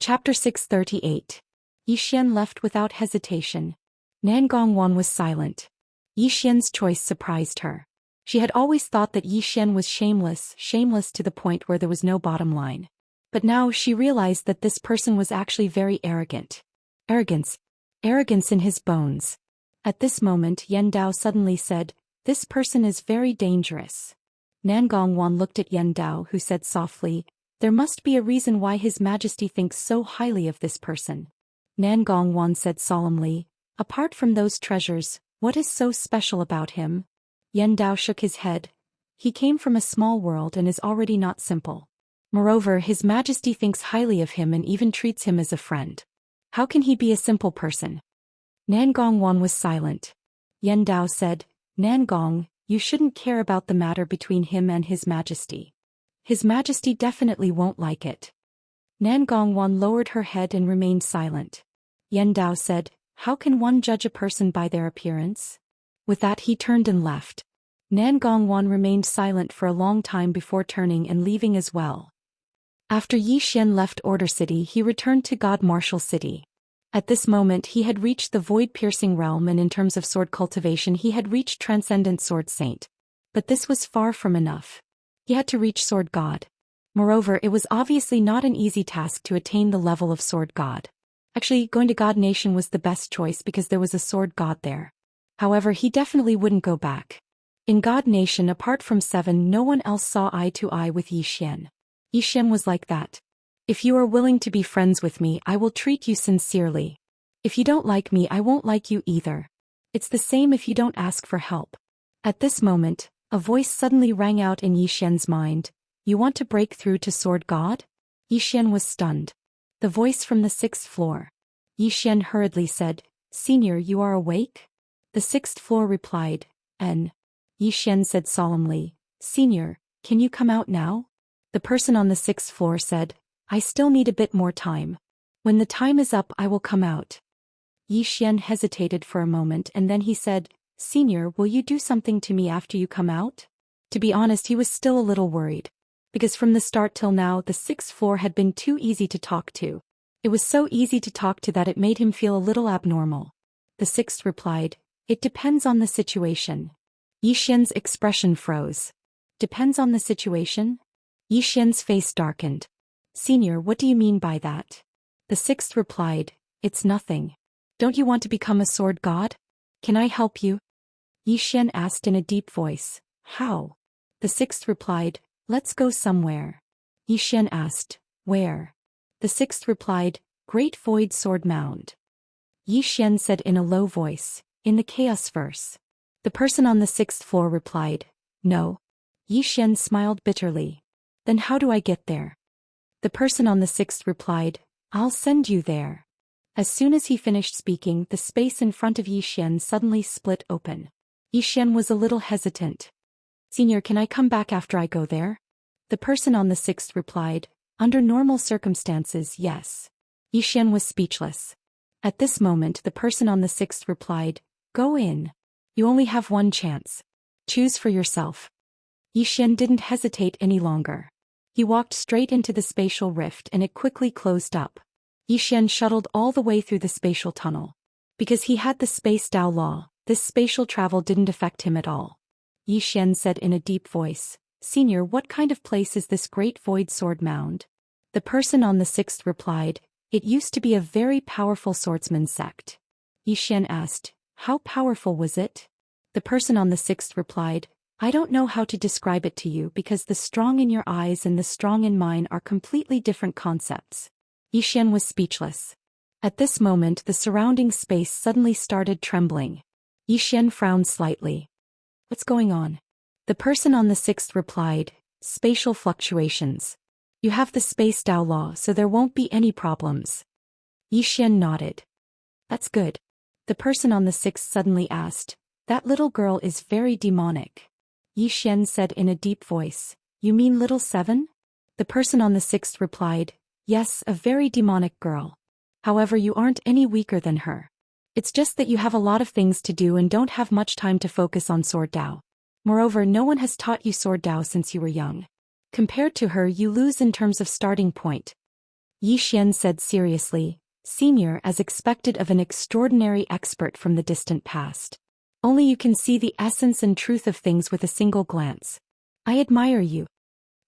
Chapter 638. Yi Xian left without hesitation. Nan Gongwan was silent. Yi Xian's choice surprised her. She had always thought that Yi Xian was shameless to the point where there was no bottom line. But now she realized that this person was actually very arrogant. Arrogance in his bones. At this moment Yan Dao suddenly said, "This person is very dangerous." Nan Gongwan looked at Yan Dao, who said softly, "There must be a reason why His Majesty thinks so highly of this person." Nan Gongwan said solemnly, "Apart from those treasures, what is so special about him?" Yan Dao shook his head. "He came from a small world and is already not simple. Moreover, His Majesty thinks highly of him and even treats him as a friend. How can he be a simple person?" Nan Gongwan was silent. Yan Dao said, "Nan Gong, you shouldn't care about the matter between him and His Majesty. His Majesty definitely won't like it." Nan Gongwan lowered her head and remained silent. Yan Dao said, "How can one judge a person by their appearance?" With that he turned and left. Nan Gongwan remained silent for a long time before turning and leaving as well. After Yi Xian left Order City, he returned to God Martial City. At this moment he had reached the void-piercing realm, and in terms of sword cultivation he had reached Transcendent Sword Saint. But this was far from enough. He had to reach Sword God. Moreover, it was obviously not an easy task to attain the level of Sword God. Actually, going to God Nation was the best choice because there was a Sword God there. However, he definitely wouldn't go back. In God Nation, apart from 7, no one else saw eye to eye with Yi Xian. Yi Xian was like that. "If you are willing to be friends with me, I will treat you sincerely. If you don't like me, I won't like you either. It's the same if you don't ask for help." At this moment, a voice suddenly rang out in Yi Xian's mind. "You want to break through to Sword God?" Yi Xian was stunned. The voice from the 6th floor. Yi Xian hurriedly said, "Senior, you are awake?" The 6th floor replied, "N." Yi Xian said solemnly, "Senior, can you come out now?" The person on the 6th floor said, "I still need a bit more time. When the time is up, I will come out." Yi Xian hesitated for a moment and then he said, "Senior, will you do something to me after you come out?" To be honest, he was still a little worried. Because from the start till now, the 6th floor had been too easy to talk to. It was so easy to talk to that it made him feel a little abnormal. The 6th replied, "It depends on the situation." Yi Xian's expression froze. "Depends on the situation?" Yi Xian's face darkened. "Senior, what do you mean by that?" The 6th replied, "It's nothing. Don't you want to become a sword god? Can I help you?" Yi Xian asked in a deep voice, "How?" The 6th replied, "Let's go somewhere." Yi Xian asked, "Where?" The 6th replied, "Great Void Sword Mound." Yi Xian said in a low voice, "In the Chaos Verse." The person on the 6th floor replied, "No." Yi Xian smiled bitterly. "Then how do I get there?" The person on the 6th replied, "I'll send you there." As soon as he finished speaking, the space in front of Yi Xian suddenly split open. Yi Xian was a little hesitant. "Senior, can I come back after I go there?" The person on the 6th replied, "Under normal circumstances, yes." Yi Xian was speechless. At this moment the person on the 6th replied, "Go in. You only have one chance. Choose for yourself." Yi Xian didn't hesitate any longer. He walked straight into the spatial rift and it quickly closed up. Yi Xian shuttled all the way through the spatial tunnel. Because he had the Space Dao Law, this spatial travel didn't affect him at all. Yi Xian said in a deep voice, "Senior, what kind of place is this Great Void Sword Mound?" The person on the 6th replied, "It used to be a very powerful swordsman sect." Yi Xian asked, "How powerful was it?" The person on the 6th replied, "I don't know how to describe it to you because the strong in your eyes and the strong in mine are completely different concepts." Yi Xian was speechless. At this moment the surrounding space suddenly started trembling. Yi Xian frowned slightly. "What's going on?" The person on the 6th replied, "Spatial fluctuations. You have the Space Dao Law, so there won't be any problems." Yi Xian nodded. "That's good." The person on the 6th suddenly asked, "That little girl is very demonic." Yi Xian said in a deep voice, "You mean little 7?" The person on the 6th replied, "Yes, a very demonic girl. However, you aren't any weaker than her. It's just that you have a lot of things to do and don't have much time to focus on Sword Dao. Moreover, no one has taught you Sword Dao since you were young. Compared to her, you lose in terms of starting point." Yi Xian said seriously, "Senior, as expected of an extraordinary expert from the distant past. Only you can see the essence and truth of things with a single glance. I admire you."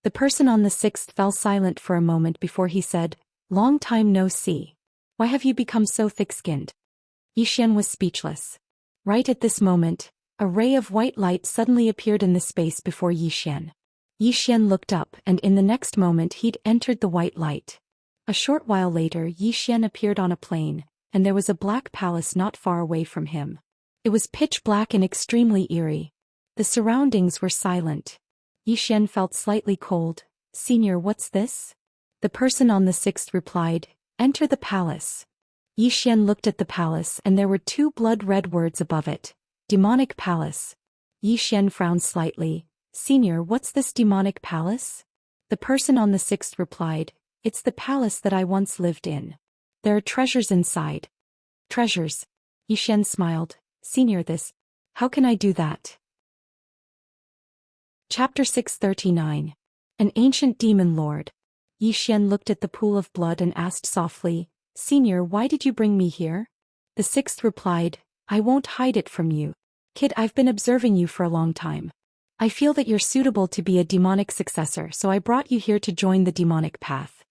The person on the sixth fell silent for a moment before he said, "Long time no see. Why have you become so thick-skinned?" Yi Xian was speechless. Right at this moment, a ray of white light suddenly appeared in the space before Yi Xian. Yi Xian looked up, and in the next moment he'd entered the white light. A short while later Yi Xian appeared on a plain, and there was a black palace not far away from him. It was pitch black and extremely eerie. The surroundings were silent. Yi Xian felt slightly cold. "Senior, what's this?" The person on the sixth replied, "Enter the palace." Yi Xian looked at the palace and there were two blood-red words above it. Demonic Palace. Yi Xian frowned slightly. "Senior, what's this demonic palace?" The person on the sixth replied, "It's the palace that I once lived in. There are treasures inside." "Treasures?" Yi Xian smiled. "Senior, how can I do that?" Chapter 639. An Ancient Demon Lord. Yi Xian looked at the pool of blood and asked softly, "Senior, why did you bring me here?" The sixth replied, "I won't hide it from you. Kid, I've been observing you for a long time. I feel that you're suitable to be a demonic successor, so I brought you here to join the demonic path."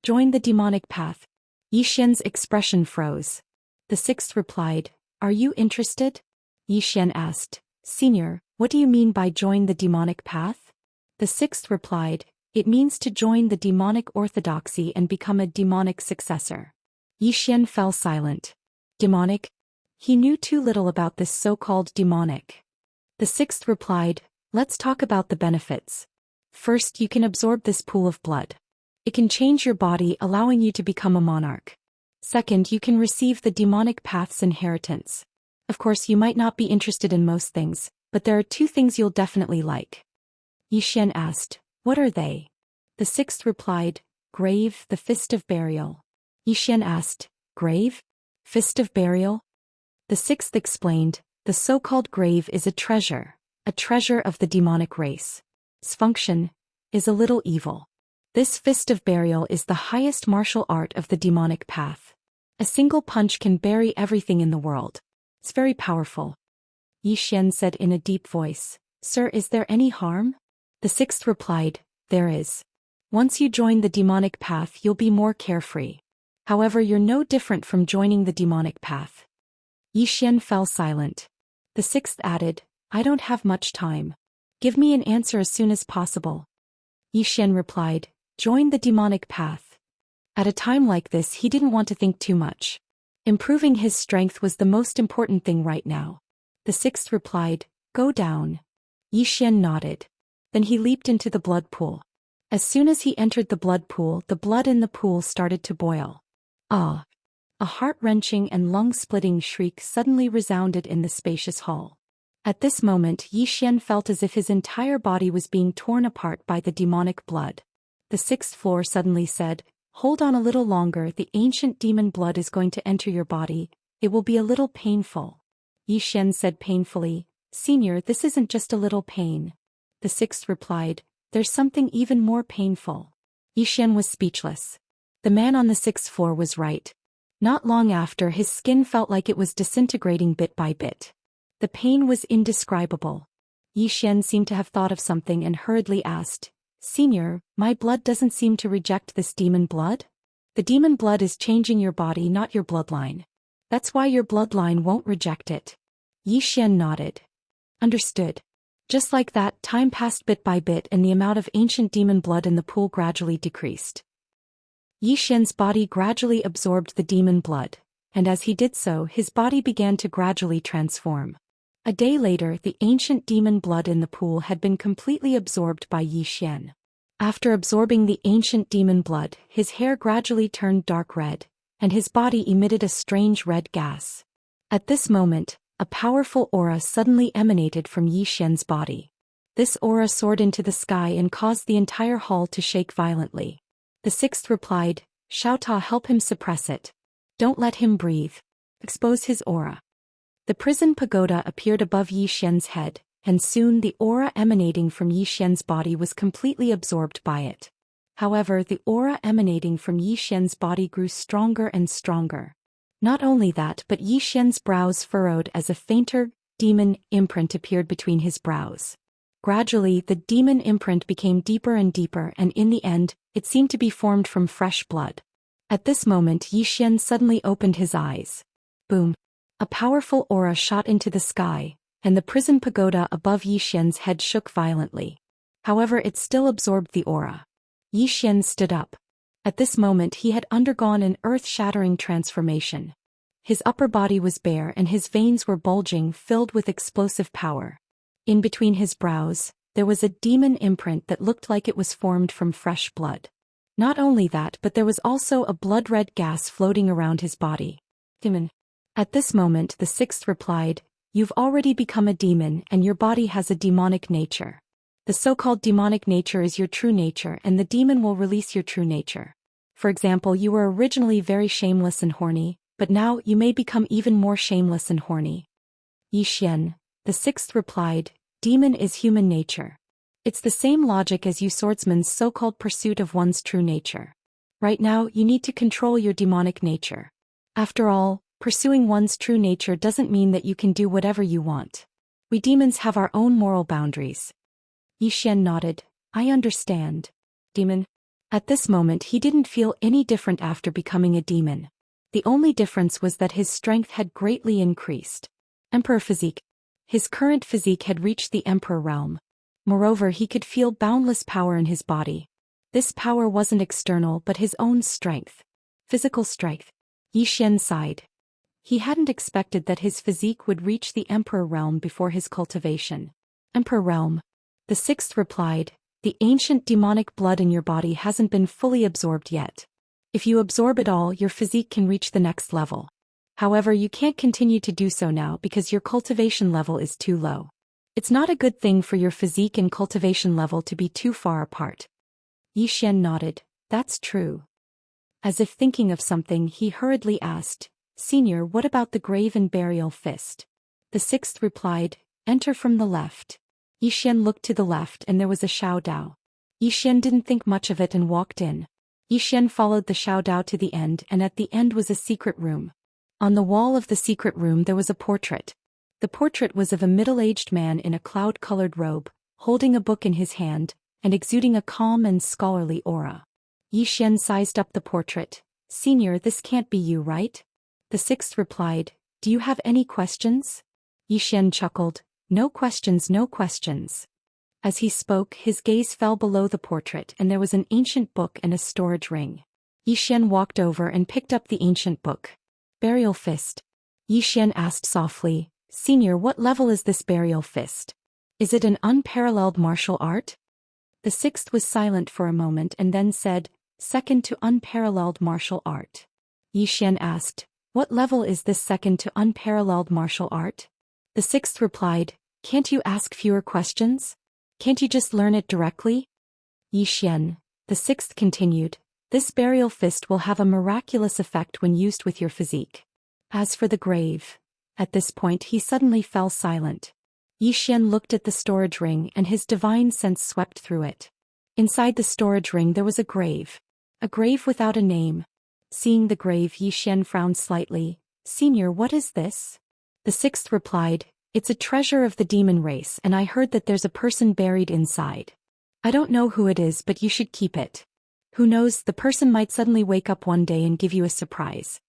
"Join the demonic path?" Yi Xian's expression froze. The sixth replied, "Are you interested?" Yi Xian asked, "Senior, what do you mean by join the demonic path?" The sixth replied, "It means to join the demonic orthodoxy and become a demonic successor." Yi Xian fell silent. Demonic? He knew too little about this so-called demonic. The sixth replied, "Let's talk about the benefits. First, you can absorb this pool of blood. It can change your body, allowing you to become a monarch. Second, you can receive the demonic path's inheritance. Of course, you might not be interested in most things, but there are two things you'll definitely like." Yi Xian asked, "What are they?" The sixth replied, "Grave, the Fist of Burial." Yi Xian asked, "Grave? Fist of Burial?" The sixth explained, "The so-called grave is a treasure of the demonic race. Its function is a little evil. This Fist of Burial is the highest martial art of the demonic path. A single punch can bury everything in the world. It's very powerful." Yi Xian said in a deep voice, "Sir, is there any harm?" The sixth replied, "There is. Once you join the demonic path, you'll be more carefree. However, you're no different from joining the demonic path." Yi Xian fell silent. The sixth added, "I don't have much time. Give me an answer as soon as possible." Yi Xian replied, "Join the demonic path." At a time like this, he didn't want to think too much. Improving his strength was the most important thing right now. The sixth replied, "Go down." Yi Xian nodded. Then he leaped into the blood pool. As soon as he entered the blood pool, the blood in the pool started to boil. Ah! A heart-wrenching and lung-splitting shriek suddenly resounded in the spacious hall. At this moment, Yi Xian felt as if his entire body was being torn apart by the demonic blood. The sixth floor suddenly said, "Hold on a little longer, the ancient demon blood is going to enter your body. It will be a little painful." Yi Xian said painfully, "Senior, this isn't just a little pain." The sixth replied, "There's something even more painful." Yi Xian was speechless. The man on the sixth floor was right. Not long after, his skin felt like it was disintegrating bit by bit. The pain was indescribable. Yi Xian seemed to have thought of something and hurriedly asked, "Senior, my blood doesn't seem to reject this demon blood?" "The demon blood is changing your body, not your bloodline. That's why your bloodline won't reject it." Yi Xian nodded. "Understood." Just like that, time passed bit by bit and the amount of ancient demon blood in the pool gradually decreased. Yi Xian's body gradually absorbed the demon blood, and as he did so, his body began to gradually transform. A day later, the ancient demon blood in the pool had been completely absorbed by Yi Xian. After absorbing the ancient demon blood, his hair gradually turned dark red, and his body emitted a strange red gas. At this moment, a powerful aura suddenly emanated from Yi Xian's body. This aura soared into the sky and caused the entire hall to shake violently. The sixth replied, "Xiao Ta, help him suppress it. Don't let him breathe. Expose his aura." The prison pagoda appeared above Yi Xian's head, and soon the aura emanating from Yi Xian's body was completely absorbed by it. However, the aura emanating from Yi Xian's body grew stronger and stronger. Not only that, but Yi Xian's brows furrowed as a fainter, demon imprint appeared between his brows. Gradually, the demon imprint became deeper and deeper, and in the end, it seemed to be formed from fresh blood. At this moment, Yi Xian suddenly opened his eyes. Boom! A powerful aura shot into the sky, and the prison pagoda above Yi Xian's head shook violently. However, it still absorbed the aura. Yi Xian stood up. At this moment he had undergone an earth-shattering transformation. His upper body was bare and his veins were bulging, filled with explosive power. In between his brows, there was a demon imprint that looked like it was formed from fresh blood. Not only that, but there was also a blood-red gas floating around his body. Demon. At this moment the sixth replied, "You've already become a demon and your body has a demonic nature. The so-called demonic nature is your true nature and the demon will release your true nature. For example, you were originally very shameless and horny, but now you may become even more shameless and horny." Yi Xian, the sixth replied, "Demon is human nature. It's the same logic as you swordsman's so-called pursuit of one's true nature. Right now you need to control your demonic nature. After all, pursuing one's true nature doesn't mean that you can do whatever you want. We demons have our own moral boundaries." Yi Xian nodded. "I understand. Demon." At this moment he didn't feel any different after becoming a demon. The only difference was that his strength had greatly increased. Emperor physique. His current physique had reached the emperor realm. Moreover, he could feel boundless power in his body. This power wasn't external but his own strength. Physical strength. Yi Xian sighed. He hadn't expected that his physique would reach the emperor realm before his cultivation. Emperor realm. The sixth replied, "The ancient demonic blood in your body hasn't been fully absorbed yet. If you absorb it all, your physique can reach the next level. However, you can't continue to do so now because your cultivation level is too low. It's not a good thing for your physique and cultivation level to be too far apart." Yi Xian nodded. "That's true." As if thinking of something, he hurriedly asked, "Senior, what about the grave and burial fist?" The sixth replied, "Enter from the left." Yi Xian looked to the left and there was a Xiao Dao. Yi Xian didn't think much of it and walked in. Yi Xian followed the Xiao Dao to the end, and at the end was a secret room. On the wall of the secret room there was a portrait. The portrait was of a middle-aged man in a cloud-colored robe, holding a book in his hand, and exuding a calm and scholarly aura. Yi Xian sized up the portrait. "Senior, this can't be you, right?" The sixth replied, "Do you have any questions?" Yi Xian chuckled, "No questions, no questions." As he spoke, his gaze fell below the portrait and there was an ancient book and a storage ring. Yi Xian walked over and picked up the ancient book. "Burial fist." Yi Xian asked softly, "Senior, what level is this burial fist? Is it an unparalleled martial art?" The sixth was silent for a moment and then said, "Second to unparalleled martial art." Yi Xian asked, "What level is this second to unparalleled martial art?" The sixth replied, "Can't you ask fewer questions? Can't you just learn it directly?" Yi Xian, the sixth continued, "This burial fist will have a miraculous effect when used with your physique. As for the grave..." At this point he suddenly fell silent. Yi Xian looked at the storage ring and his divine sense swept through it. Inside the storage ring there was a grave. A grave without a name. Seeing the grave, Yi Xian frowned slightly. "Senior, what is this?" The sixth replied, "It's a treasure of the demon race and I heard that there's a person buried inside. I don't know who it is but you should keep it. Who knows, the person might suddenly wake up one day and give you a surprise."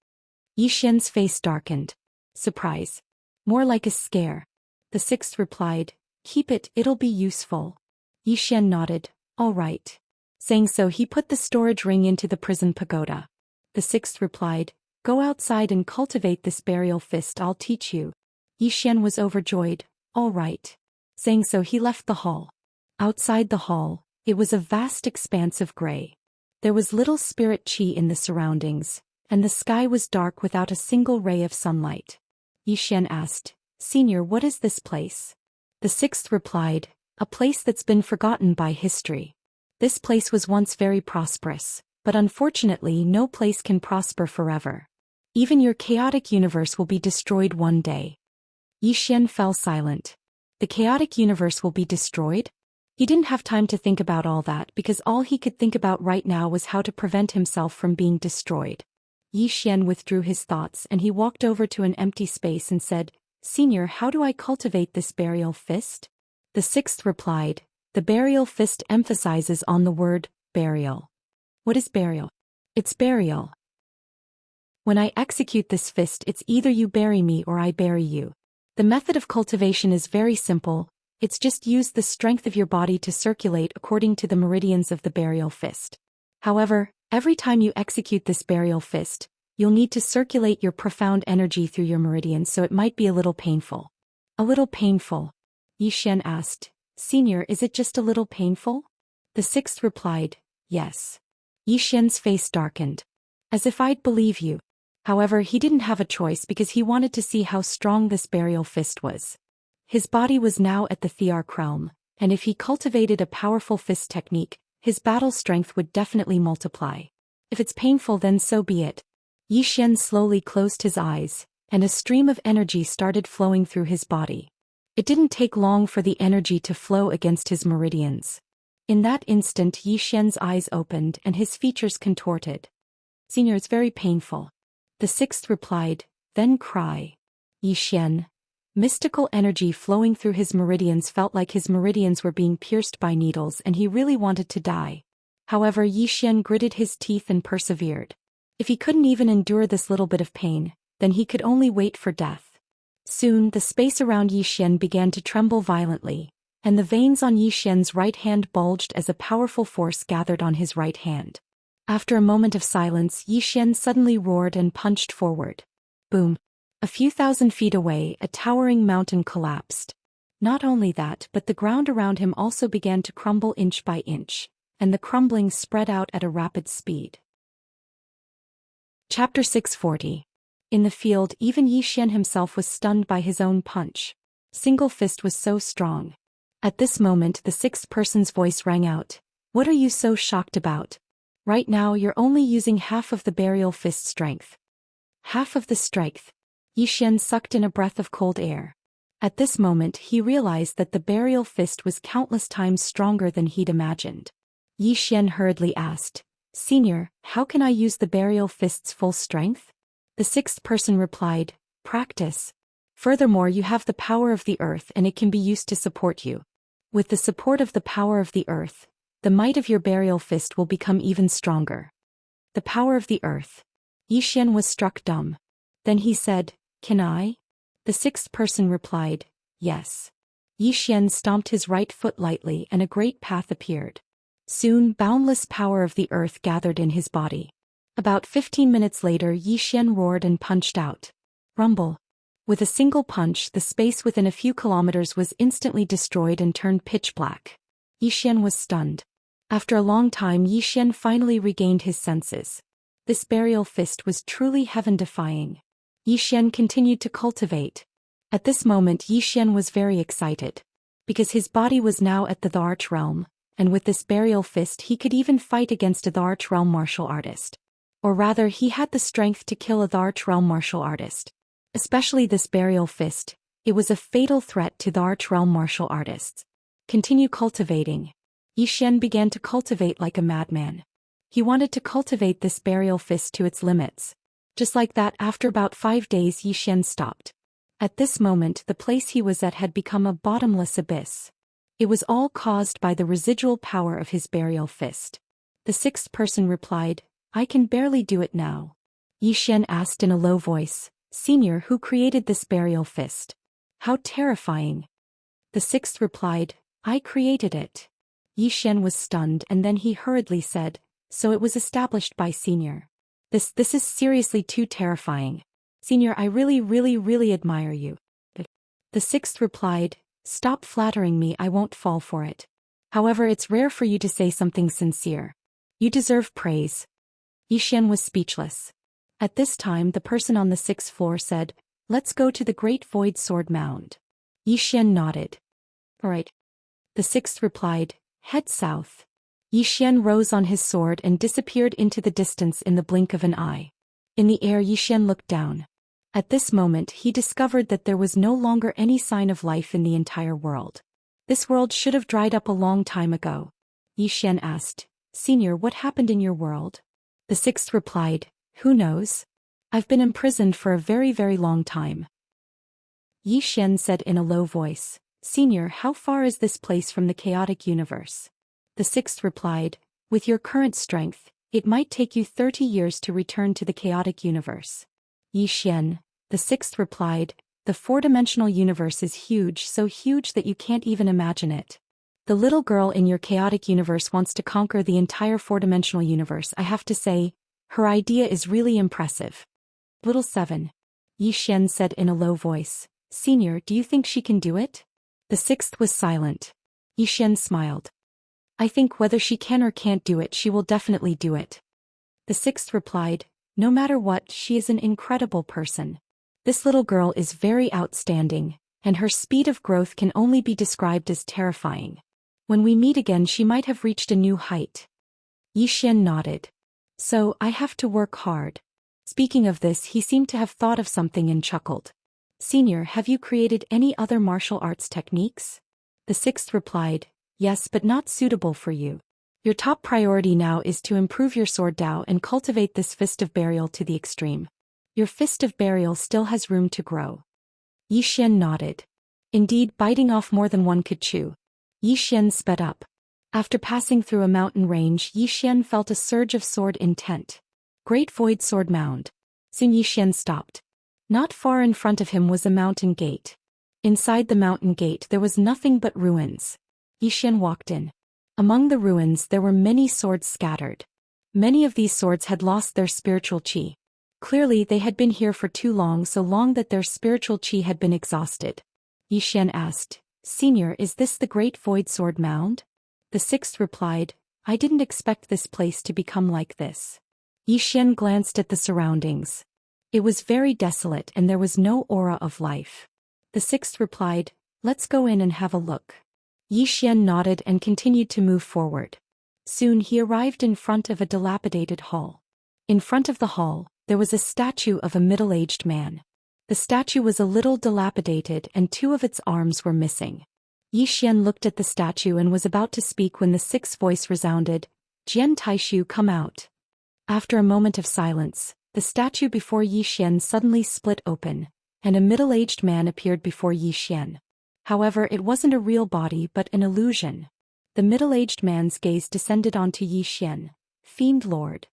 Yi Xian's face darkened. "Surprise? More like a scare." The sixth replied, "Keep it, it'll be useful." Yi Xian nodded, "All right." Saying so he put the storage ring into the prison pagoda. The sixth replied, "Go outside and cultivate this burial fist, I'll teach you." Yi Xian was overjoyed. "All right." Saying so he left the hall. Outside the hall, it was a vast expanse of gray. There was little spirit qi in the surroundings, and the sky was dark without a single ray of sunlight. Yi Xian asked, "Senior, what is this place?" The sixth replied, "A place that's been forgotten by history. This place was once very prosperous, but unfortunately no place can prosper forever. Even your chaotic universe will be destroyed one day." Yi Xian fell silent. The chaotic universe will be destroyed? He didn't have time to think about all that because all he could think about right now was how to prevent himself from being destroyed. Yi Xian withdrew his thoughts and he walked over to an empty space and said, "Senior, how do I cultivate this burial fist?" The sixth replied, "The burial fist emphasizes on the word, burial." "What is burial?" "It's burial. When I execute this fist, it's either you bury me or I bury you. The method of cultivation is very simple, it's just use the strength of your body to circulate according to the meridians of the burial fist. However, every time you execute this burial fist, you'll need to circulate your profound energy through your meridians, so it might be a little painful." "A little painful?" Yi Xian asked. "Senior, is it just a little painful?" The sixth replied, "Yes." Yi Xian's face darkened. "As if I'd believe you." However, he didn't have a choice because he wanted to see how strong this burial fist was. His body was now at the Thearch realm, and if he cultivated a powerful fist technique, his battle strength would definitely multiply. If it's painful, then so be it. Yi Xian slowly closed his eyes, and a stream of energy started flowing through his body. It didn't take long for the energy to flow against his meridians. In that instant, Yi Xian's eyes opened and his features contorted. "Senior, it's very painful." The sixth replied, "Then cry." Yi Xian. Mystical energy flowing through his meridians felt like his meridians were being pierced by needles and he really wanted to die. However, Yi Xian gritted his teeth and persevered. If he couldn't even endure this little bit of pain, then he could only wait for death. Soon, the space around Yi Xian began to tremble violently, and the veins on Yi Xian's right hand bulged as a powerful force gathered on his right hand. After a moment of silence, Yi Xian suddenly roared and punched forward. Boom! A few thousand feet away, a towering mountain collapsed. Not only that, but the ground around him also began to crumble inch by inch, and the crumbling spread out at a rapid speed. Chapter 640. In the field, even Yi Xian himself was stunned by his own punch. Single fist was so strong. At this moment, the sixth person's voice rang out. "What are you so shocked about? Right now you're only using half of the burial fist strength." "Half of the strength?" Yi Xian sucked in a breath of cold air. At this moment, he realized that the burial fist was countless times stronger than he'd imagined. Yi Xian hurriedly asked, "Senior, how can I use the burial fist's full strength?" The sixth person replied, "Practice. Furthermore, you have the power of the earth and it can be used to support you. With the support of the power of the earth, the might of your burial fist will become even stronger." The power of the earth. Yi Xian was struck dumb. Then he said, "Can I?" The sixth person replied, "Yes." Yi Xian stomped his right foot lightly and a great path appeared. Soon, boundless power of the earth gathered in his body. About 15 minutes later, Yi Xian roared and punched out. Rumble. With a single punch, the space within a few kilometers was instantly destroyed and turned pitch black. Yi Xian was stunned. After a long time, Yi Xian finally regained his senses. This burial fist was truly heaven-defying. Yi Xian continued to cultivate. At this moment, Yi Xian was very excited. Because his body was now at the Thearch realm, and with this burial fist he could even fight against a Thearch realm martial artist. Or rather, he had the strength to kill a Thearch realm martial artist. Especially this burial fist, it was a fatal threat to Thearch realm martial artists. Continue cultivating. Yi Xian began to cultivate like a madman. He wanted to cultivate this burial fist to its limits. Just like that, after about 5 days, Yi Xian stopped. At this moment, the place he was at had become a bottomless abyss. It was all caused by the residual power of his burial fist. The sixth person replied, "I can barely do it now." Yi Xian asked in a low voice, "Senior, who created this burial fist? How terrifying." The sixth replied, "I created it." Yi Xian was stunned and then he hurriedly said, "So it was established by Senior. This is seriously too terrifying. Senior, I really admire you." The sixth replied, "Stop flattering me, I won't fall for it. However, it's rare for you to say something sincere. You deserve praise." Yi Xian was speechless. At this time, the person on the 6th floor said, "Let's go to the Great Void Sword Mound." Yi Xian nodded. "All right." The sixth replied, "Head south." Yi Xian rose on his sword and disappeared into the distance in the blink of an eye. In the air, Yi Xian looked down. At this moment, he discovered that there was no longer any sign of life in the entire world. This world should have dried up a long time ago. Xian asked, Senior, what happened in your world? The sixth replied, Who knows? I've been imprisoned for a very, very long time. Xian said in a low voice, Senior, how far is this place from the chaotic universe? The sixth replied, With your current strength, it might take you 30 years to return to the chaotic universe. Xian, the sixth replied, The four-dimensional universe is huge, so huge that you can't even imagine it. The little girl in your chaotic universe wants to conquer the entire four-dimensional universe. I have to say, her idea is really impressive. Little 7. Xian said in a low voice, Senior, do you think she can do it? The sixth was silent. Xian smiled. I think whether she can or can't do it, she will definitely do it. The sixth replied, No matter what, she is an incredible person. This little girl is very outstanding, and her speed of growth can only be described as terrifying. When we meet again, she might have reached a new height. Xian nodded. So, I have to work hard. Speaking of this, he seemed to have thought of something and chuckled. Senior, have you created any other martial arts techniques? The sixth replied, Yes, but not suitable for you. Your top priority now is to improve your sword Dao and cultivate this fist of burial to the extreme. Your fist of burial still has room to grow. Xian nodded. Indeed, biting off more than one could chew. Xian sped up. After passing through a mountain range, Xian felt a surge of sword intent. Great Void Sword Mound. Soon Xian stopped. Not far in front of him was a mountain gate. Inside the mountain gate there was nothing but ruins. Xian walked in. Among the ruins there were many swords scattered. Many of these swords had lost their spiritual qi. Clearly they had been here for too long, so long that their spiritual qi had been exhausted. Xian asked, Senior, is this the Great Void Sword Mound? The sixth replied, I didn't expect this place to become like this. Xian glanced at the surroundings. It was very desolate and there was no aura of life. The sixth replied, Let's go in and have a look. Xian nodded and continued to move forward. Soon he arrived in front of a dilapidated hall. In front of the hall, there was a statue of a middle-aged man. The statue was a little dilapidated and two of its arms were missing. Xian looked at the statue and was about to speak when the sixth voice resounded, Jian Taishu, come out. After a moment of silence, the statue before Xian suddenly split open, and a middle-aged man appeared before Xian. However, it wasn't a real body but an illusion. The middle-aged man's gaze descended onto Xian. Fiend Lord.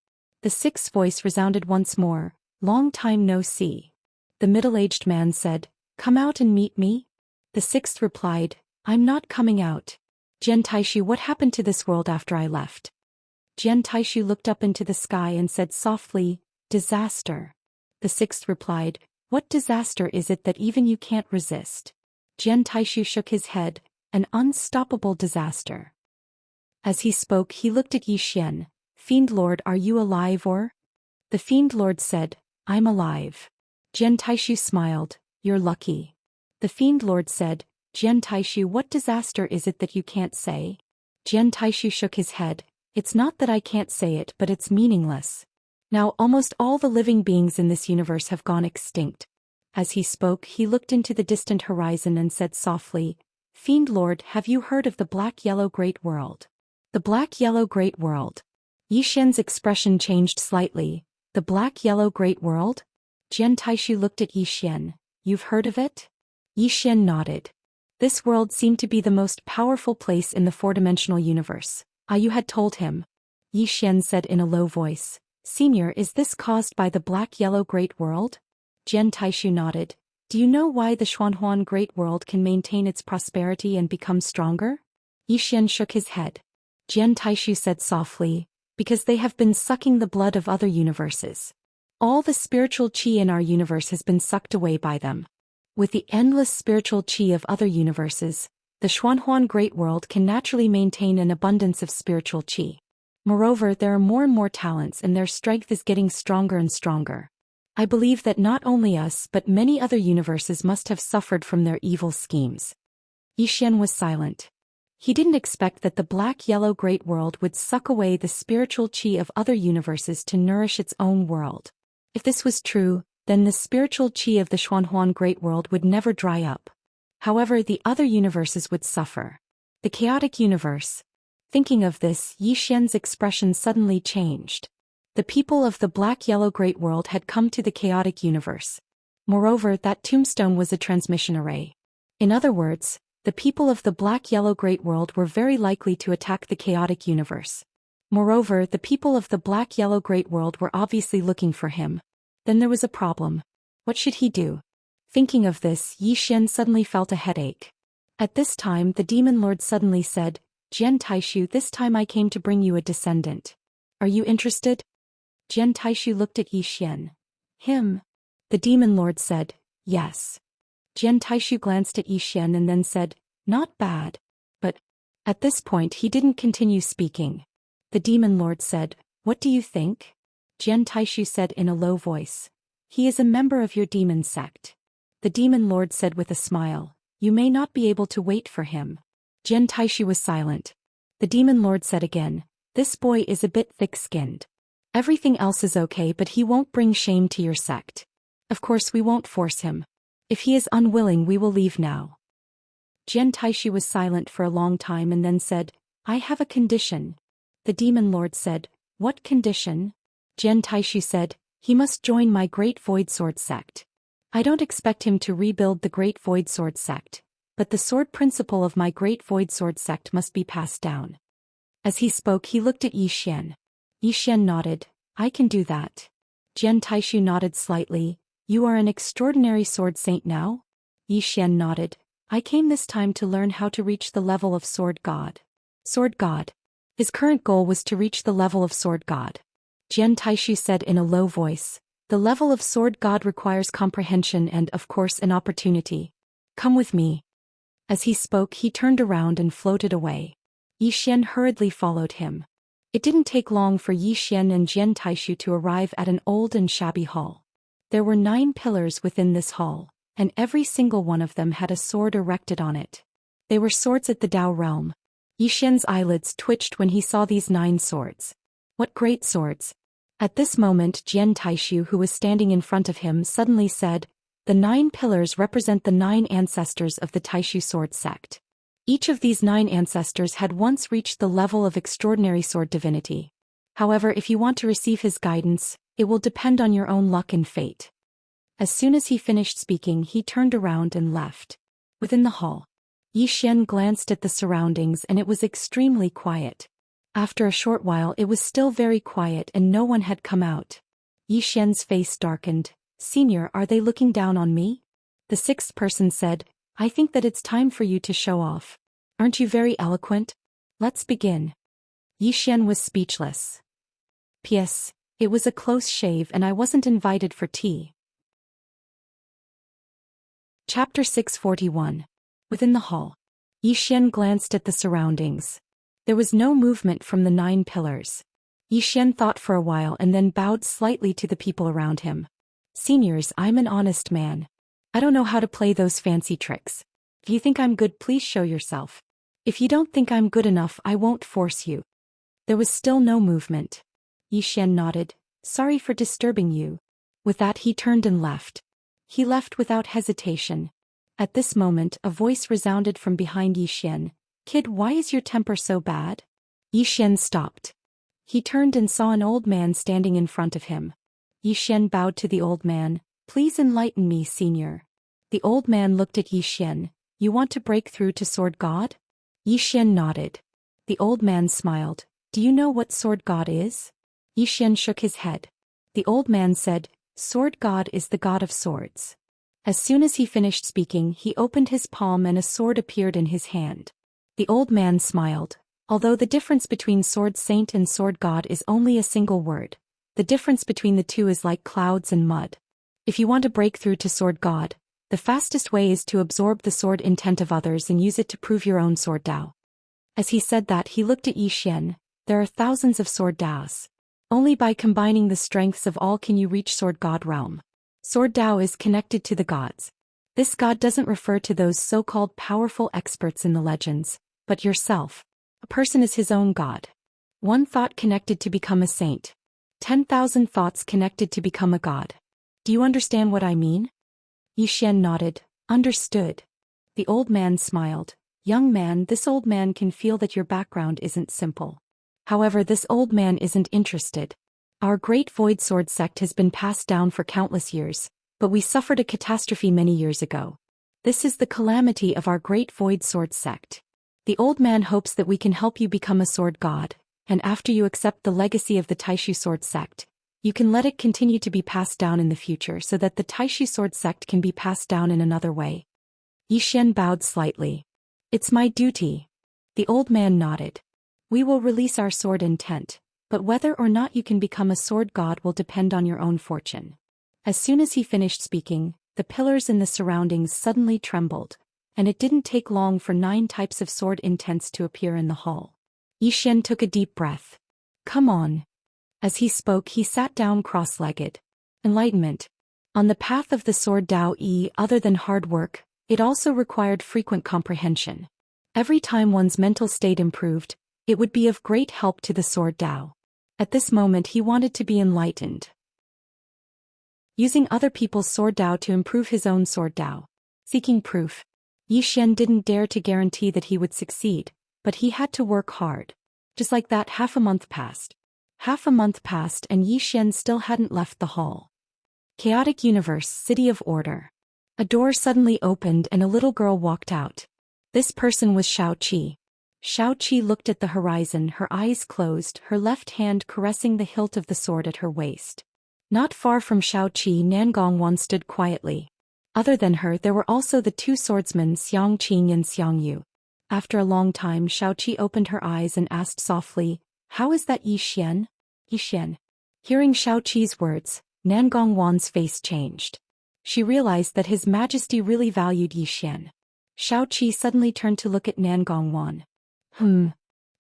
The sixth voice resounded once more, Long time no see. The middle-aged man said, Come out and meet me? The sixth replied, I'm not coming out. Jian Taishu, what happened to this world after I left? Jian Taishu looked up into the sky and said softly, Disaster. The sixth replied, What disaster is it that even you can't resist? Jian Taishu shook his head, An unstoppable disaster. As he spoke, he looked at Xian. Fiend Lord, are you alive or? The Fiend Lord said, I'm alive. Jian Taishu smiled, You're lucky. The Fiend Lord said, Jian Taishu, what disaster is it that you can't say? Jian Taishu shook his head, It's not that I can't say it, but it's meaningless. Now almost all the living beings in this universe have gone extinct. As he spoke, he looked into the distant horizon and said softly, Fiend Lord, have you heard of the Black-Yellow Great World? The Black-Yellow Great World. Xian's expression changed slightly. The Black-Yellow Great World? Jian Taishu looked at Xian. You've heard of it? Xian nodded. This world seemed to be the most powerful place in the four-dimensional universe. You had told him. Xian said in a low voice. Senior, is this caused by the Black-Yellow Great World? Jian Taishu nodded. Do you know why the Xuanhuan Great World can maintain its prosperity and become stronger? Xian shook his head. Jian Taishu said softly, Because they have been sucking the blood of other universes. All the spiritual qi in our universe has been sucked away by them. With the endless spiritual qi of other universes, the Xuanhuan Great World can naturally maintain an abundance of spiritual qi. Moreover, there are more and more talents and their strength is getting stronger and stronger. I believe that not only us but many other universes must have suffered from their evil schemes. Xian was silent. He didn't expect that the Black-Yellow Great World would suck away the spiritual qi of other universes to nourish its own world. If this was true, then the spiritual qi of the Xuanhuan Great World would never dry up. However, the other universes would suffer. The chaotic universe. Thinking of this, Yi Xian's expression suddenly changed. The people of the black-yellow great world had come to the chaotic universe. Moreover, that tombstone was a transmission array. In other words, the people of the black-yellow great world were very likely to attack the chaotic universe. Moreover, the people of the black-yellow great world were obviously looking for him. Then there was a problem. What should he do? Thinking of this, Yi Xian suddenly felt a headache. At this time, the demon lord suddenly said, Jian Taishu, this time I came to bring you a descendant. Are you interested? Jian Taishu looked at Yi Xian. Him? The demon lord said, yes. Jian Taishu glanced at Yi Xian and then said, not bad. But at this point he didn't continue speaking. The demon lord said, what do you think? Jian Taishu said in a low voice, he is a member of your demon sect. The demon lord said with a smile, you may not be able to wait for him. Jian Taishu was silent. The demon lord said again, this boy is a bit thick-skinned. Everything else is okay, but he won't bring shame to your sect. Of course we won't force him. If he is unwilling, we will leave now. Jian Taishu was silent for a long time and then said, I have a condition. The demon lord said, what condition? Jian Taishu said, he must join my Great Void Sword sect. I don't expect him to rebuild the Great Void Sword sect, but the sword principle of my Great Void Sword sect must be passed down. As he spoke, he looked at Yi Xian. Yi Xian nodded, I can do that. Jian Taishu nodded slightly, you are an extraordinary sword saint now? Yi Xian nodded, I came this time to learn how to reach the level of sword god. Sword god. His current goal was to reach the level of sword god. Jian Taishu said in a low voice, the level of sword god requires comprehension and, of course, an opportunity. Come with me. As he spoke, he turned around and floated away. Yi Xian hurriedly followed him. It didn't take long for Yi Xian and Jian Taishu to arrive at an old and shabby hall. There were 9 pillars within this hall, and every single one of them had a sword erected on it. They were swords at the Dao realm. Yi Xian's eyelids twitched when he saw these 9 swords. What great swords! At this moment, Jian Taishu, who was standing in front of him, suddenly said, the 9 pillars represent the 9 ancestors of the Taishu sword sect. Each of these 9 ancestors had once reached the level of extraordinary sword divinity. However, if you want to receive his guidance, it will depend on your own luck and fate. As soon as he finished speaking, he turned around and left. Within the hall, Yi Xian glanced at the surroundings and it was extremely quiet. After a short while it was still very quiet and no one had come out. Yi Xian's face darkened. Senior, are they looking down on me? The 6th person said, I think that it's time for you to show off. Aren't you very eloquent? Let's begin. Yi Xian was speechless. P.S. It was a close shave and I wasn't invited for tea. Chapter 641. Within the hall, Yi Xian glanced at the surroundings. There was no movement from the 9 pillars. Yi Xian thought for a while and then bowed slightly to the people around him. Seniors, I'm an honest man. I don't know how to play those fancy tricks. If you think I'm good, please show yourself. If you don't think I'm good enough, I won't force you. There was still no movement. Yi Xian nodded. Sorry for disturbing you. With that he turned and left. He left without hesitation. At this moment a voice resounded from behind Yi Xian. Kid, why is your temper so bad? Yi Xian stopped. He turned and saw an old man standing in front of him. Yi Xian bowed to the old man. Please enlighten me, senior. The old man looked at Yi Xian. You want to break through to Sword God? Yi Xian nodded. The old man smiled. Do you know what Sword God is? Yi Xian shook his head. The old man said, Sword God is the god of swords. As soon as he finished speaking, he opened his palm and a sword appeared in his hand. The old man smiled. Although the difference between Sword Saint and Sword God is only a single word, the difference between the two is like clouds and mud. If you want to break through to Sword God, the fastest way is to absorb the sword intent of others and use it to prove your own sword Dao. As he said that, he looked at Yi Xian. There are thousands of sword Daos. Only by combining the strengths of all can you reach Sword God realm. Sword Dao is connected to the gods. This god doesn't refer to those so-called powerful experts in the legends, but yourself. A person is his own god. One thought connected to become a saint. 10,000 thoughts connected to become a god. Do you understand what I mean? Yi Xian nodded. Understood. The old man smiled. Young man, this old man can feel that your background isn't simple. However, this old man isn't interested. Our great void sword sect has been passed down for countless years, but we suffered a catastrophe many years ago. This is the calamity of our great void sword sect. The old man hopes that we can help you become a sword god, and after you accept the legacy of the Taishu sword sect, you can let it continue to be passed down in the future so that the Taishu sword sect can be passed down in another way. Yi Xian bowed slightly. It's my duty. The old man nodded. We will release our sword intent, but whether or not you can become a sword god will depend on your own fortune. As soon as he finished speaking, the pillars in the surroundings suddenly trembled, and it didn't take long for 9 types of sword intents to appear in the hall. Yi Xian took a deep breath. Come on. As he spoke, he sat down cross-legged. Enlightenment. On the path of the sword Dao Yi, other than hard work, it also required frequent comprehension. Every time one's mental state improved, it would be of great help to the sword Dao. At this moment he wanted to be enlightened. Using other people's sword Dao to improve his own sword Dao. Seeking proof. Yi Xian didn't dare to guarantee that he would succeed, but he had to work hard. Just like that, half a month passed. Half a month passed and Yi Xian still hadn't left the hall. Chaotic Universe, City of Order. A door suddenly opened and a little girl walked out. This person was Xiaoqi. Xiaoqi looked at the horizon, her eyes closed, her left hand caressing the hilt of the sword at her waist. Not far from Xiaoqi, Nangongwan stood quietly. Other than her, there were also the 2 swordsmen Xiangqing and Xiangyu. After a long time, Xiaoqi opened her eyes and asked softly, "How is that, Yi Xian?" Yi Xian. Hearing Xiaoqi's words, Nangongwan's face changed. She realized that His Majesty really valued Yi Xian. Xiaoqi suddenly turned to look at Nangongwan.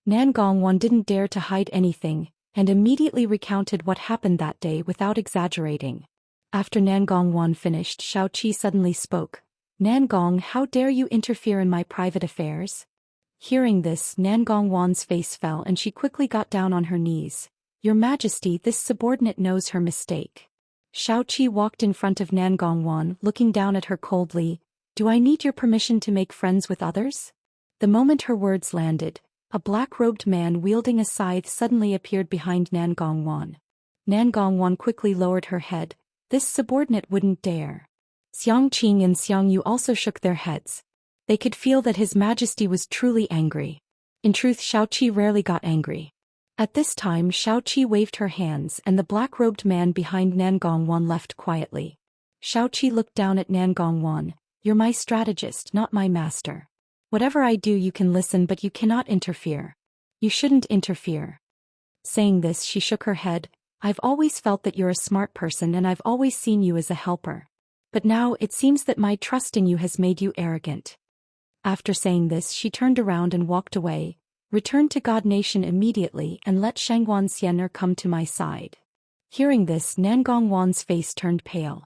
Nangongwan didn't dare to hide anything, and immediately recounted what happened that day without exaggerating. After Nangongwan finished, Xiaoqi suddenly spoke. "Nangong, how dare you interfere in my private affairs?" Hearing this, Nangongwan's face fell and she quickly got down on her knees. "Your Majesty, this subordinate knows her mistake." Xiaoqi walked in front of Nangongwan, looking down at her coldly. "Do I need your permission to make friends with others?" The moment her words landed, a black-robed man wielding a scythe suddenly appeared behind Nangongwan. Nangongwan quickly lowered her head. This subordinate wouldn't dare. Xiangqing and Xiangyu also shook their heads. They could feel that His Majesty was truly angry. In truth, Xiaoqi rarely got angry. At this time, Xiaoqi waved her hands and the black-robed man behind Nangongwan left quietly. Xiaoqi looked down at Nangongwan. "You're my strategist, not my master. Whatever I do you can listen but you cannot interfere. You shouldn't interfere." Saying this, she shook her head. "I've always felt that you're a smart person and I've always seen you as a helper. But now it seems that my trust in you has made you arrogant." After saying this, she turned around and walked away. "Return to God Nation immediately and let Shangguan Xianer come to my side." Hearing this, Nangongwan's face turned pale.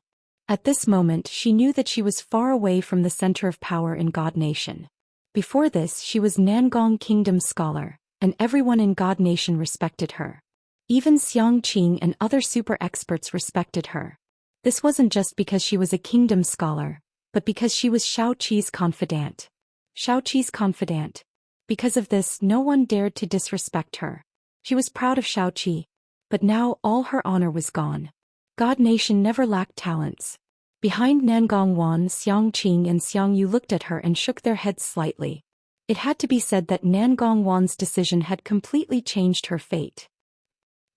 At this moment, she knew that she was far away from the center of power in God Nation. Before this, she was Nangong Kingdom's scholar, and everyone in God Nation respected her. Even Xiangqing and other super experts respected her. This wasn't just because she was a kingdom scholar, but because she was Xiaoqi's confidant. Xiaoqi's confidant. Because of this, no one dared to disrespect her. She was proud of Xiaoqi, but now all her honor was gone. God Nation never lacked talents. Behind Nangongwan, Xiangqing and Xiangyu looked at her and shook their heads slightly. It had to be said that Nangongwan's decision had completely changed her fate.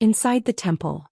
Inside the temple,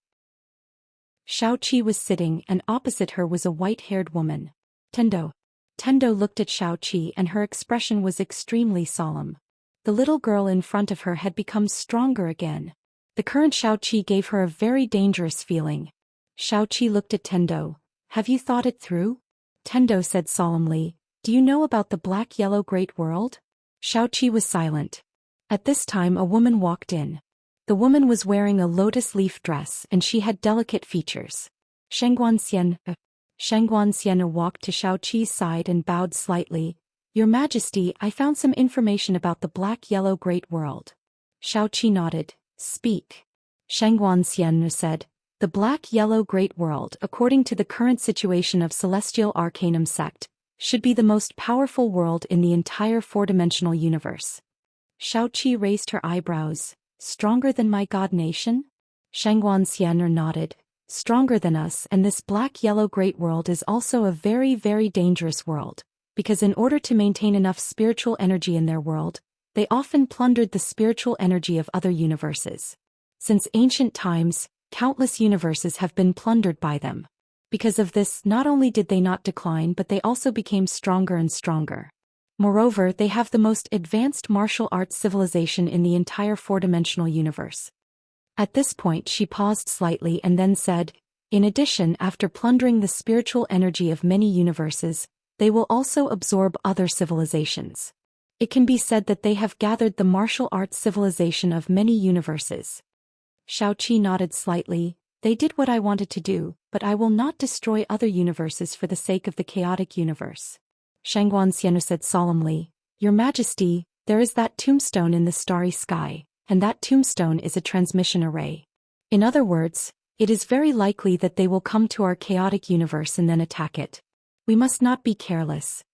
Xiaoqi was sitting and opposite her was a white-haired woman. Tendo looked at Xiaoqi and her expression was extremely solemn. The little girl in front of her had become stronger again. The current Xiaoqi gave her a very dangerous feeling. Xiaoqi looked at Tendo. "Have you thought it through?" Tendo said solemnly. "Do you know about the black-yellow great world?" Xiaoqi was silent. At this time a woman walked in. The woman was wearing a lotus leaf dress and she had delicate features. Shangguan Xianer walked to Xiaoqi's side and bowed slightly. "Your Majesty, I found some information about the black-yellow great world." Xiaoqi nodded. "Speak." Shangguan Xianer said, "The black-yellow great world, according to the current situation of Celestial Arcanum sect, should be the most powerful world in the entire four-dimensional universe. Xiaoqi raised her eyebrows. Stronger than my god nation? Xianxia nodded. Stronger than us, and this black-yellow great world is also a very, very dangerous world, because in order to maintain enough spiritual energy in their world, they often plundered the spiritual energy of other universes. Since ancient times, countless universes have been plundered by them. Because of this, not only did they not decline but they also became stronger and stronger. Moreover, they have the most advanced martial arts civilization in the entire four-dimensional universe. At this point she paused slightly and then said, in addition, after plundering the spiritual energy of many universes, they will also absorb other civilizations. It can be said that they have gathered the martial arts civilization of many universes. Xiaoqi nodded slightly. They did what I wanted to do, but I will not destroy other universes for the sake of the chaotic universe. Xianxia said solemnly, Your Majesty, there is that tombstone in the starry sky, and that tombstone is a transmission array. In other words, it is very likely that they will come to our chaotic universe and then attack it. We must not be careless.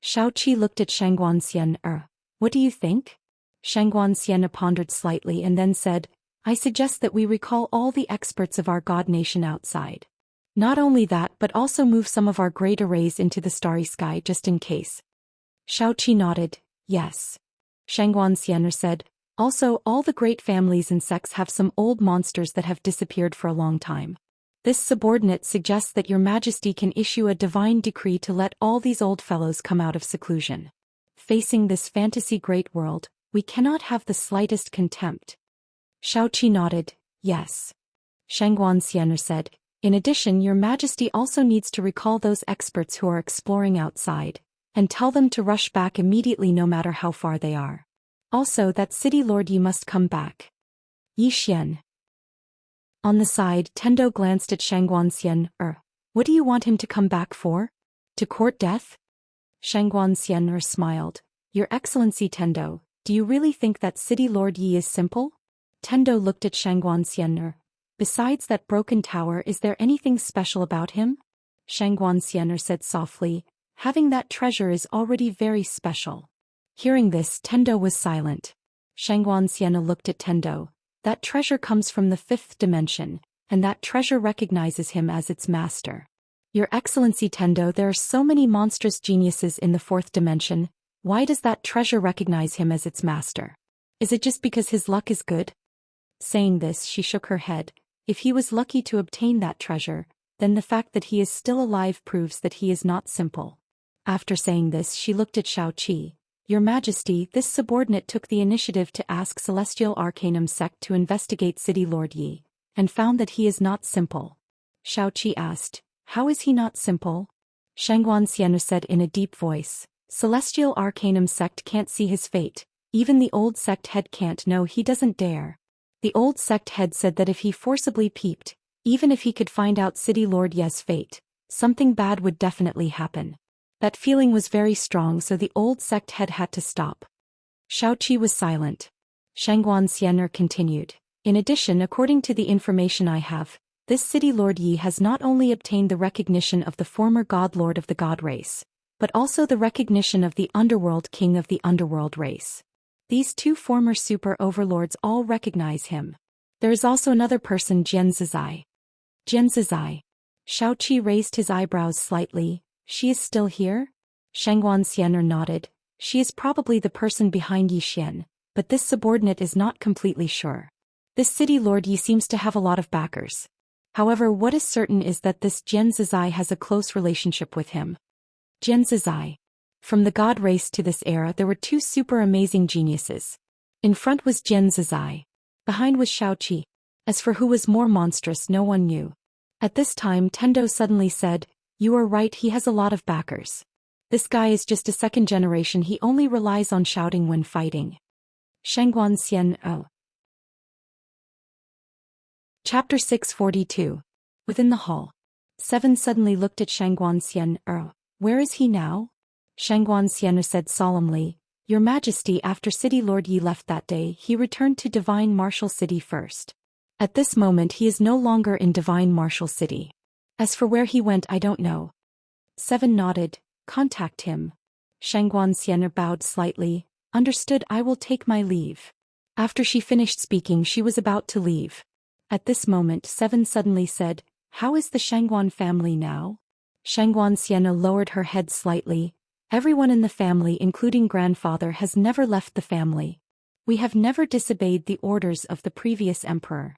Xiaoqi looked at Xianxia. What do you think? Xianxia pondered slightly and then said, I suggest that we recall all the experts of our god nation outside. Not only that but also move some of our great arrays into the starry sky just in case. Xiaoqi nodded, yes. Xianxia said, also all the great families and sects have some old monsters that have disappeared for a long time. This subordinate suggests that Your Majesty can issue a divine decree to let all these old fellows come out of seclusion. Facing this fantasy great world, we cannot have the slightest contempt. Xiaoqi nodded, yes. Xianxia said, in addition, Your Majesty also needs to recall those experts who are exploring outside, and tell them to rush back immediately no matter how far they are. Also, that city lord Yi must come back. Yi Xian. On the side, Tendo glanced at Xianxia. What do you want him to come back for? To court death? Xianxia smiled. Your Excellency Tendo, do you really think that city lord Yi is simple? Tendo looked at Xianxia. Besides that broken tower, is there anything special about him? Xianxia said softly, having that treasure is already very special. Hearing this, Tendo was silent. Xianxia looked at Tendo. That treasure comes from the fifth dimension, and that treasure recognizes him as its master. Your Excellency Tendo, there are so many monstrous geniuses in the fourth dimension. Why does that treasure recognize him as its master? Is it just because his luck is good? Saying this, she shook her head. If he was lucky to obtain that treasure, then the fact that he is still alive proves that he is not simple. After saying this, she looked at Xiaoqi. Your Majesty, this subordinate took the initiative to ask Celestial Arcanum Sect to investigate City Lord Yi, and found that he is not simple. Xiaoqi asked, how is he not simple? Xianxia said in a deep voice, Celestial Arcanum Sect can't see his fate. Even the old sect head can't. No, he doesn't dare. The old sect head said that if he forcibly peeped, even if he could find out City Lord Ye's fate, something bad would definitely happen. That feeling was very strong, so the old sect head had to stop. Xiaoqi was silent. Xianxia continued. In addition, according to the information I have, this City Lord Yi has not only obtained the recognition of the former god lord of the god race, but also the recognition of the underworld king of the underworld race. These two former super overlords all recognize him. There is also another person, Jianzizai. Jianzizai. Xiaoqi raised his eyebrows slightly. She is still here? Xianxia nodded. She is probably the person behind Yi Xian, but this subordinate is not completely sure. This City Lord Yi seems to have a lot of backers. However, what is certain is that this Jianzizai has a close relationship with him. Jianzizai. From the god race to this era there were two super amazing geniuses. In front was Jianzizai. Behind was Xiaoqi. As for who was more monstrous, no one knew. At this time Tendo suddenly said, you are right, he has a lot of backers. This guy is just a second generation, he only relies on shouting when fighting. Xianxia. Chapter 642. Within the hall. Seven suddenly looked at Xianxia. Where is he now? Xianxia said solemnly, Your Majesty, after City Lord Yi left that day, he returned to Divine Martial City first. At this moment he is no longer in Divine Martial City. As for where he went, I don't know. Seven nodded. contact him. Xian bowed slightly. Understood, I will take my leave. After she finished speaking, she was about to leave. At this moment, Seven suddenly said, how is the Shangguan family now? Xian lowered her head slightly. Everyone in the family, including grandfather, has never left the family. We have never disobeyed the orders of the previous emperor.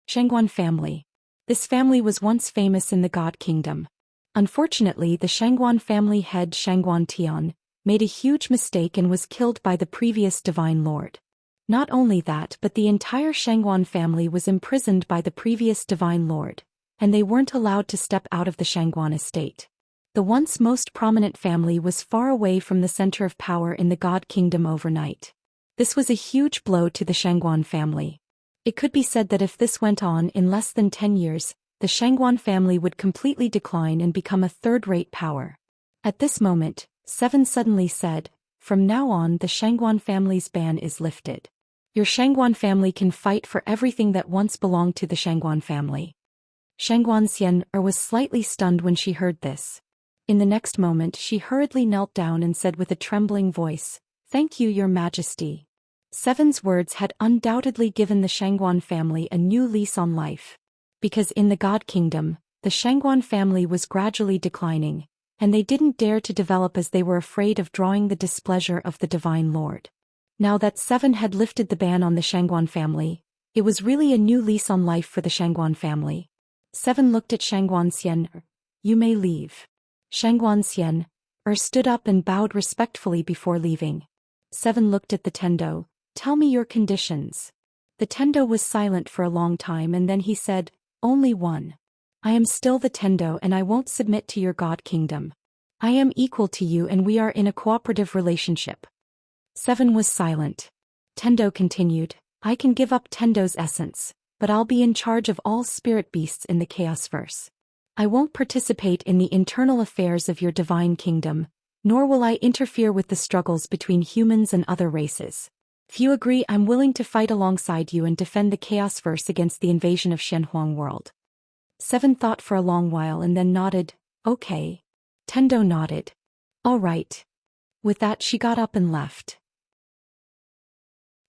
Shangguan family. This family was once famous in the God Kingdom. Unfortunately, the Shangguan family head Shangguan Tian made a huge mistake and was killed by the previous divine lord. Not only that, but the entire Shangguan family was imprisoned by the previous divine lord, and they weren't allowed to step out of the Shangguan estate. The once most prominent family was far away from the center of power in the God Kingdom overnight. This was a huge blow to the Shangguan family. It could be said that if this went on in less than 10 years, the Shangguan family would completely decline and become a third-rate power. At this moment, Seven suddenly said, from now on the Shangguan family's ban is lifted. Your Shangguan family can fight for everything that once belonged to the Shangguan family. Xian was slightly stunned when she heard this. In the next moment she hurriedly knelt down and said with a trembling voice, thank you, Your Majesty. Seven's words had undoubtedly given the Shangguan family a new lease on life. Because in the God Kingdom, the Shangguan family was gradually declining, and they didn't dare to develop as they were afraid of drawing the displeasure of the Divine Lord. Now that Seven had lifted the ban on the Shangguan family, it was really a new lease on life for the Shangguan family. Seven looked at Xian. You may leave. Xian stood up and bowed respectfully before leaving. Seven looked at the Tendo. Tell me your conditions. The Tendo was silent for a long time and then he said, only one. I am still the Tendo and I won't submit to your God Kingdom. I am equal to you and we are in a cooperative relationship. Seven was silent. Tendo continued, I can give up Tendo's essence, but I'll be in charge of all spirit beasts in the Chaosverse. I won't participate in the internal affairs of your divine kingdom, nor will I interfere with the struggles between humans and other races. If you agree, I'm willing to fight alongside you and defend the Chaosverse against the invasion of Shenhuang world. Seven thought for a long while and then nodded, okay. Tendo nodded. All right. With that she got up and left.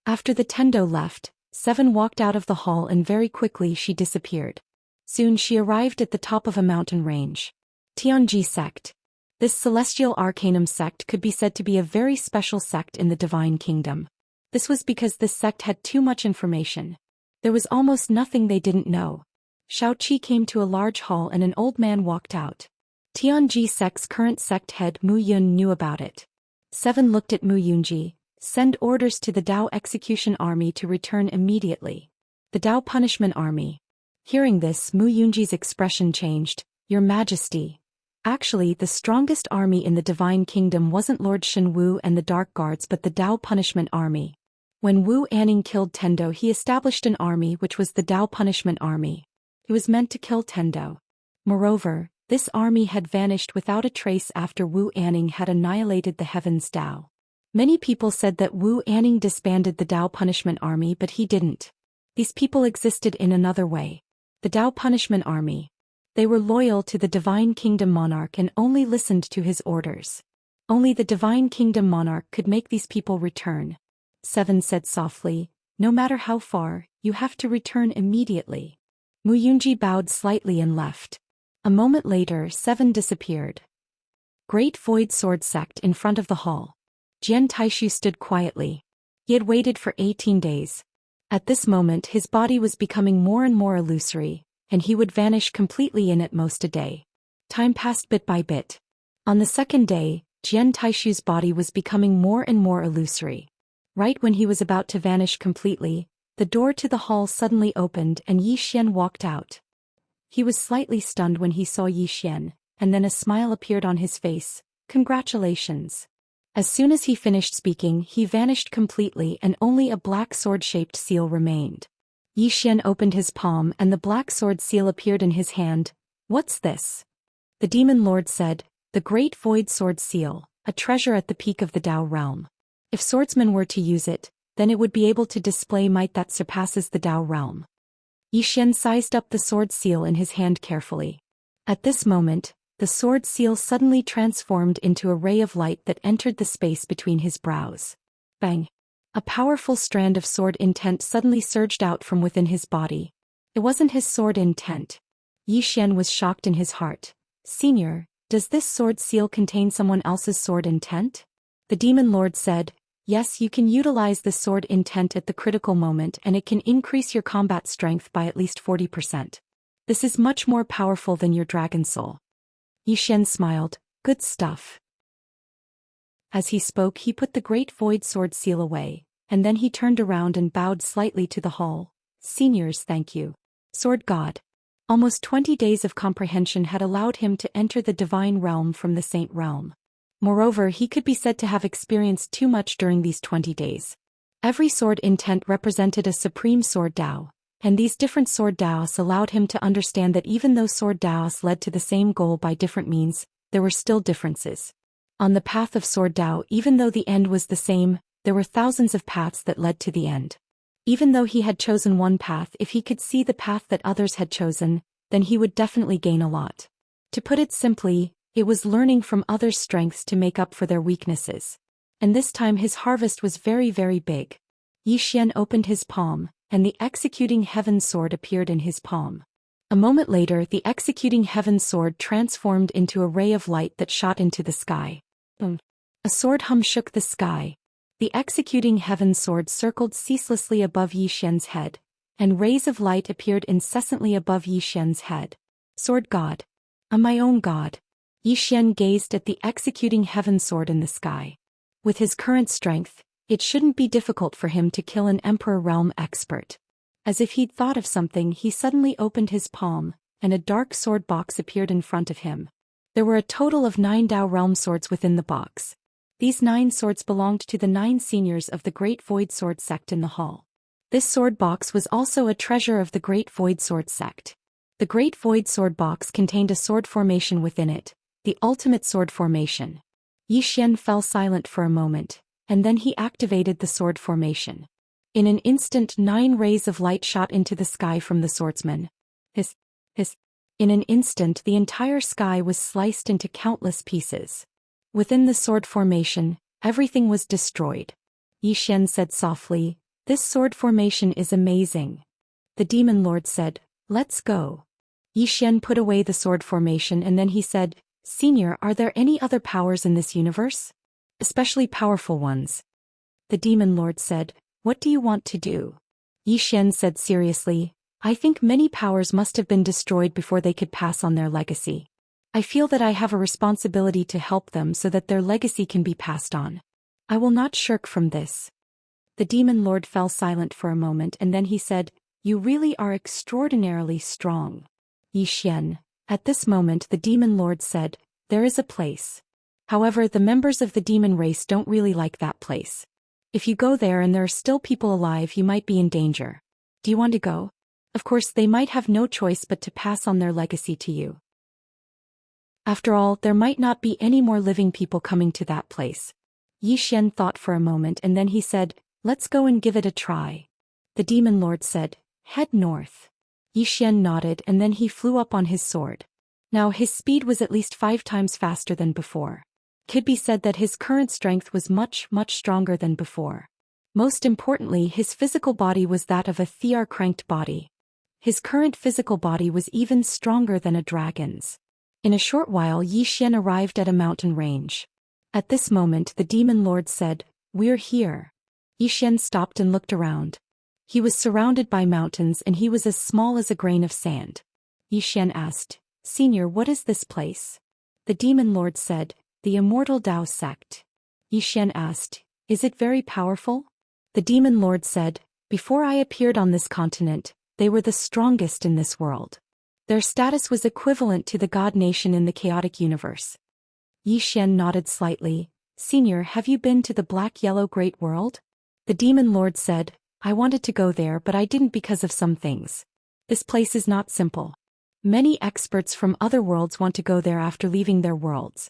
After the Tendo left, Seven walked out of the hall and very quickly she disappeared. Soon she arrived at the top of a mountain range. Tianji sect. This celestial arcanum sect could be said to be a very special sect in the Divine Kingdom. This was because this sect had too much information. There was almost nothing they didn't know. Xiaoqi came to a large hall and an old man walked out. Tianji sect's current sect head Mu Yun knew about it. Seven looked at Mu Yunji. Send orders to the Dao Execution Army to return immediately. The Dao Punishment Army. Hearing this, Mu Yunji's expression changed. Your Majesty. Actually, the strongest army in the Divine Kingdom wasn't Lord Shen Wu and the Dark Guards but the Dao Punishment Army. When Wu Anning killed Tendo, he established an army which was the Dao Punishment Army. It was meant to kill Tendo. Moreover, this army had vanished without a trace after Wu Anning had annihilated the Heavens Dao. Many people said that Wu Anning disbanded the Dao Punishment Army but he didn't. These people existed in another way. The Dao Punishment Army. They were loyal to the Divine Kingdom monarch and only listened to his orders. Only the Divine Kingdom monarch could make these people return. Seven said softly, no matter how far, you have to return immediately. Mu Yunji bowed slightly and left. A moment later, Seven disappeared. Great Void Sword Sect in front of the hall. Jian Taishu stood quietly. He had waited for 18 days. At this moment his body was becoming more and more illusory, and he would vanish completely in at most a day. Time passed bit by bit. On the second day, Jian Taishu's body was becoming more and more illusory. Right when he was about to vanish completely, the door to the hall suddenly opened and Yi Xian walked out. He was slightly stunned when he saw Yi Xian, and then a smile appeared on his face. Congratulations. As soon as he finished speaking, he vanished completely and only a black sword-shaped seal remained. Yi Xian opened his palm and the black sword seal appeared in his hand. What's this? The demon lord said, the great void sword seal, a treasure at the peak of the Dao realm. If swordsmen were to use it, then it would be able to display might that surpasses the Dao realm. Yi Xian sized up the sword seal in his hand carefully. At this moment, The sword seal suddenly transformed into a ray of light that entered the space between his brows. Bang! A powerful strand of sword intent suddenly surged out from within his body. It wasn't his sword intent. Yi Xian was shocked in his heart. Senior, does this sword seal contain someone else's sword intent? The demon lord said, yes, you can utilize the sword intent at the critical moment and it can increase your combat strength by at least 40%. This is much more powerful than your dragon soul. Yi Xian smiled, good stuff. As he spoke, he put the great void sword seal away, and then he turned around and bowed slightly to the hall. Seniors, thank you. Sword God. Almost 20 days of comprehension had allowed him to enter the divine realm from the saint realm. Moreover, he could be said to have experienced too much during these 20 days. Every sword intent represented a supreme sword Dao, and these different sword Daos allowed him to understand that even though sword Daos led to the same goal by different means, there were still differences. On the path of sword Dao, even though the end was the same, there were thousands of paths that led to the end. Even though he had chosen one path, if he could see the path that others had chosen, then he would definitely gain a lot. To put it simply, it was learning from others' strengths to make up for their weaknesses. And this time his harvest was very, very big. Yi Xian opened his palm, and the executing heaven sword appeared in his palm. A moment later, the executing heaven sword transformed into a ray of light that shot into the sky. A sword hum shook the sky. The executing heaven sword circled ceaselessly above Yi Xian's head, and rays of light appeared incessantly above Yi Xian's head. Sword God. I'm my own God. Yi Xian gazed at the executing heaven sword in the sky. With his current strength, it shouldn't be difficult for him to kill an Emperor Realm expert. As if he'd thought of something, he suddenly opened his palm, and a dark sword box appeared in front of him. There were a total of 9 Dao Realm swords within the box. These 9 swords belonged to the 9 seniors of the Great Void Sword sect in the hall. This sword box was also a treasure of the Great Void Sword sect. The Great Void Sword box contained a sword formation within it, the ultimate sword formation. Yi Xian fell silent for a moment, and then he activated the sword formation. In an instant, 9 rays of light shot into the sky from the swordsman. Hiss. In an instant, the entire sky was sliced into countless pieces. Within the sword formation, everything was destroyed. Yi Xian said softly, this sword formation is amazing. The demon lord said, let's go. Yi Xian put away the sword formation and then he said, Senior, are there any other powers in this universe? Especially powerful ones. The demon lord said, what do you want to do? Yi Xian said seriously, I think many powers must have been destroyed before they could pass on their legacy. I feel that I have a responsibility to help them so that their legacy can be passed on. I will not shirk from this. The demon lord fell silent for a moment and then he said, you really are extraordinarily strong. Yi Xian. At this moment the demon lord said, there is a place. However, the members of the demon race don't really like that place. If you go there and there are still people alive, you might be in danger. Do you want to go? Of course, they might have no choice but to pass on their legacy to you. After all, there might not be any more living people coming to that place. Yi Xian thought for a moment and then he said, let's go and give it a try. The demon lord said, head north. Yi Xian nodded and then he flew up on his sword. Now his speed was at least 5 times faster than before. Could be said that his current strength was much stronger than before. Most importantly, his physical body was that of a Thear-cranked body. His current physical body was even stronger than a dragon's. In a short while Yi Xian arrived at a mountain range. At this moment the demon lord said, we're here. Yi Xian stopped and looked around. He was surrounded by mountains and he was as small as a grain of sand. Yi Xian asked, Senior, what is this place? The demon lord said, the Immortal Dao sect. Yi Xian asked, is it very powerful? The demon lord said, before I appeared on this continent, they were the strongest in this world. Their status was equivalent to the god nation in the chaotic universe. Yi Xian nodded slightly. Senior, have you been to the Black-Yellow Great World? The demon lord said, I wanted to go there but I didn't because of some things. This place is not simple. Many experts from other worlds want to go there after leaving their worlds.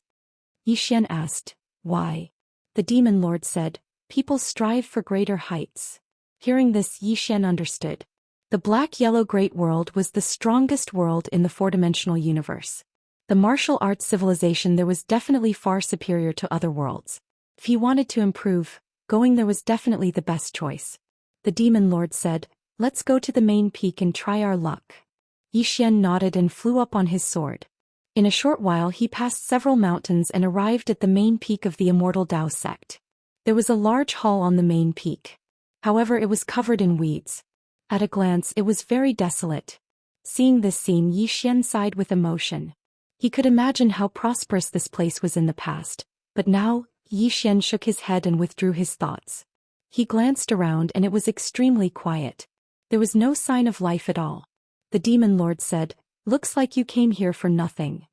Yi Xian asked, why? The demon lord said, people strive for greater heights. Hearing this, Yi Xian understood. The Black-Yellow Great World was the strongest world in the 4-dimensional universe. The martial arts civilization there was definitely far superior to other worlds. If he wanted to improve, going there was definitely the best choice. The demon lord said, "Let's go to the main peak and try our luck." Xian nodded and flew up on his sword. In a short while he passed several mountains and arrived at the main peak of the Immortal Tao sect. There was a large hall on the main peak. However, it was covered in weeds. At a glance it was very desolate. Seeing this scene, Xian sighed with emotion. He could imagine how prosperous this place was in the past, but now, Xian shook his head and withdrew his thoughts. He glanced around and it was extremely quiet. There was no sign of life at all. The demon lord said, "Looks like you came here for nothing."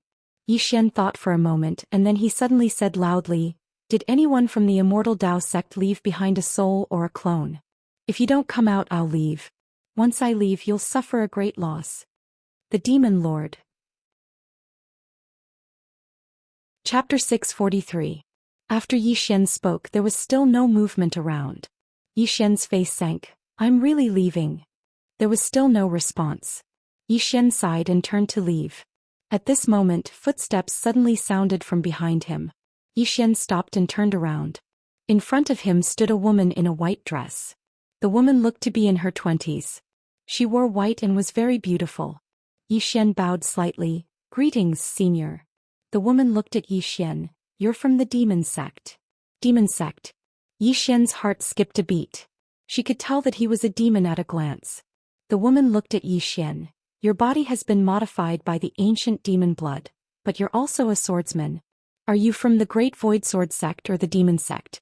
Xian thought for a moment and then he suddenly said loudly, "Did anyone from the Immortal Tao sect leave behind a soul or a clone? If you don't come out, I'll leave. Once I leave, you'll suffer a great loss." The demon lord. Chapter 643. After Xian spoke, there was still no movement around. Xian's face sank. "I'm really leaving." There was still no response. Xian sighed and turned to leave. At this moment, footsteps suddenly sounded from behind him. Xian stopped and turned around. In front of him stood a woman in a white dress. The woman looked to be in her 20s. She wore white and was very beautiful. Xian bowed slightly. "Greetings, senior." The woman looked at Xian. "You're from the demon sect." Demon sect. Xian's heart skipped a beat. She could tell that he was a demon at a glance. The woman looked at Xian. "Your body has been modified by the ancient demon blood, but you're also a swordsman. Are you from the Great Void Sword sect or the demon sect?"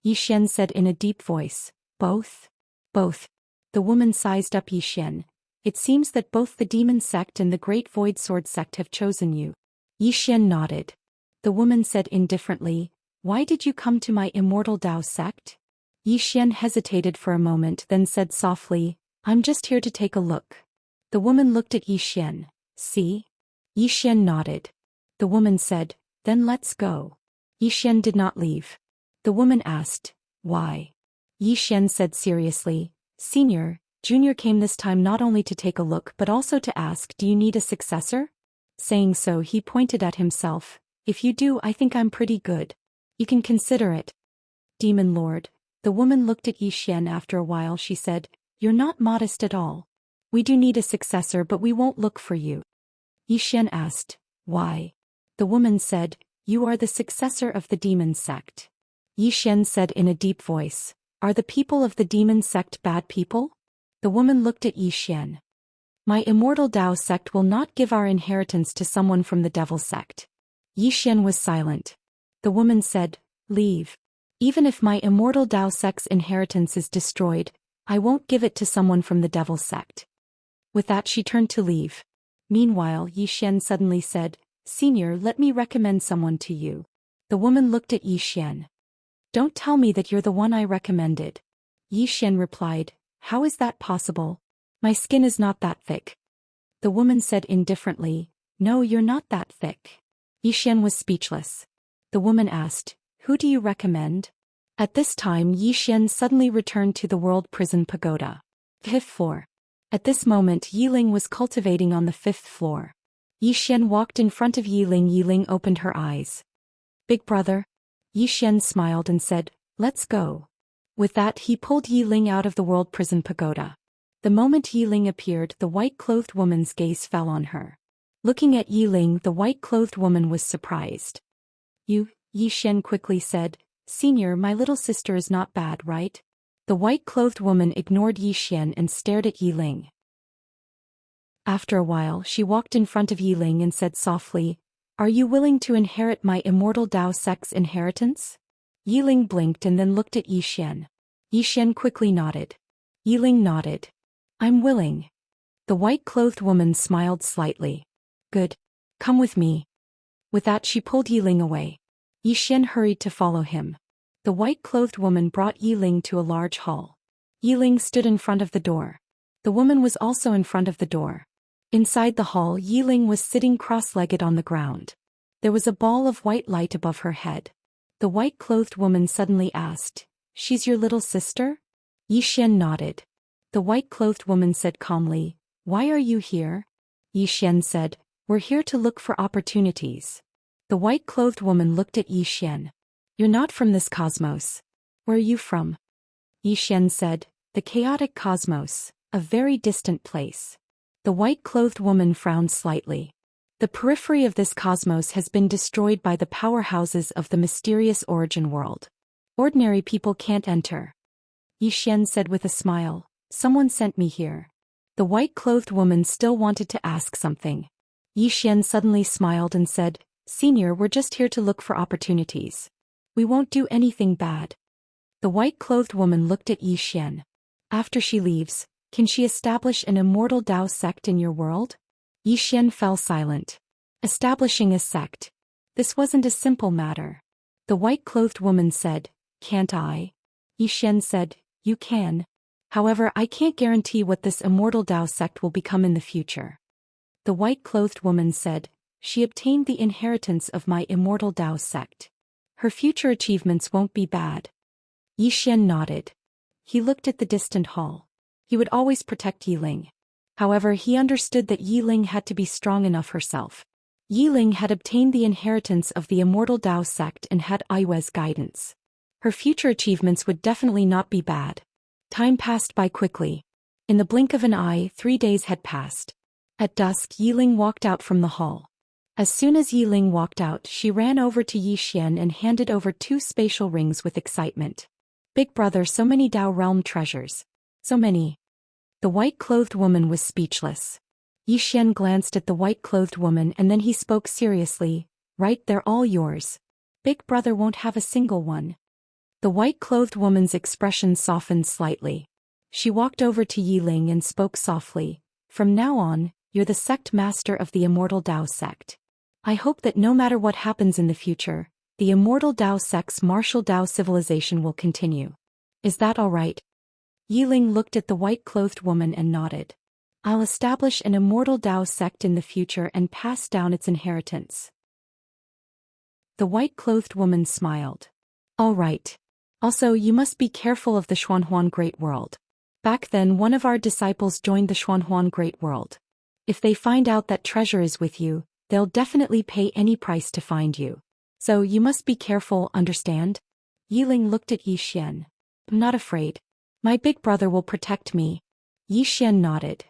Xian said in a deep voice. "Both." "Both." The woman sized up Xian. "It seems that both the demon sect and the Great Void Sword sect have chosen you." Xian nodded. The woman said indifferently, "Why did you come to my Immortal Tao sect?" Xian hesitated for a moment then said softly, "I'm just here to take a look." The woman looked at Xian. "See?" Xian nodded. The woman said, "Then let's go." Xian did not leave. The woman asked, "Why?" Xian said seriously, "Senior, Junior came this time not only to take a look but also to ask, do you need a successor?" Saying so, he pointed at himself. "If you do, I think I'm pretty good. You can consider it." Demon Lord. The woman looked at Xian. After a while she said, "You're not modest at all. We do need a successor but we won't look for you." Xian asked, "Why?" The woman said, "You are the successor of the demon sect." Xian said in a deep voice, "Are the people of the demon sect bad people?" The woman looked at Xian. "My Immortal Tao sect will not give our inheritance to someone from the devil sect." Xian was silent. The woman said, "Leave. Even if my Immortal Tao sect's inheritance is destroyed, I won't give it to someone from the devil sect." With that she turned to leave. Meanwhile, Xian suddenly said, "Senior, let me recommend someone to you." The woman looked at Xian. "Don't tell me that you're the one I recommended." Xian replied, "How is that possible? My skin is not that thick." The woman said indifferently, "No, you're not that thick." Xian was speechless. The woman asked, "Who do you recommend?" At this time Xian suddenly returned to the World Prison Pagoda. 5th floor. At this moment Yiling was cultivating on the 5th floor. Xian walked in front of Yiling. Yiling opened her eyes. "Big brother?" Xian smiled and said, "Let's go." With that he pulled Yiling out of the World Prison Pagoda. The moment Yiling appeared, the white-clothed woman's gaze fell on her. Looking at Yiling, the white-clothed woman was surprised. "You," Xian quickly said, "Senior, my little sister is not bad, right?" The white-clothed woman ignored Xian and stared at Yiling. After a while she walked in front of Yiling and said softly, "Are you willing to inherit my Immortal Tao sect's inheritance?" Yiling blinked and then looked at Xian. Xian quickly nodded. Yiling nodded. "I'm willing." The white-clothed woman smiled slightly. "Good. Come with me." With that she pulled Yiling away. Xian hurried to follow him. The white-clothed woman brought Yiling to a large hall. Yiling stood in front of the door. The woman was also in front of the door. Inside the hall, Yiling was sitting cross-legged on the ground. There was a ball of white light above her head. The white-clothed woman suddenly asked, "She's your little sister?" Xian nodded. The white-clothed woman said calmly, "Why are you here?" Xian said, We're here to look for opportunities. The white-clothed woman looked at Yi Xian. You're not from this cosmos. Where are you from? Yi Xian said, the chaotic cosmos, a very distant place. The white-clothed woman frowned slightly. The periphery of this cosmos has been destroyed by the powerhouses of the mysterious origin world. Ordinary people can't enter. Yi Xian said with a smile, someone sent me here. The white-clothed woman still wanted to ask something. Yi Xian suddenly smiled and said, Senior, we're just here to look for opportunities. We won't do anything bad. The white-clothed woman looked at Yi Xian. After she leaves, can she establish an immortal Tao sect in your world? Yi Xian fell silent. Establishing a sect. This wasn't a simple matter. The white-clothed woman said, can't I? Yi Xian said, you can. However, I can't guarantee what this immortal Tao sect will become in the future. The white-clothed woman said, she obtained the inheritance of my immortal Tao sect. Her future achievements won't be bad. Yi Xian nodded. He looked at the distant hall. He would always protect Yi Ling. However, he understood that Yi Ling had to be strong enough herself. Yi Ling had obtained the inheritance of the immortal Tao sect and had Aiwe's guidance. Her future achievements would definitely not be bad. Time passed by quickly. In the blink of an eye, 3 days had passed. At dusk, Yi Ling walked out from the hall. As soon as Yi Ling walked out, she ran over to Yi Xian and handed over 2 spatial rings with excitement. Big brother, so many Tao realm treasures. So many. The white-clothed woman was speechless. Yi Xian glanced at the white-clothed woman and then he spoke seriously, right, they're all yours. Big brother won't have a single one. The white-clothed woman's expression softened slightly. She walked over to Yi Ling and spoke softly, from now on, you're the sect master of the immortal Tao sect. I hope that no matter what happens in the future, the immortal Tao sect's martial Tao civilization will continue. Is that all right? Yi Ling looked at the white-clothed woman and nodded. I'll establish an immortal Tao sect in the future and pass down its inheritance. The white-clothed woman smiled. All right. Also, you must be careful of the Xuanhuan Great World. Back then, one of our disciples joined the Xuanhuan Great World. If they find out that treasure is with you, they'll definitely pay any price to find you. So you must be careful, understand? Yi Ling looked at Yi Xian. I'm not afraid. My big brother will protect me. Yi Xian nodded.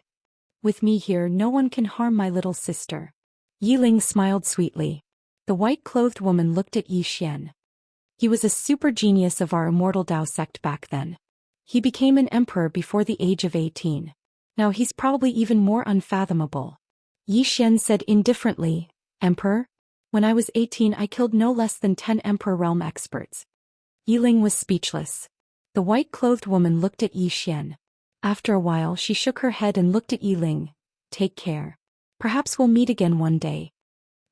With me here, no one can harm my little sister. Yi Ling smiled sweetly. The white-clothed woman looked at Yi Xian. He was a super genius of our immortal Tao sect back then. He became an emperor before the age of 18. Now he's probably even more unfathomable. Yi Xian said indifferently, Emperor? When I was 18 I killed no less than 10 Emperor realm experts. Yi Ling was speechless. The white-clothed woman looked at Yi Xian. After a while she shook her head and looked at Yi Ling. Take care. Perhaps we'll meet again one day.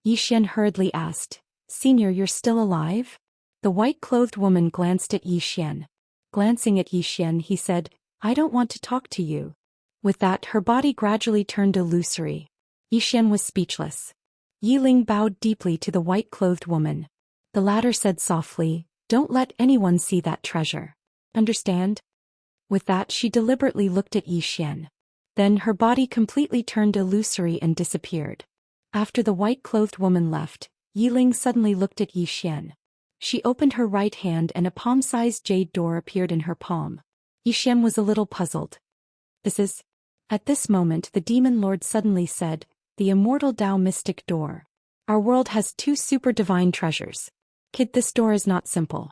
Yi Xian hurriedly asked, Senior, you're still alive? The white-clothed woman glanced at Yi Xian. Glancing at Yi Xian he said, I don't want to talk to you. With that her body gradually turned illusory. Yi Xian was speechless. Yi Ling bowed deeply to the white-clothed woman. The latter said softly, Don't let anyone see that treasure. Understand? With that she deliberately looked at Yi Xian. Then her body completely turned illusory and disappeared. After the white-clothed woman left, Yi Ling suddenly looked at Yi Xian. She opened her right hand and a palm-sized jade door appeared in her palm. Yi Xian was a little puzzled. This is... At this moment the demon lord suddenly said, The immortal Tao mystic door. Our world has 2 super divine treasures. Kid, this door is not simple.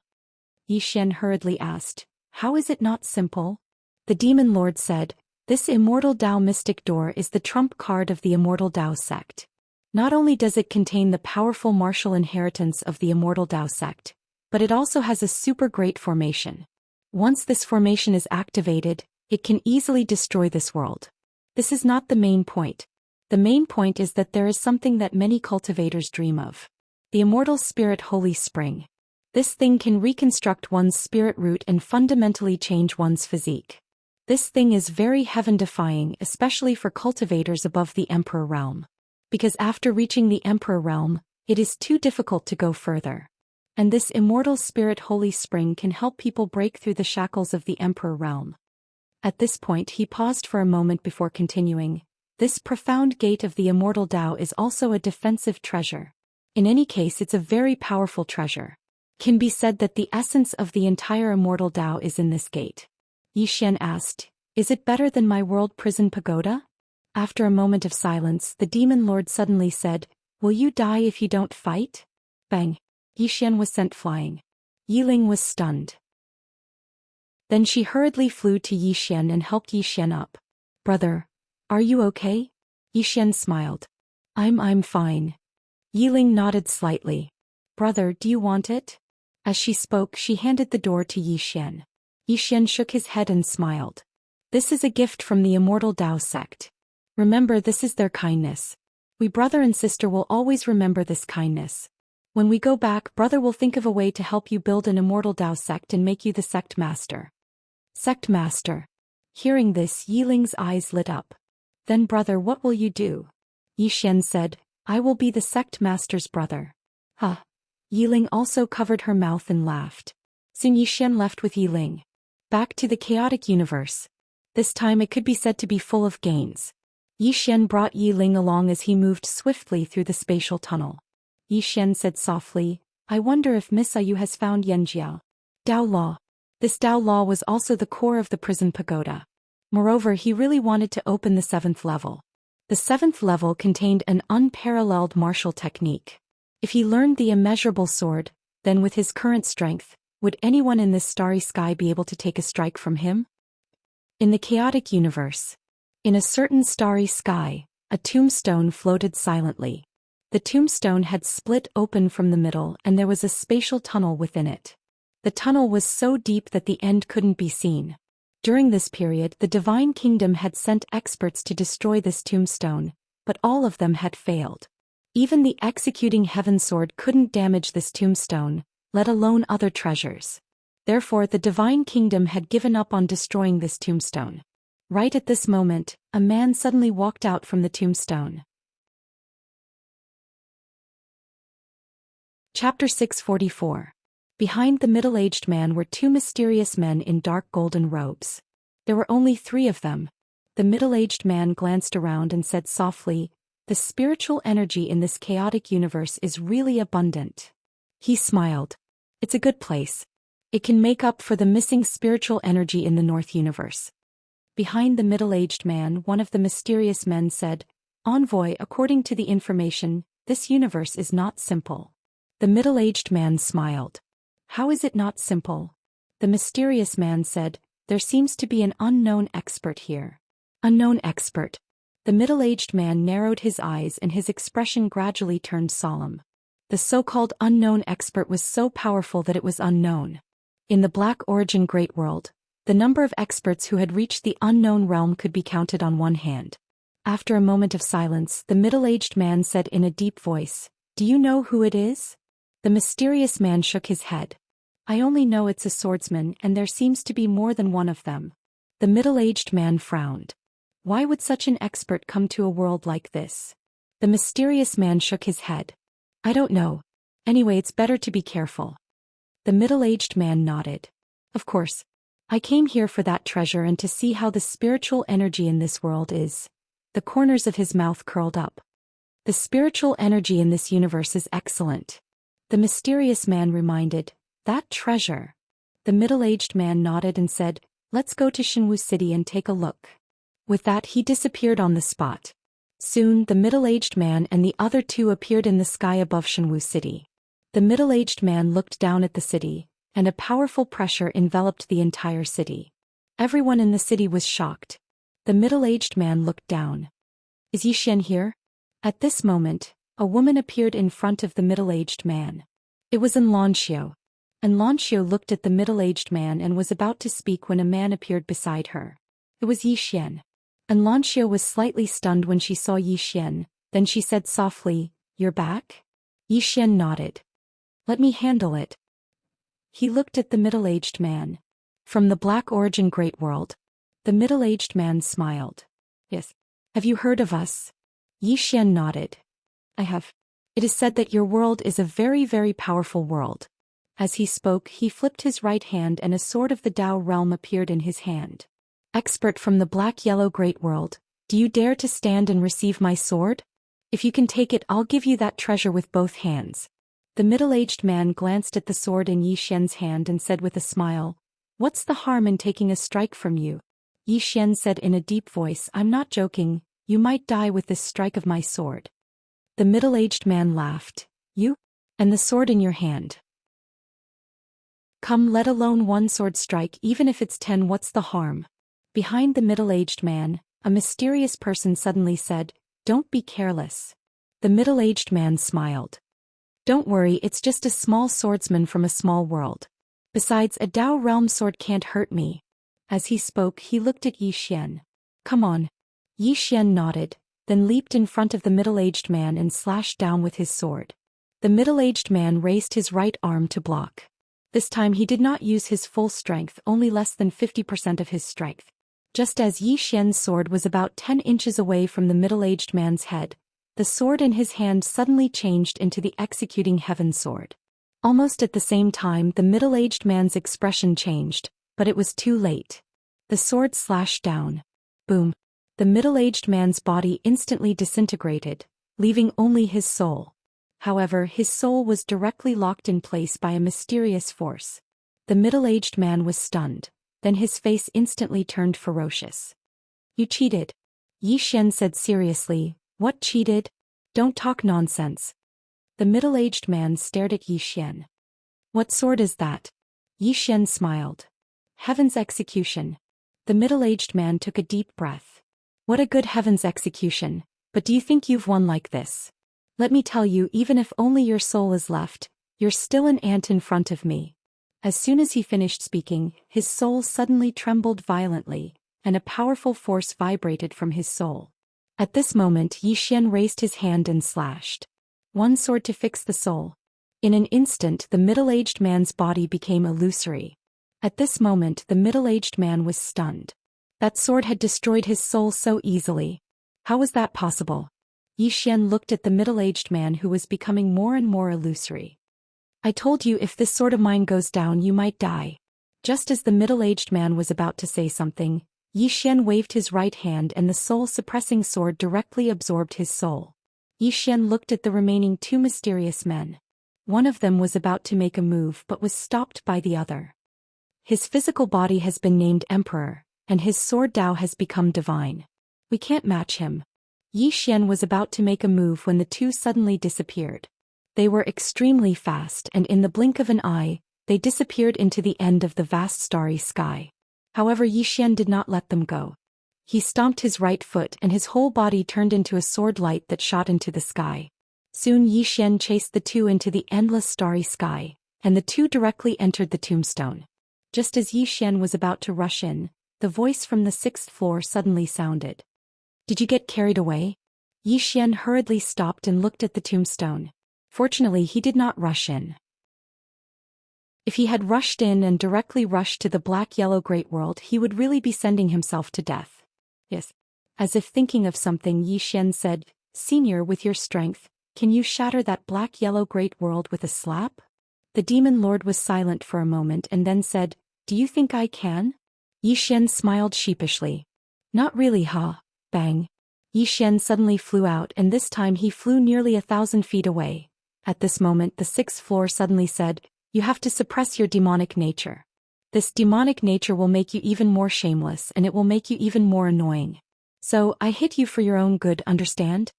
Yi Xian hurriedly asked, How is it not simple? The demon lord said, This immortal Tao mystic door is the trump card of the immortal Tao sect. Not only does it contain the powerful martial inheritance of the immortal Tao sect, but it also has a super great formation. Once this formation is activated, it can easily destroy this world. This is not the main point. The main point is that there is something that many cultivators dream of. The immortal spirit Holy Spring. This thing can reconstruct one's spirit root and fundamentally change one's physique. This thing is very heaven-defying, especially for cultivators above the Emperor realm. Because after reaching the Emperor realm, it is too difficult to go further. And this immortal spirit Holy Spring can help people break through the shackles of the Emperor realm. At this point he paused for a moment before continuing, This profound gate of the immortal Tao is also a defensive treasure. In any case, it's a very powerful treasure. Can be said that the essence of the entire immortal Tao is in this gate. Xian asked, "Is it better than my world prison pagoda?" After a moment of silence, the demon lord suddenly said, "Will you die if you don't fight?" Bang! Xian was sent flying. Yiling was stunned. Then she hurriedly flew to Xian and helped Xian up. "Brother, are you okay?" Xian smiled. I'm fine." Yiling nodded slightly. "Brother, do you want it?" As she spoke, she handed the door to Xian. Xian shook his head and smiled. "This is a gift from the Immortal Tao sect. Remember, this is their kindness. We brother and sister will always remember this kindness. When we go back, brother will think of a way to help you build an Immortal Tao sect and make you the sect master." Sect master. Hearing this, Yiling's eyes lit up. "Then brother, what will you do?" Xian said, "I will be the sect master's brother." Huh. Yiling also covered her mouth and laughed. Soon Xian left with Yiling. Back to the chaotic universe. This time it could be said to be full of gains. Xian brought Yiling along as he moved swiftly through the spatial tunnel. Xian said softly, "I wonder if Miss Ayu has found Yanjia. Tao Law." This Tao Law was also the core of the prison pagoda. Moreover, he really wanted to open the 7th level. The 7th level contained an unparalleled martial technique. If he learned the immeasurable sword, then with his current strength, would anyone in this starry sky be able to take a strike from him? In the chaotic universe. In a certain starry sky, a tombstone floated silently. The tombstone had split open from the middle and there was a spatial tunnel within it. The tunnel was so deep that the end couldn't be seen. During this period, the Divine Kingdom had sent experts to destroy this tombstone, but all of them had failed. Even the executing heaven sword couldn't damage this tombstone, let alone other treasures. Therefore, the Divine Kingdom had given up on destroying this tombstone. Right at this moment, a man suddenly walked out from the tombstone. Chapter 644. Behind the middle-aged man were two mysterious men in dark golden robes. There were only 3 of them. The middle-aged man glanced around and said softly, "The spiritual energy in this chaotic universe is really abundant." He smiled. "It's a good place. It can make up for the missing spiritual energy in the North universe." Behind the middle-aged man, one of the mysterious men said, "Envoy, according to the information, this universe is not simple." The middle-aged man smiled. "How is it not simple?" The mysterious man said, "There seems to be an unknown expert here." Unknown expert. The middle-aged man narrowed his eyes and his expression gradually turned solemn. The so-called unknown expert was so powerful that it was unknown. In the Black Origin Great World, the number of experts who had reached the unknown realm could be counted on one hand. After a moment of silence, the middle-aged man said in a deep voice, "Do you know who it is?" The mysterious man shook his head. "I only know it's a swordsman and there seems to be more than one of them." The middle-aged man frowned. Why would such an expert come to a world like this? The mysterious man shook his head. "I don't know. Anyway, it's better to be careful." The middle-aged man nodded. "Of course. I came here for that treasure and to see how the spiritual energy in this world is." The corners of his mouth curled up. "The spiritual energy in this universe is excellent." The mysterious man reminded, "That treasure." The middle-aged man nodded and said, "Let's go to Shenwu City and take a look." With that, he disappeared on the spot. Soon, the middle-aged man and the other 2 appeared in the sky above Shenwu City. The middle-aged man looked down at the city, and a powerful pressure enveloped the entire city. Everyone in the city was shocked. The middle-aged man looked down. "Is Xian here?" At this moment, a woman appeared in front of the middle-aged man. It was Xianxia. Xianxia looked at the middle-aged man and was about to speak when a man appeared beside her. It was Xian. Xianxia was slightly stunned when she saw Xian, then she said softly, "You're back?" Xian nodded. "Let me handle it." He looked at the middle-aged man. "From the Black Origin Great World." The middle-aged man smiled. "Yes. Have you heard of us?" Xian nodded. "I have. It is said that your world is a very, very powerful world." As he spoke, he flipped his right hand and a sword of the Tao realm appeared in his hand. "Expert from the Black-Yellow Great World, Do you dare to stand and receive my sword? If you can take it, I'll give you that treasure with both hands. The middle-aged man glanced at the sword in Yi Xian's hand and said with a smile, What's the harm in taking a strike from you? Yi Xian said in a deep voice, I'm not joking, you might die with this strike of my sword. The middle-aged man laughed. You? And the sword in your hand. Come, let alone one sword strike, even if it's 10, what's the harm? Behind the middle-aged man, a mysterious person suddenly said, Don't be careless. The middle-aged man smiled. Don't worry, it's just a small swordsman from a small world. Besides, a Dao realm sword can't hurt me. As he spoke, he looked at Yi Xian. Come on. Yi Xian nodded, then leaped in front of the middle-aged man and slashed down with his sword. The middle-aged man raised his right arm to block. This time he did not use his full strength, only less than 50% of his strength. Just as Yi Xian's sword was about 10 inches away from the middle-aged man's head, the sword in his hand suddenly changed into the executing heaven sword. Almost at the same time, the middle-aged man's expression changed, but it was too late. The sword slashed down. Boom. The middle-aged man's body instantly disintegrated, leaving only his soul. However, his soul was directly locked in place by a mysterious force. The middle-aged man was stunned, then his face instantly turned ferocious. You cheated. Yi Xian said seriously, What cheated? Don't talk nonsense. The middle-aged man stared at Yi Xian. What sword is that? Yi Xian smiled. Heaven's execution. The middle-aged man took a deep breath. What a good heaven's execution, but do you think you've won like this? Let me tell you, even if only your soul is left, you're still an ant in front of me. As soon as he finished speaking, his soul suddenly trembled violently, and a powerful force vibrated from his soul. At this moment, Yi Xian raised his hand and slashed. One sword to fix the soul. In an instant, the middle-aged man's body became illusory. At this moment, the middle-aged man was stunned. That sword had destroyed his soul so easily. How was that possible? Yi Xian looked at the middle-aged man who was becoming more and more illusory. I told you if this sword of mine goes down you might die. Just as the middle-aged man was about to say something, Yi Xian waved his right hand and the soul-suppressing sword directly absorbed his soul. Yi Xian looked at the remaining two mysterious men. One of them was about to make a move but was stopped by the other. His physical body has been named Emperor, and his sword Dao has become divine. We can't match him. Yi Xian was about to make a move when the two suddenly disappeared. They were extremely fast and in the blink of an eye, they disappeared into the end of the vast starry sky. However, Yi Xian did not let them go. He stomped his right foot and his whole body turned into a sword light that shot into the sky. Soon Yi Xian chased the two into the endless starry sky, and the two directly entered the tombstone. Just as Yi Xian was about to rush in, the voice from the 6th floor suddenly sounded. Did you get carried away? Yi Xian hurriedly stopped and looked at the tombstone. Fortunately, he did not rush in. If he had rushed in and directly rushed to the black-yellow great world, he would really be sending himself to death. Yes. As if thinking of something, Yi Xian said, Senior, with your strength, can you shatter that black-yellow great world with a slap? The demon lord was silent for a moment and then said, Do you think I can? Yi Xian smiled sheepishly. Not really, huh? Bang. Yi Xian suddenly flew out and this time he flew nearly 1,000 feet away. At this moment the 6th floor suddenly said, You have to suppress your demonic nature. This demonic nature will make you even more shameless and it will make you even more annoying. So, I hit you for your own good, understand?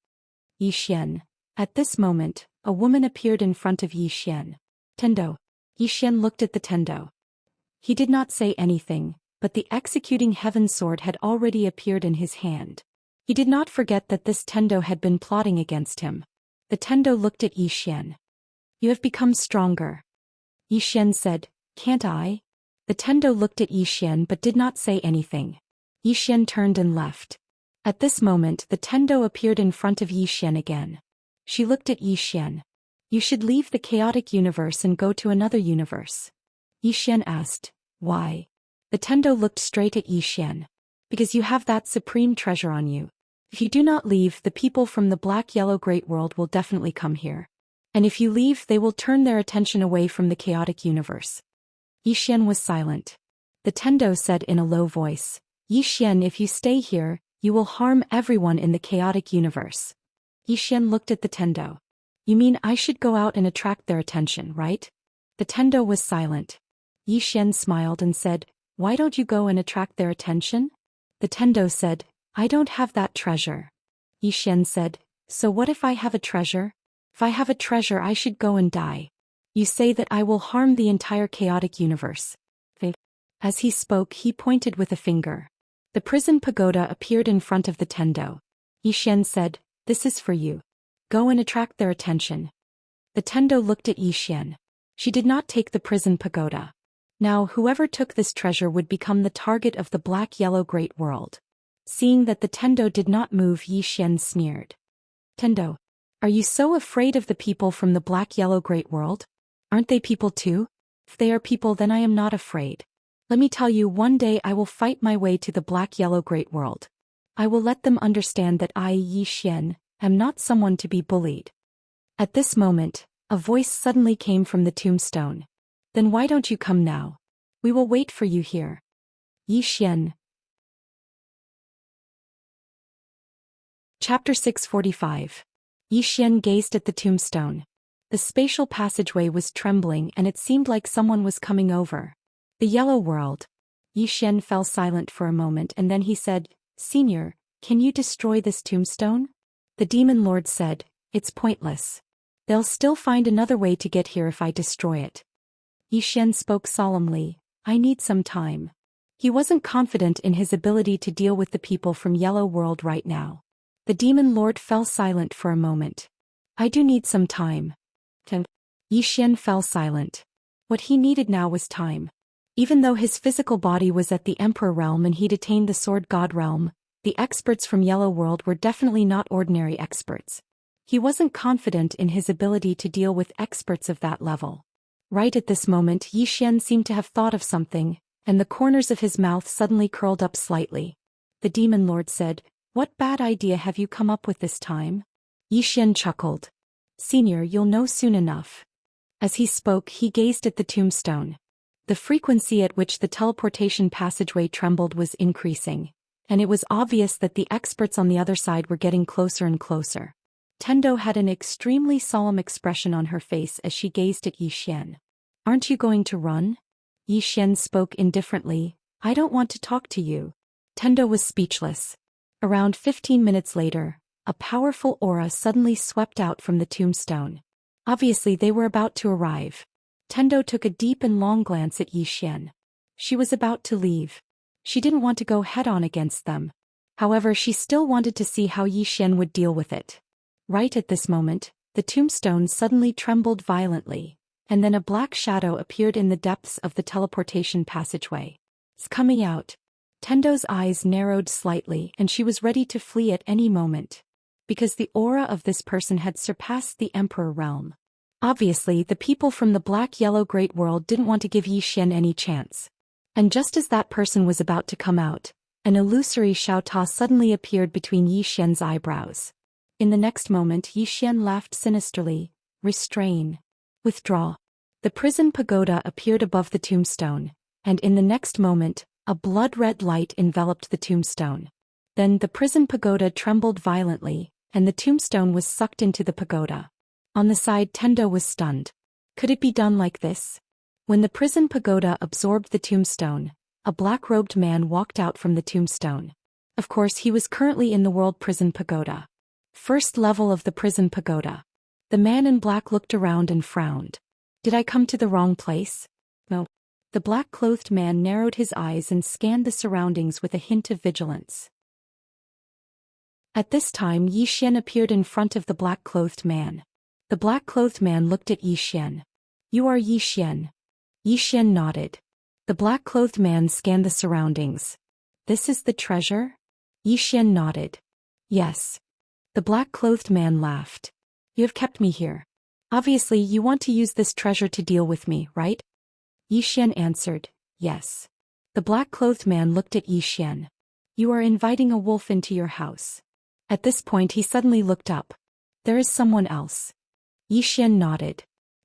Yi Xian. At this moment, a woman appeared in front of Yi Xian. Tendo. Yi Xian looked at the Tendo. He did not say anything, but the executing heaven sword had already appeared in his hand. He did not forget that this Tendo had been plotting against him. The Tendo looked at Yi Xian. You have become stronger. Yi Xian said, Can't I? The Tendo looked at Yi Xian but did not say anything. Yi Xian turned and left. At this moment the Tendo appeared in front of Yi Xian again. She looked at Yi Xian. You should leave the chaotic universe and go to another universe. Yi Xian asked, Why? The Tendo looked straight at Yi Xian. Because you have that supreme treasure on you. If you do not leave, the people from the black-yellow great world will definitely come here. And if you leave, they will turn their attention away from the chaotic universe. Yi Xian was silent. The Tendo said in a low voice, Yi Xian, if you stay here, You will harm everyone in the chaotic universe. Yi Xian looked at the Tendo. You mean I should go out and attract their attention, right? The Tendo was silent. Yi Xian smiled and said, Why don't you go and attract their attention? The Tendo said, I don't have that treasure. Yi Xian said, So what if I have a treasure? If I have a treasure I should go and die. You say that I will harm the entire chaotic universe. As he spoke he pointed with a finger. The prison pagoda appeared in front of the Tendo. Yi Xian said, This is for you. Go and attract their attention. The Tendo looked at Yi Xian. She did not take the prison pagoda. Now whoever took this treasure would become the target of the black-yellow great world. Seeing that the Tendo did not move, Yi Xian sneered. Tendo, are you so afraid of the people from the black-yellow great world? Aren't they people too? If they are people then I am not afraid. Let me tell you, one day I will fight my way to the black-yellow great world. I will let them understand that I, Yi Xian, am not someone to be bullied. At this moment, a voice suddenly came from the tombstone. Then why don't you come now? We will wait for you here. Yi Xian. Chapter 645. Yi Xian gazed at the tombstone. The spatial passageway was trembling and it seemed like someone was coming over. The yellow world. Yi Xian fell silent for a moment and then he said, Senior, can you destroy this tombstone? The demon lord said, It's pointless. They'll still find another way to get here if I destroy it. Yi Xian spoke solemnly, I need some time. He wasn't confident in his ability to deal with the people from Yellow World right now. The demon lord fell silent for a moment. I do need some time. Yi Xian fell silent. What he needed now was time. Even though his physical body was at the Emperor realm and he'd attained the Sword God realm, the experts from Yellow World were definitely not ordinary experts. He wasn't confident in his ability to deal with experts of that level. Right at this moment Yi Xian seemed to have thought of something, and the corners of his mouth suddenly curled up slightly. The demon lord said, What bad idea have you come up with this time? Yi Xian chuckled. Senior, you'll know soon enough. As he spoke he gazed at the tombstone. The frequency at which the teleportation passageway trembled was increasing, and it was obvious that the experts on the other side were getting closer and closer. Tendo had an extremely solemn expression on her face as she gazed at Yi Xian. Aren't you going to run? Yi Xian spoke indifferently, I don't want to talk to you. Tendo was speechless. Around 15 minutes later, a powerful aura suddenly swept out from the tombstone. Obviously they were about to arrive. Tendo took a deep and long glance at Yi Xian. She was about to leave. She didn't want to go head-on against them. However, she still wanted to see how Yi Xian would deal with it. Right at this moment, the tombstone suddenly trembled violently, and then a black shadow appeared in the depths of the teleportation passageway. It's coming out. Tendo's eyes narrowed slightly and she was ready to flee at any moment. Because the aura of this person had surpassed the Emperor realm. Obviously, the people from the black-yellow great world didn't want to give Yi Xian any chance. And just as that person was about to come out, an illusory Xiaota suddenly appeared between Yi Xian's eyebrows. In the next moment Yi Xian laughed sinisterly. Restrain. Withdraw. The prison pagoda appeared above the tombstone, and in the next moment, a blood-red light enveloped the tombstone. Then the prison pagoda trembled violently, and the tombstone was sucked into the pagoda. On the side Tendo was stunned. Could it be done like this? When the prison pagoda absorbed the tombstone, a black-robed man walked out from the tombstone. Of course he was currently in the world prison pagoda. First level of the prison pagoda. The man in black looked around and frowned. Did I come to the wrong place? No. The black-clothed man narrowed his eyes and scanned the surroundings with a hint of vigilance. At this time Yi Xian appeared in front of the black-clothed man. The black-clothed man looked at Yi Xian. You are Yi Xian. Yi Xian nodded. The black-clothed man scanned the surroundings. This is the treasure? Yi Xian nodded. Yes. The black-clothed man laughed. You have kept me here. Obviously you want to use this treasure to deal with me, right? Yi Xian answered, yes. The black-clothed man looked at Yi Xian. You are inviting a wolf into your house. At this point he suddenly looked up. There is someone else. Yi Xian nodded.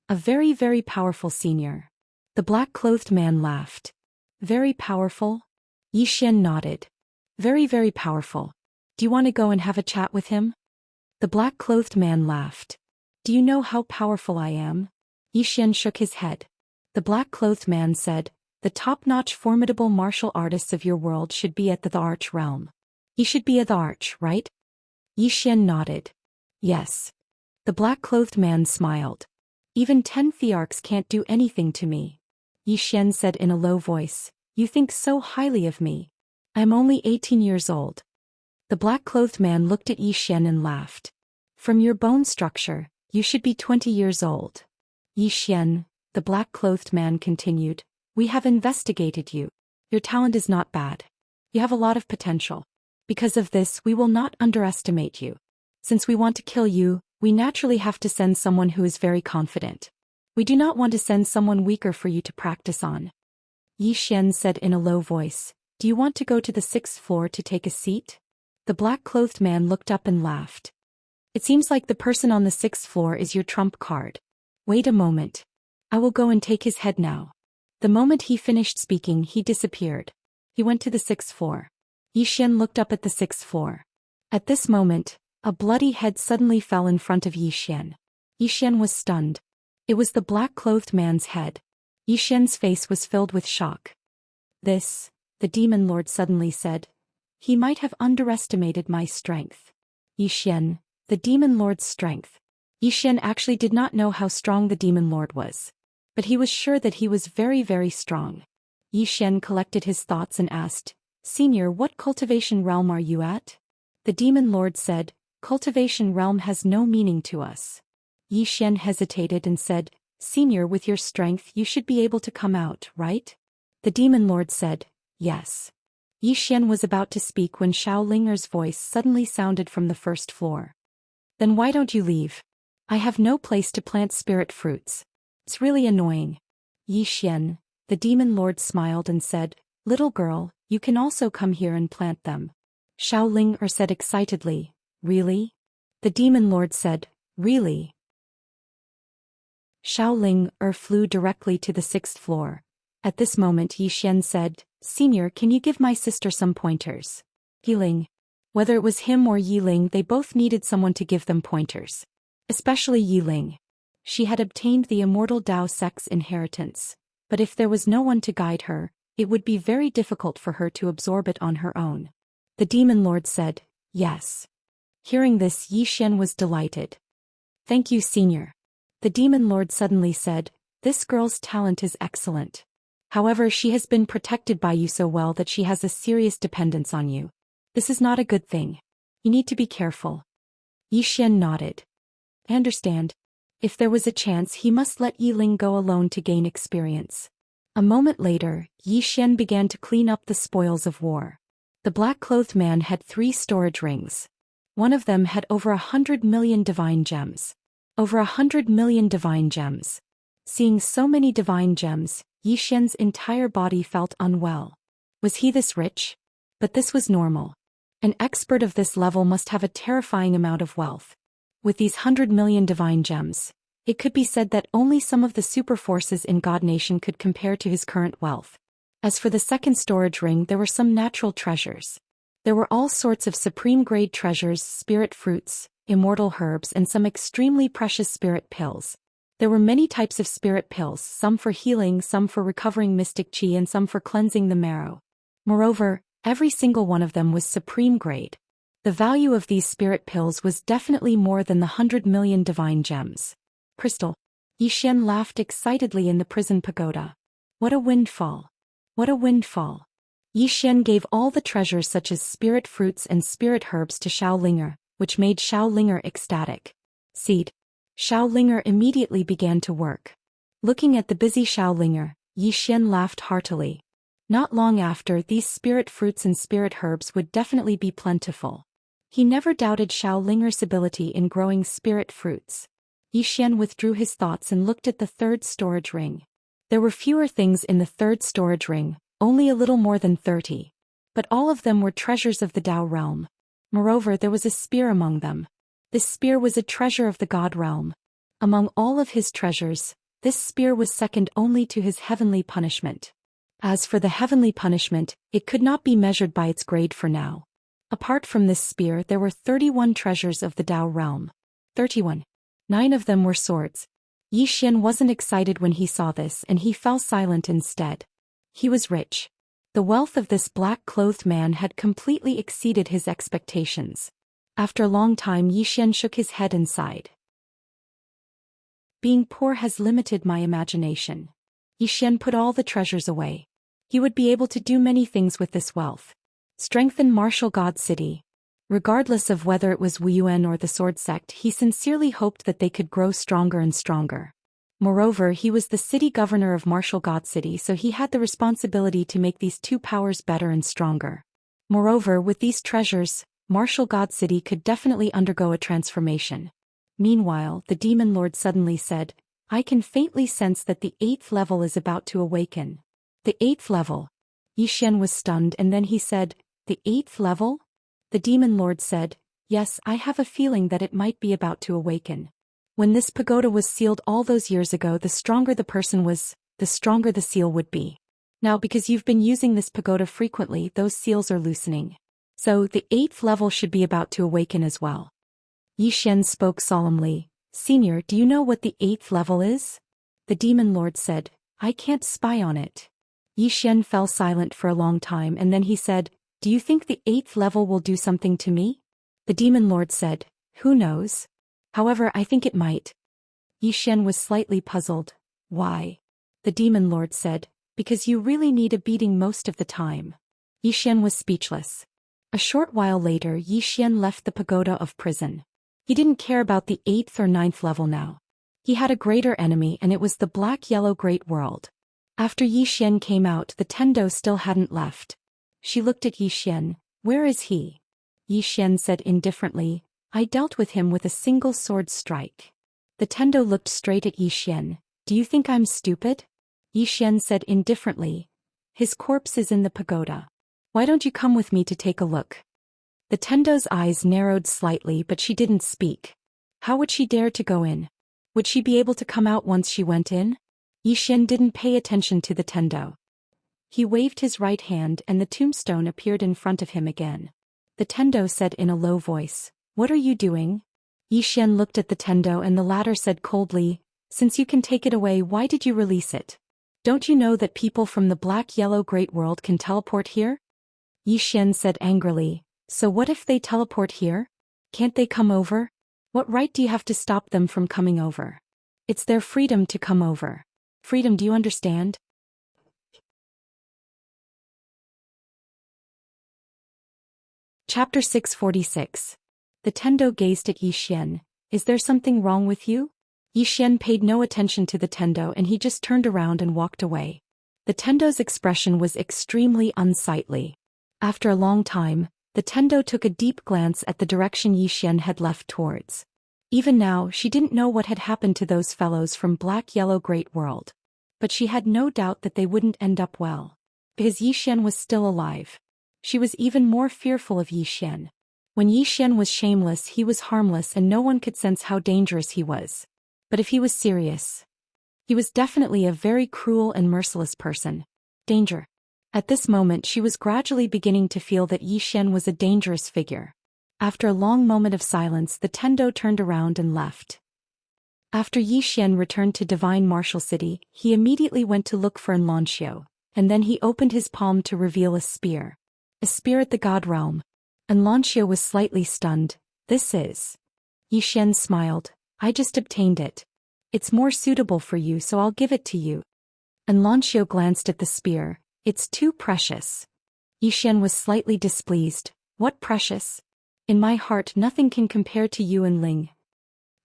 A very, very powerful senior. The black-clothed man laughed. Very powerful? Yi Xian nodded. Very, very powerful. Do you want to go and have a chat with him? The black-clothed man laughed. Do you know how powerful I am? Xian shook his head. The black-clothed man said, the top-notch formidable martial artists of your world should be at the Arch realm. He should be at the Arch, right? Xian nodded. Yes. The black-clothed man smiled. Even 10 thearchs can't do anything to me. Xian said in a low voice, you think so highly of me. I'm only 18 years old. The black-clothed man looked at Xian and laughed. From your bone structure, you should be 20 years old. Xian, the black-clothed man continued, we have investigated you. Your talent is not bad. You have a lot of potential. Because of this, we will not underestimate you. Since we want to kill you, we naturally have to send someone who is very confident. We do not want to send someone weaker for you to practice on. Xian said in a low voice, do you want to go to the 6th floor to take a seat? The black-clothed man looked up and laughed. It seems like the person on the 6th floor is your trump card. Wait a moment. I will go and take his head now. The moment he finished speaking, he disappeared. He went to the 6th floor. Xian looked up at the 6th floor. At this moment, a bloody head suddenly fell in front of Xian. Xian was stunned. It was the black-clothed man's head. Xian's face was filled with shock. This, the demon lord suddenly said. He might have underestimated my strength. Xian, the demon lord's strength. Xian actually did not know how strong the demon lord was. But he was sure that he was very, very strong. Xian collected his thoughts and asked, Senior, what cultivation realm are you at? The demon lord said, Cultivation realm has no meaning to us. Xian hesitated and said, Senior, with your strength you should be able to come out, right? The demon lord said, yes. Xian was about to speak when Xiaolinger's voice suddenly sounded from the 1st floor. Then why don't you leave? I have no place to plant spirit fruits. It's really annoying. Xian, the demon lord smiled and said, Little girl, you can also come here and plant them. Xiaolinger said excitedly, Really? The demon lord said, Really? Xiaolinger flew directly to the 6th floor. At this moment Xian said, Senior, can you give my sister some pointers? Yiling. Whether it was him or Yiling, they both needed someone to give them pointers. Especially Yiling. She had obtained the immortal Dao Sex inheritance, but if there was no one to guide her, it would be very difficult for her to absorb it on her own. The demon lord said, yes. Hearing this, Xian was delighted. Thank you, Senior. The demon lord suddenly said, this girl's talent is excellent. However, she has been protected by you so well that she has a serious dependence on you. This is not a good thing. You need to be careful. Xian nodded. I understand. If there was a chance, he must let Yiling go alone to gain experience. A moment later, Xian began to clean up the spoils of war. The black-clothed man had 3 storage rings. One of them had over 100 million divine gems. Over 100 million divine gems. Seeing so many divine gems, Xian's entire body felt unwell. Was he this rich? But this was normal. An expert of this level must have a terrifying amount of wealth. With these 100 million divine gems, it could be said that only some of the super forces in God Nation could compare to his current wealth. As for the 2nd storage ring, there were some natural treasures. There were all sorts of supreme-grade treasures, spirit fruits, immortal herbs, and some extremely precious spirit pills. There were many types of spirit pills, some for healing, some for recovering mystic chi, and some for cleansing the marrow. Moreover, every single one of them was supreme grade. The value of these spirit pills was definitely more than the 100 million divine gems. Crystal. Xian laughed excitedly in the prison pagoda. What a windfall. What a windfall. Xian gave all the treasures such as spirit fruits and spirit herbs to Xiaolinger, which made Xiaolinger ecstatic. Seed. Xiaolinger immediately began to work. Looking at the busy Xiaolinger, Xian laughed heartily. Not long after, these spirit fruits and spirit herbs would definitely be plentiful. He never doubted Xiaolinger's ability in growing spirit fruits. Xian withdrew his thoughts and looked at the 3rd storage ring. There were fewer things in the 3rd storage ring, only a little more than 30. But all of them were treasures of the Dao realm. Moreover, there was a spear among them. This spear was a treasure of the God realm. Among all of his treasures, this spear was second only to his heavenly punishment. As for the heavenly punishment, it could not be measured by its grade for now. Apart from this spear there were 31 treasures of the Dao realm. 31. 9 of them were swords. Yi Xian wasn't excited when he saw this and he fell silent instead. He was rich. The wealth of this black-clothed man had completely exceeded his expectations. After a long time Yi Xian shook his head and sighed. Being poor has limited my imagination. Yi Xian put all the treasures away. He would be able to do many things with this wealth. Strengthen martial god city. Regardless of whether it was Wu Yuan or the sword sect, he sincerely hoped that they could grow stronger and stronger. Moreover, he was the city governor of martial god city, so he had the responsibility to make these two powers better and stronger. Moreover, with these treasures, martial god city could definitely undergo a transformation. Meanwhile, the demon lord suddenly said, I can faintly sense that the 8th level is about to awaken. The 8th level. Yi Xian was stunned and then he said, the 8th level? The demon lord said, yes, I have a feeling that it might be about to awaken. When this pagoda was sealed all those years ago, the stronger the person was, the stronger the seal would be. Now because you've been using this pagoda frequently, those seals are loosening. So the 8th level should be about to awaken as well. Yi Xian spoke solemnly, Senior, do you know what the 8th level is? The demon lord said, I can't spy on it. Yi Xian fell silent for a long time and then he said, do you think the 8th level will do something to me? The demon lord said, who knows? However, I think it might. Yi Xian was slightly puzzled. Why? The demon lord said, because you really need a beating most of the time. Yi Xian was speechless. A short while later Yi Xian left the pagoda of prison. He didn't care about the 8th or 9th level now. He had a greater enemy and it was the black-yellow great world. After Yi Xian came out, the Tendo still hadn't left. She looked at Yi Xian. Where is he? Yi Xian said indifferently, I dealt with him with a single sword strike. The Tendo looked straight at Yi Xian. Do you think I'm stupid? Yi Xian said indifferently, his corpse is in the pagoda. Why don't you come with me to take a look? The Tendo's eyes narrowed slightly but she didn't speak. How would she dare to go in? Would she be able to come out once she went in? Yi Xian didn't pay attention to the Tendo. He waved his right hand and the tombstone appeared in front of him again. The Tendo said in a low voice, what are you doing? Yi Xian looked at the Tendo and the latter said coldly, since you can take it away, why did you release it? Don't you know that people from the black-yellow great world can teleport here? Yi Xian said angrily, so what if they teleport here? Can't they come over? What right do you have to stop them from coming over? It's their freedom to come over. Freedom, do you understand? Chapter 646. The Tendo gazed at Yi Xian. Is there something wrong with you? Yi Xian paid no attention to the Tendo and he just turned around and walked away. The Tendo's expression was extremely unsightly. After a long time, the Tendo took a deep glance at the direction Yi Xian had left towards. Even now, she didn't know what had happened to those fellows from black-yellow great world. But she had no doubt that they wouldn't end up well. Because Yi Xian was still alive. She was even more fearful of Yi Xian. When Yi Xian was shameless, he was harmless and no one could sense how dangerous he was. But if he was serious, he was definitely a very cruel and merciless person. Danger. At this moment she was gradually beginning to feel that Yi Xian was a dangerous figure. After a long moment of silence, the Tendo turned around and left. After Yi Xian returned to Divine Martial City, he immediately went to look for Xianxia, and then he opened his palm to reveal a spear. A spear at the God realm. Xianxia was slightly stunned. This is. Yi Xian smiled. I just obtained it. It's more suitable for you, so I'll give it to you. Xianxia glanced at the spear. It's too precious. Yi Xian was slightly displeased. What precious? In my heart nothing can compare to you and Ling.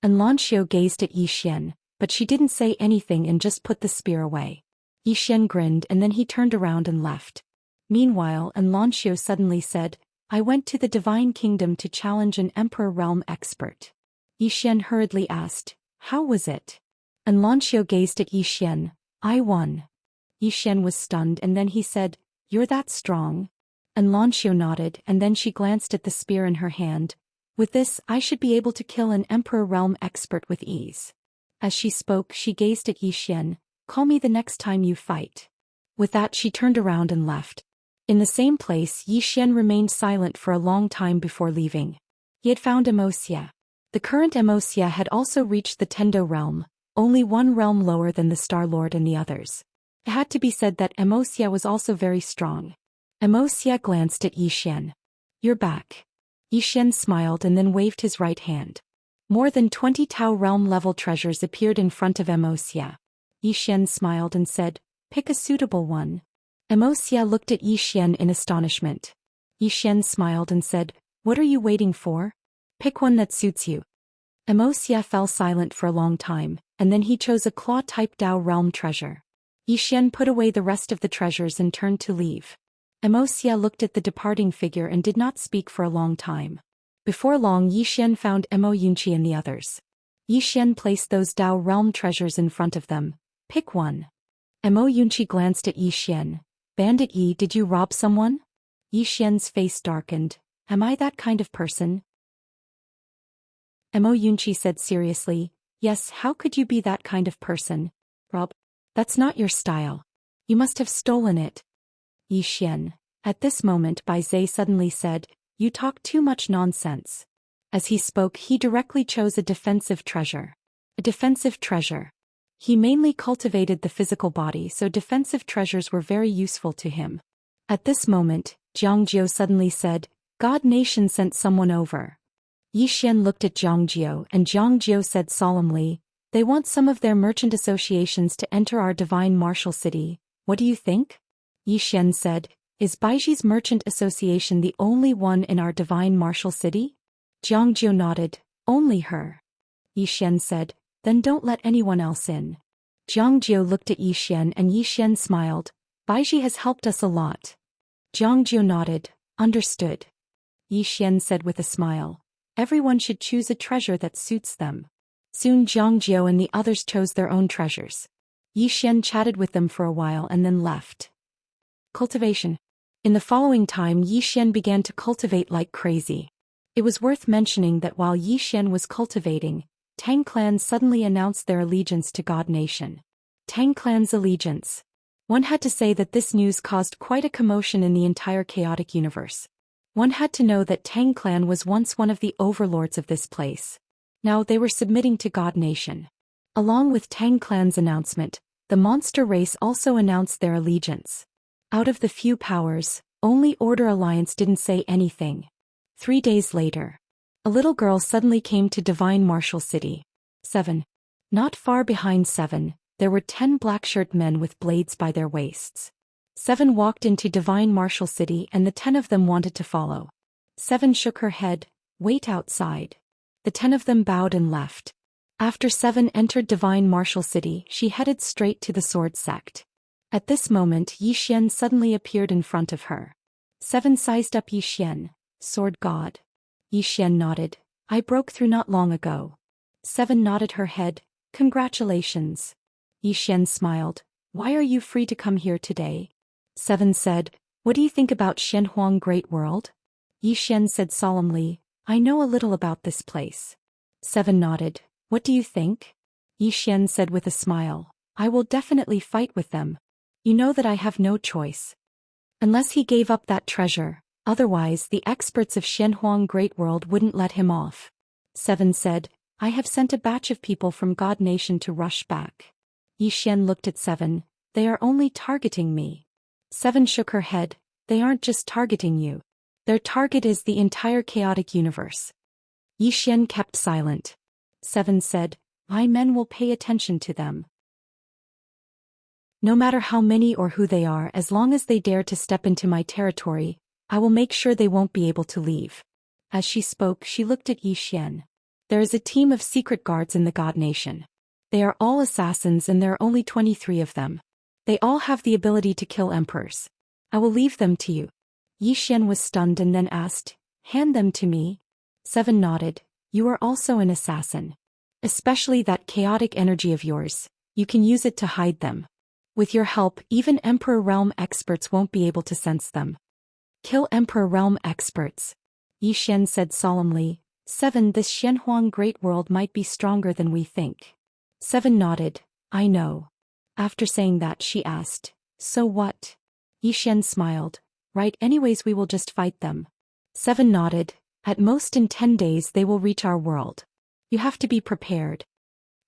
Xianxia gazed at Yi Xian, but she didn't say anything and just put the spear away. Yi Xian grinned and then he turned around and left. Meanwhile, Xianxia suddenly said, I went to the Divine Kingdom to challenge an Emperor Realm expert. Yi Xian hurriedly asked, how was it? Xianxia gazed at Yi Xian. I won. Yi Xian was stunned and then he said, you're that strong? Xianxia nodded and then she glanced at the spear in her hand. With this, I should be able to kill an Emperor Realm expert with ease. As she spoke, she gazed at Yi Xian. Call me the next time you fight. With that she turned around and left. In the same place, Yi Xian remained silent for a long time before leaving. He had found Emosia. The current Emosia had also reached the Tendo realm, only one realm lower than the Star Lord and the others. It had to be said that Emosia was also very strong. Emosia glanced at Yi Xian. "You're back." Yi Xian smiled and then waved his right hand. More than 20 Tao realm-level treasures appeared in front of Emosia. Yi Xian smiled and said, "Pick a suitable one." Emosia looked at Yi Xian in astonishment. Yi Xian smiled and said, "What are you waiting for? Pick one that suits you." Emosia fell silent for a long time, and then he chose a claw-type Tao realm treasure. Yi Xian put away the rest of the treasures and turned to leave. Emosia looked at the departing figure and did not speak for a long time. Before long, Yi Xian found Emo Yunqi and the others. Yi Xian placed those Tao realm treasures in front of them. "Pick one." Emo Yunqi glanced at Yi Xian. "Bandit Yi, did you rob someone?" Yi Xian's face darkened. "Am I that kind of person?" Emo Yunqi said seriously, "Yes, how could you be that kind of person? Rob? That's not your style. You must have stolen it." Yi Xian. At this moment, Bai Zhe suddenly said, "You talk too much nonsense." As he spoke, he directly chose a defensive treasure. A defensive treasure. He mainly cultivated the physical body, so defensive treasures were very useful to him. At this moment, Jiang Jiu suddenly said, "God Nation sent someone over." Yi Xian looked at Jiang Jiu and Jiang Jiu said solemnly, "They want some of their merchant associations to enter our divine martial city. What do you think?" Yi Xian said, "Is Baiji's merchant association the only one in our divine martial city?" Jiang Jiu nodded, "Only her." Yi Xian said, "Then don't let anyone else in." Jiang Jiu looked at Yi Xian and Yi Xian smiled, "Baiji has helped us a lot." Jiang Jiu nodded, "Understood." Yi Xian said with a smile, "Everyone should choose a treasure that suits them." Soon Jiang Jiu and the others chose their own treasures. Yi Xian chatted with them for a while and then left. Cultivation. In the following time, Yi Xian began to cultivate like crazy. It was worth mentioning that while Yi Xian was cultivating, Tang Clan suddenly announced their allegiance to God Nation. Tang Clan's allegiance. One had to say that this news caused quite a commotion in the entire chaotic universe. One had to know that Tang Clan was once one of the overlords of this place. Now they were submitting to God Nation. Along with Tang Clan's announcement, the monster race also announced their allegiance. Out of the few powers, only Order Alliance didn't say anything. 3 days later, a little girl suddenly came to Divine Martial City. 7. Not far behind 7, there were 10 black-shirt men with blades by their waists. 7 walked into Divine Martial City and the 10 of them wanted to follow. 7 shook her head, "Wait outside." The 10 of them bowed and left. After 7 entered Divine Martial City, she headed straight to the Sword Sect. At this moment, Yi Xian suddenly appeared in front of her. 7 sized up Yi Xian. "Sword God." Yi Xian nodded, "I broke through not long ago." 7 nodded her head, "Congratulations." Yi Xian smiled, "Why are you free to come here today?" 7 said, "What do you think about Xianhuang Great World?" Yi Xian said solemnly, "I know a little about this place." 7 nodded, "What do you think?" Yi Xian said with a smile, "I will definitely fight with them. You know that I have no choice. Unless he gave up that treasure, otherwise the experts of Xianhuang Great World wouldn't let him off." 7 said, "I have sent a batch of people from God Nation to rush back." Yi Xian looked at 7, "They are only targeting me." 7 shook her head, "They aren't just targeting you. Their target is the entire chaotic universe." Yi Xian kept silent. 7 said, "My men will pay attention to them. No matter how many or who they are, as long as they dare to step into my territory, I will make sure they won't be able to leave." As she spoke, she looked at Yi Xian. "There is a team of secret guards in the God Nation. They are all assassins and there are only 23 of them. They all have the ability to kill emperors. I will leave them to you." Yi Xian was stunned and then asked, "Hand them to me?" 7 nodded, "You are also an assassin. Especially that chaotic energy of yours, you can use it to hide them. With your help, even Emperor Realm experts won't be able to sense them." "Kill Emperor Realm experts," Yi Xian said solemnly. 7 This Xianhuang Great World might be stronger than we think." 7 nodded, "I know." After saying that, she asked, "So what?" Yi Xian smiled, Right, anyways we will just fight them. 7 nodded. At most in 10 days they will reach our world. You have to be prepared.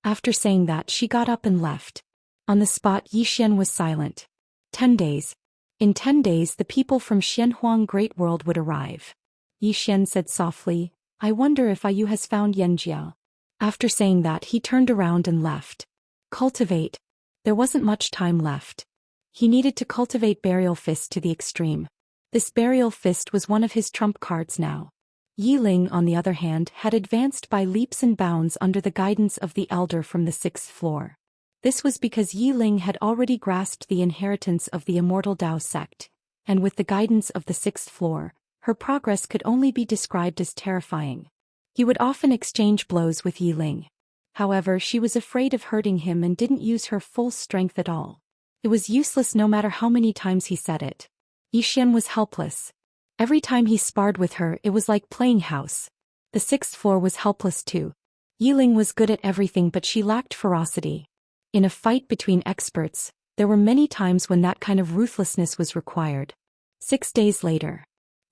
After saying that she got up and left. On the spot Xian was silent. 10 days. In 10 days the people from Xianhuang Great World would arrive. Xian said softly, I wonder if Yu has found Xianxia. After saying that he turned around and left. Cultivate. There wasn't much time left. He needed to cultivate Burial Fist to the extreme. This Burial Fist was one of his trump cards now. Yiling, on the other hand, had advanced by leaps and bounds under the guidance of the elder from the 6th floor. This was because Yiling had already grasped the inheritance of the immortal Dao sect, and with the guidance of the 6th floor, her progress could only be described as terrifying. He would often exchange blows with Yiling. However, she was afraid of hurting him and didn't use her full strength at all. It was useless no matter how many times he said it. Xian was helpless. Every time he sparred with her it was like playing house. The 6th floor was helpless too. Yiling was good at everything but she lacked ferocity. In a fight between experts, there were many times when that kind of ruthlessness was required. 6 days later.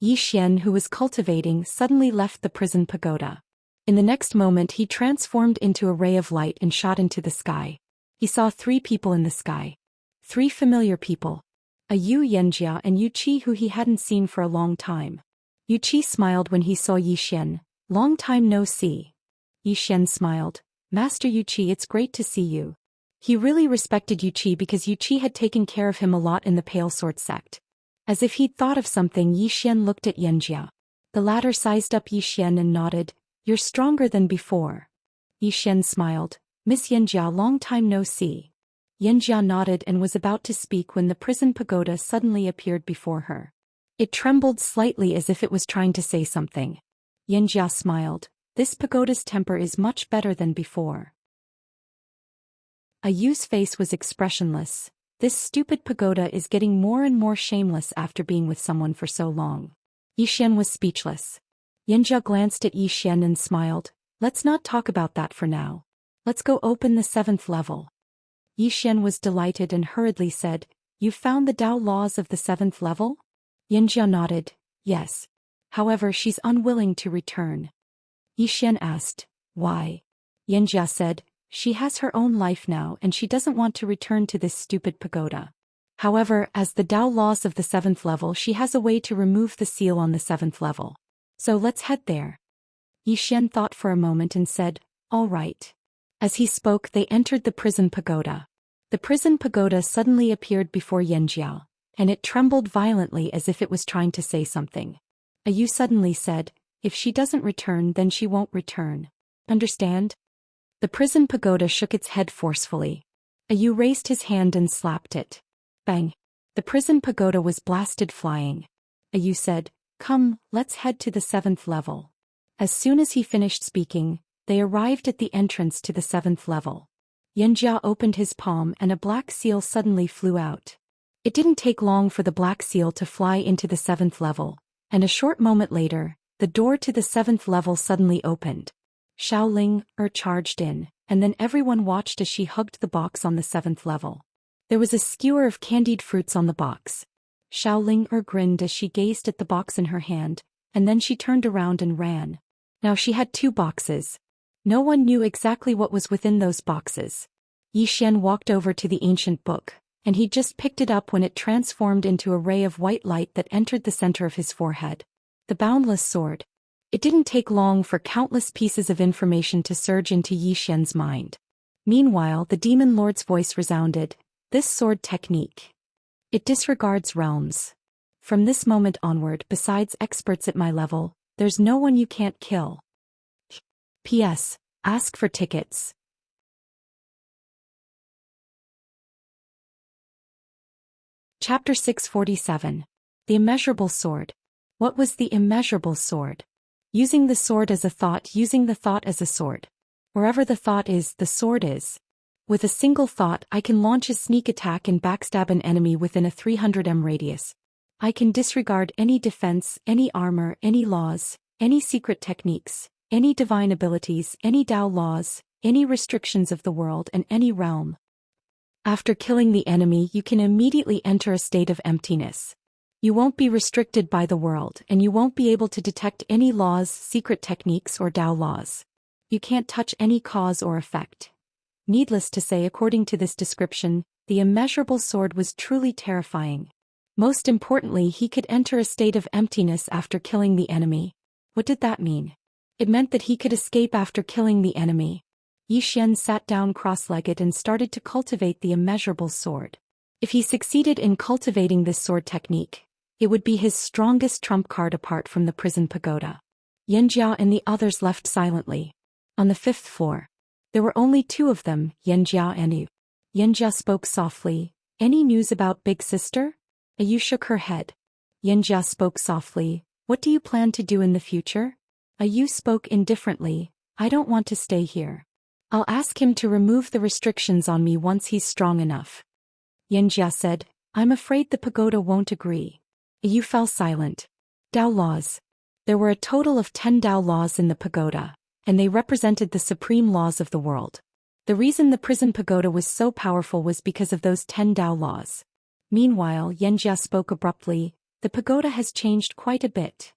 Xian, who was cultivating, suddenly left the prison pagoda. In the next moment he transformed into a ray of light and shot into the sky. He saw 3 people in the sky. 3 familiar people. A Xianxia and Yuqi who he hadn't seen for a long time. Yuqi smiled when he saw Xian. Long time no see. Xian smiled. Master Yuqi, it's great to see you. He really respected Yuqi because Yuqi had taken care of him a lot in the Pale Sword sect. As if he'd thought of something, Xian looked at Xianxia. The latter sized up Xian and nodded. You're stronger than before. Xian smiled. Miss Xianxia, long time no see. Xianxia nodded and was about to speak when the prison pagoda suddenly appeared before her. It trembled slightly as if it was trying to say something. Xianxia smiled. This pagoda's temper is much better than before. Yu's face was expressionless. This stupid pagoda is getting more and more shameless after being with someone for so long. Xian was speechless. Xianxia glanced at Xian and smiled. Let's not talk about that for now. Let's go open the 7th level. Xian was delighted and hurriedly said, You found the Dao laws of the 7th level? Xianxia nodded, yes. However, she's unwilling to return. Xian asked, why? Xianxia said, she has her own life now and she doesn't want to return to this stupid pagoda. However, as the Dao laws of the 7th level, she has a way to remove the seal on the 7th level. So let's head there. Xian thought for a moment and said, all right. As he spoke, they entered the prison pagoda. The prison pagoda suddenly appeared before Xianxia, and it trembled violently as if it was trying to say something. Yu suddenly said, if she doesn't return then she won't return. Understand? The prison pagoda shook its head forcefully. Yu raised his hand and slapped it. Bang! The prison pagoda was blasted flying. Yu said, come, let's head to the 7th level. As soon as he finished speaking, they arrived at the entrance to the 7th level. Xianxia opened his palm and a black seal suddenly flew out. It didn't take long for the black seal to fly into the 7th level, and a short moment later, the door to the 7th level suddenly opened. Xiaoling charged in, and then everyone watched as she hugged the box on the 7th level. There was a skewer of candied fruits on the box. Xiaoling grinned as she gazed at the box in her hand, and then she turned around and ran. Now she had 2 boxes. No one knew exactly what was within those boxes. Xian walked over to the ancient book, and he just picked it up when it transformed into a ray of white light that entered the center of his forehead. The boundless sword. It didn't take long for countless pieces of information to surge into Xian's mind. Meanwhile, the demon lord's voice resounded, this sword technique. It disregards realms. From this moment onward, besides experts at my level, there's no one you can't kill. P.S. Ask for tickets. Chapter 647. The Immeasurable Sword. What was the immeasurable sword? Using the sword as a thought, using the thought as a sword. Wherever the thought is, the sword is. With a single thought, I can launch a sneak attack and backstab an enemy within a 300 m radius. I can disregard any defense, any armor, any laws, any secret techniques, any divine abilities, any Dao laws, any restrictions of the world and any realm. After killing the enemy, you can immediately enter a state of emptiness. You won't be restricted by the world, and you won't be able to detect any laws, secret techniques, or Tao laws. You can't touch any cause or effect. Needless to say, according to this description, the immeasurable sword was truly terrifying. Most importantly, he could enter a state of emptiness after killing the enemy. What did that mean? It meant that he could escape after killing the enemy. Yi Xian sat down cross-legged and started to cultivate the immeasurable sword. If he succeeded in cultivating this sword technique, it would be his strongest trump card apart from the prison pagoda. Yanjia and the others left silently. On the 5th floor, there were only 2 of them, Yanjia and Yu. Yanjia spoke softly. Any news about Big Sister? Yu shook her head. Yanjia spoke softly. What do you plan to do in the future? Yu spoke indifferently. I don't want to stay here. I'll ask him to remove the restrictions on me once he's strong enough. Yanjia said, I'm afraid the pagoda won't agree. Yu fell silent. Tao laws. There were a total of 10 Tao laws in the pagoda, and they represented the supreme laws of the world. The reason the prison pagoda was so powerful was because of those 10 Tao laws. Meanwhile, Yanjia spoke abruptly, the pagoda has changed quite a bit.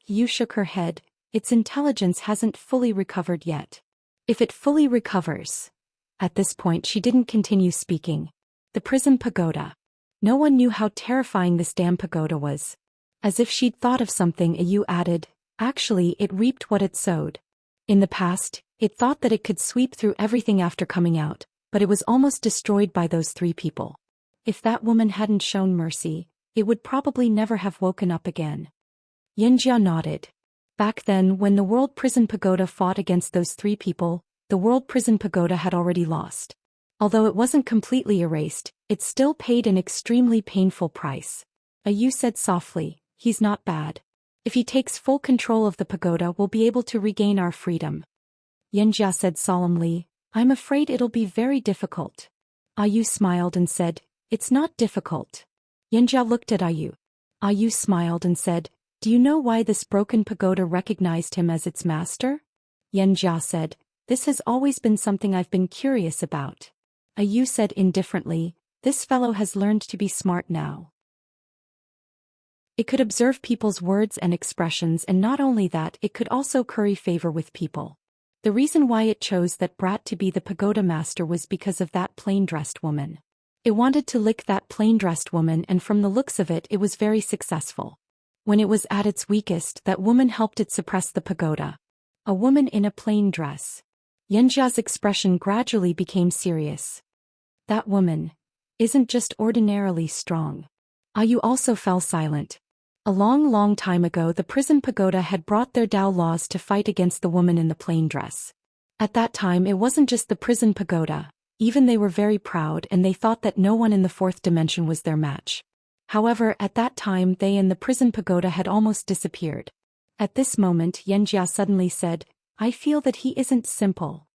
Yu shook her head, its intelligence hasn't fully recovered yet. If it fully recovers. At this point she didn't continue speaking. The prison pagoda. No one knew how terrifying this damn pagoda was. As if she'd thought of something, Yu added, actually it reaped what it sowed. In the past, it thought that it could sweep through everything after coming out, but it was almost destroyed by those 3 people. If that woman hadn't shown mercy, it would probably never have woken up again. Yanjia nodded. Back then, when the World Prison Pagoda fought against those 3 people, the World Prison Pagoda had already lost. Although it wasn't completely erased, it still paid an extremely painful price. Yu said softly, he's not bad. If he takes full control of the pagoda, we'll be able to regain our freedom. Yanjia said solemnly, I'm afraid it'll be very difficult. Yu smiled and said, it's not difficult. Yanjia looked at Yu. Yu smiled and said, do you know why this broken pagoda recognized him as its master? Yanjia said, this has always been something I've been curious about. Yu said indifferently, this fellow has learned to be smart now. It could observe people's words and expressions, and not only that, it could also curry favor with people. The reason why it chose that brat to be the pagoda master was because of that plain-dressed woman. It wanted to lick that plain-dressed woman, and from the looks of it, it was very successful. When it was at its weakest, that woman helped it suppress the pagoda. A woman in a plain dress. Yanjia's expression gradually became serious. That woman isn't just ordinarily strong. Yu also fell silent. A long time ago, the prison pagoda had brought their Tao laws to fight against the woman in the plain dress. At that time, it wasn't just the prison pagoda, even they were very proud and they thought that no one in the 4th dimension was their match. However, at that time, they and the prison pagoda had almost disappeared. At this moment, Yanjia suddenly said, I feel that he isn't simple.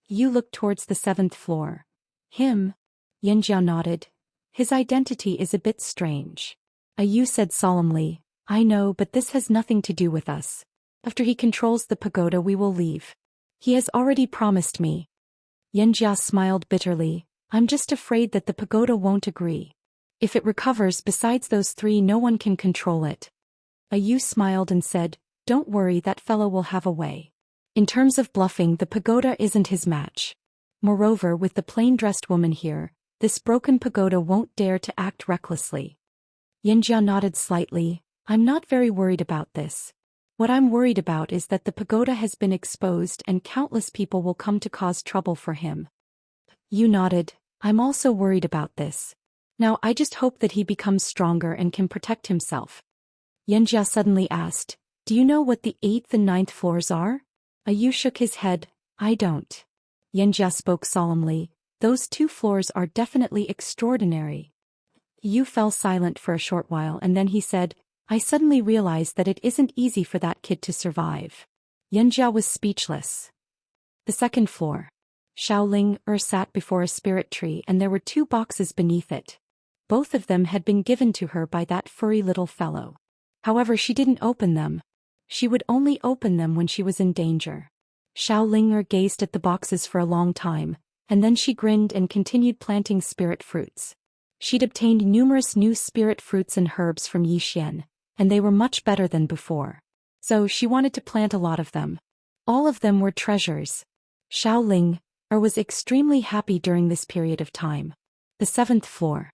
Yu looked towards the 7th floor. Him? Yanjia nodded. His identity is a bit strange. Yu said solemnly, I know, but this has nothing to do with us. After he controls the pagoda, we will leave. He has already promised me. Yanjia smiled bitterly, I'm just afraid that the pagoda won't agree. If it recovers, besides those 3, no one can control it. Yu smiled and said, don't worry, that fellow will have a way. In terms of bluffing, the pagoda isn't his match. Moreover, with the plain-dressed woman here, this broken pagoda won't dare to act recklessly. Yanjia nodded slightly, I'm not very worried about this. What I'm worried about is that the pagoda has been exposed and countless people will come to cause trouble for him. Yu nodded, I'm also worried about this. Now I just hope that he becomes stronger and can protect himself. Yanjia suddenly asked, do you know what the 8th and 9th floors are? Yu shook his head, I don't. Yanjia spoke solemnly, those 2 floors are definitely extraordinary. Yu fell silent for a short while and then he said, I suddenly realized that it isn't easy for that kid to survive. Yanjia was speechless. The 2nd floor. Xiaoling sat before a spirit tree and there were 2 boxes beneath it. Both of them had been given to her by that furry little fellow. However, she didn't open them. She would only open them when she was in danger. Xiaoling gazed at the boxes for a long time, and then she grinned and continued planting spirit fruits. She'd obtained numerous new spirit fruits and herbs from Zhou Xian, and they were much better than before. So she wanted to plant a lot of them. All of them were treasures. Xiaoling was extremely happy during this period of time. The 7th floor.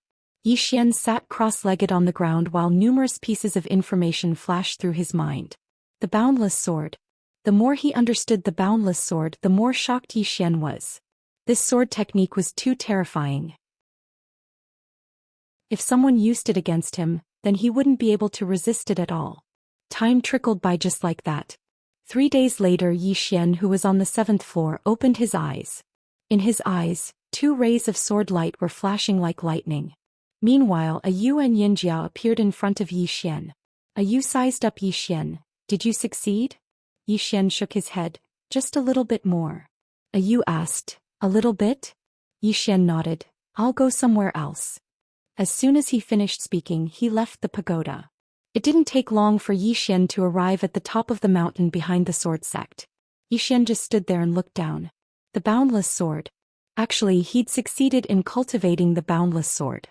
Zhou Xian sat cross-legged on the ground while numerous pieces of information flashed through his mind. The boundless sword. The more he understood the boundless sword, the more shocked Zhou Xian was. This sword technique was too terrifying. If someone used it against him, then he wouldn't be able to resist it at all. Time trickled by just like that. 3 days later, Zhou Xian, who was on the 7th floor, opened his eyes. In his eyes, 2 rays of sword light were flashing like lightning. Meanwhile, a Yuan Yinjiao appeared in front of Zhou Xian. A Yu sized up Zhou Xian. Did you succeed? Zhou Xian shook his head. Just a little bit more. A Yu asked. A little bit? Zhou Xian nodded. I'll go somewhere else. As soon as he finished speaking, he left the pagoda. It didn't take long for Zhou Xian to arrive at the top of the mountain behind the sword sect. Zhou Xian just stood there and looked down. The boundless sword. Actually, he'd succeeded in cultivating the boundless sword.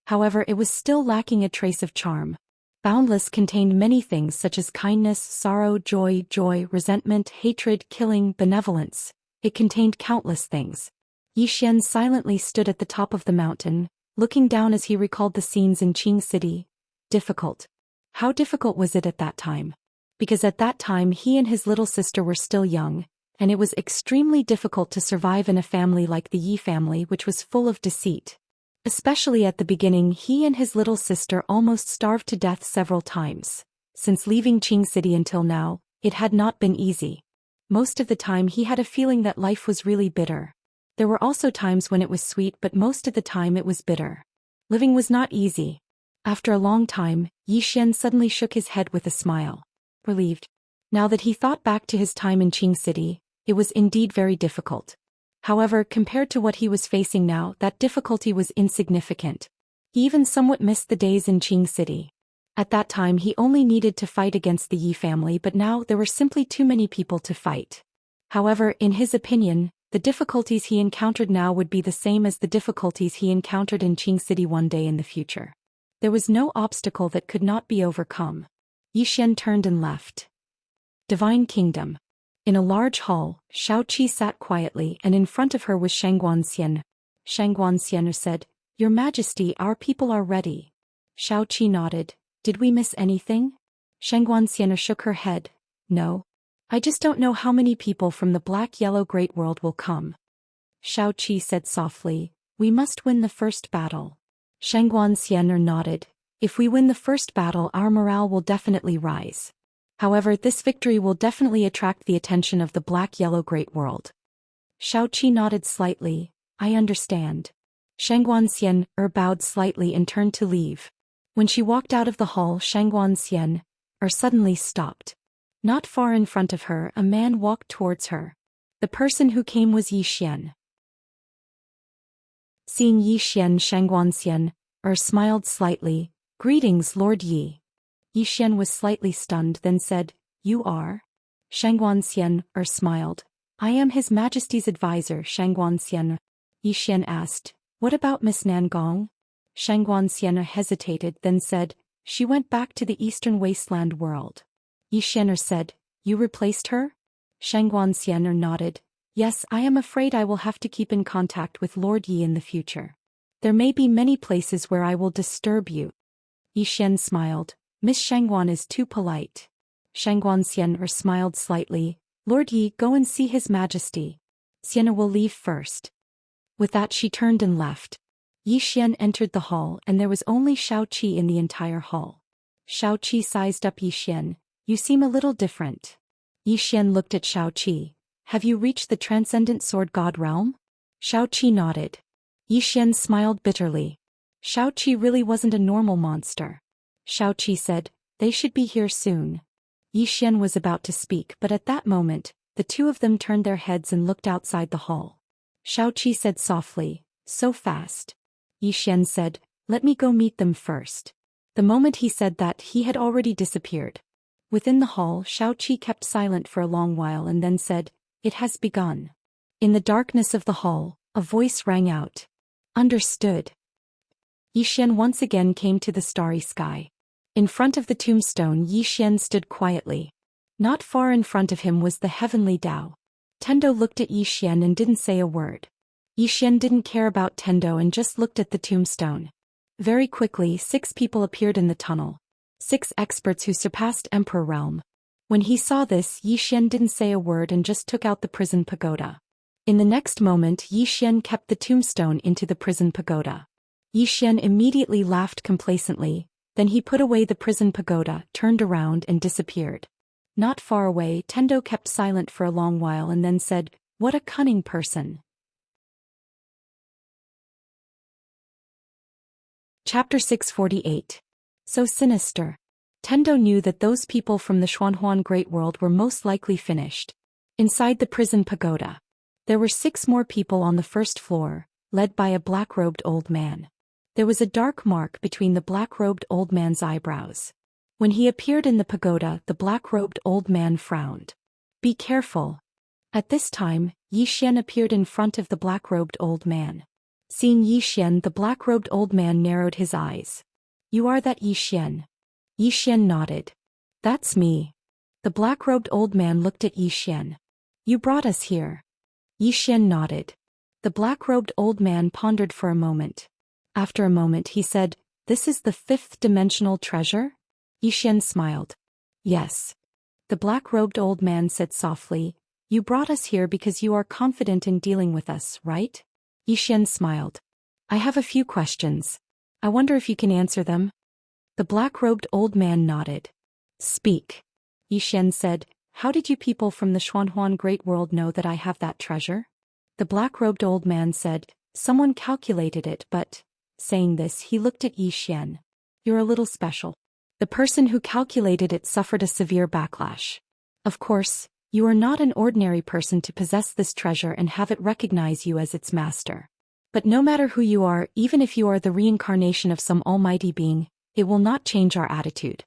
However, it was still lacking a trace of charm. Boundless contained many things such as kindness, sorrow, joy, resentment, hatred, killing, benevolence. It contained countless things. Zhou Xian silently stood at the top of the mountain, looking down as he recalled the scenes in Qing City. Difficult. How difficult was it at that time? Because at that time he and his little sister were still young, and it was extremely difficult to survive in a family like the Yi family, which was full of deceit. Especially at the beginning, he and his little sister almost starved to death several times. Since leaving Qing City until now, it had not been easy. Most of the time he had a feeling that life was really bitter. There were also times when it was sweet, but most of the time it was bitter. Living was not easy. After a long time, Zhou Xian suddenly shook his head with a smile. Relieved. Now that he thought back to his time in Qing City, it was indeed very difficult. However, compared to what he was facing now, that difficulty was insignificant. He even somewhat missed the days in Qing City. At that time he only needed to fight against the Yi family, but now there were simply too many people to fight. However, in his opinion, the difficulties he encountered now would be the same as the difficulties he encountered in Qing City one day in the future. There was no obstacle that could not be overcome. Zhou Xian turned and left. Divine Kingdom. In a large hall, Xiaoqi sat quietly, and in front of her was Xian. Xian said, Your Majesty, our people are ready. Xiaoqi nodded. Did we miss anything? Xian shook her head. No. I just don't know how many people from the black-yellow Great World will come. Xiaoqi said softly, We must win the first battle. Xian nodded. If we win the first battle, our morale will definitely rise. However, this victory will definitely attract the attention of the black-yellow Great World. Xiaoqi nodded slightly. I understand. Xian bowed slightly and turned to leave. When she walked out of the hall, Xian suddenly stopped. Not far in front of her, a man walked towards her. The person who came was Zhou Xian. Seeing Zhou Xian, Xian smiled slightly. Greetings, Lord Yi. Zhou Xian was slightly stunned, then said, You are? Xian smiled. I am His Majesty's advisor, Xian. Zhou Xian asked, What about Miss Nangong? Xian hesitated, then said, She went back to the eastern wasteland world. Zhou Xian said, You replaced her? Xian nodded. Yes, I am afraid I will have to keep in contact with Lord Yi in the future. There may be many places where I will disturb you. Zhou Xian smiled. Miss Xiangguan is too polite. Xian smiled slightly. Lord Yi, go and see His Majesty. Xian will leave first. With that she turned and left. Zhou Xian entered the hall, and there was only Xiaoqi in the entire hall. Xiaoqi sized up Zhou Xian. You seem a little different. Zhou Xian looked at Xiaoqi. Have you reached the transcendent sword god realm? Xiaoqi nodded. Zhou Xian smiled bitterly. Xiaoqi really wasn't a normal monster. Xiaoqi said, They should be here soon. Zhou Xian was about to speak, but at that moment, the two of them turned their heads and looked outside the hall. Xiaoqi said softly, So fast. Zhou Xian said, Let me go meet them first. The moment he said that, he had already disappeared. Within the hall, Xiaoqi kept silent for a long while and then said, It has begun. In the darkness of the hall, a voice rang out. Understood. Yi Xian once again came to the starry sky. In front of the tombstone, Yi Xian stood quietly. Not far in front of him was the heavenly Tao. Tendo looked at Yi Xian and didn't say a word. Yi Xian didn't care about Tendo and just looked at the tombstone. Very quickly, 6 people appeared in the tunnel. 6 experts who surpassed Emperor Realm. When he saw this, Yi Xian didn't say a word and just took out the prison pagoda. In the next moment, Yi Xian kept the tombstone into the prison pagoda. Yi Xian immediately laughed complacently, then he put away the prison pagoda, turned around and disappeared. Not far away, Tendo kept silent for a long while and then said, "What a cunning person." Chapter 648. So sinister. Tendo knew that those people from the Xuanhuan Great World were most likely finished. Inside the prison pagoda, there were 6 more people on the first floor, led by a black-robed old man. There was a dark mark between the black-robed old man's eyebrows. When he appeared in the pagoda, the black-robed old man frowned. "Be careful." At this time, Yi Xian appeared in front of the black-robed old man. Seeing Yi Xian, the black-robed old man narrowed his eyes. "You are that Yi Xian?" Yi Xian nodded. "That's me." The black-robed old man looked at Yi Xian. "You brought us here." Yi Xian nodded. The black-robed old man pondered for a moment. After a moment he said, "This is the 5th-dimensional treasure?" Yi Xian smiled. "Yes." The black-robed old man said softly, "You brought us here because you are confident in dealing with us, right?" Yi Xian smiled. "I have a few questions. I wonder if you can answer them." The black-robed old man nodded. "Speak." Yi Xian said, "How did you people from the Xuanhuan Great World know that I have that treasure?" The black-robed old man said, "Someone calculated it, but..." Saying this, he looked at Yi Xian. "You're a little special. The person who calculated it suffered a severe backlash. Of course, you are not an ordinary person to possess this treasure and have it recognize you as its master. But no matter who you are, even if you are the reincarnation of some almighty being, it will not change our attitude."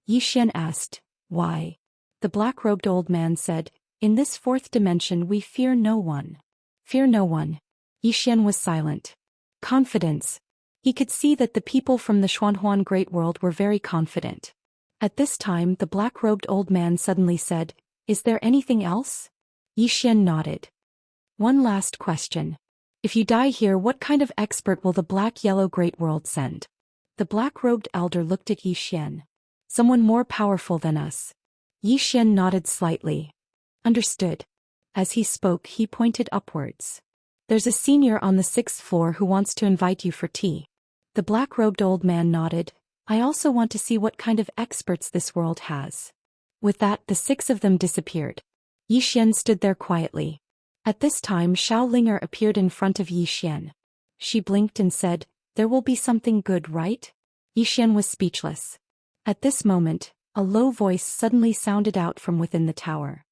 Yi Xian asked, "Why?" The black-robed old man said, "In this 4th dimension we fear no one." "Fear no one." Yi Xian was silent. Confidence. He could see that the people from the Xuanhuan Great World were very confident. At this time, the black-robed old man suddenly said, "Is there anything else?" Yi Xian nodded. "One last question. If you die here, what kind of expert will the Black-Yellow Great World send?" The black-robed elder looked at Yi Xian. "Someone more powerful than us." Yi Xian nodded slightly. "Understood." As he spoke, he pointed upwards. "There's a senior on the 6th floor who wants to invite you for tea." The black-robed old man nodded. "I also want to see what kind of experts this world has." With that, the 6 of them disappeared. Yi Xian stood there quietly. At this time, Xiao Linger appeared in front of Yi Xian. She blinked and said, "There will be something good, right?" Yi Xian was speechless. At this moment, a low voice suddenly sounded out from within the tower.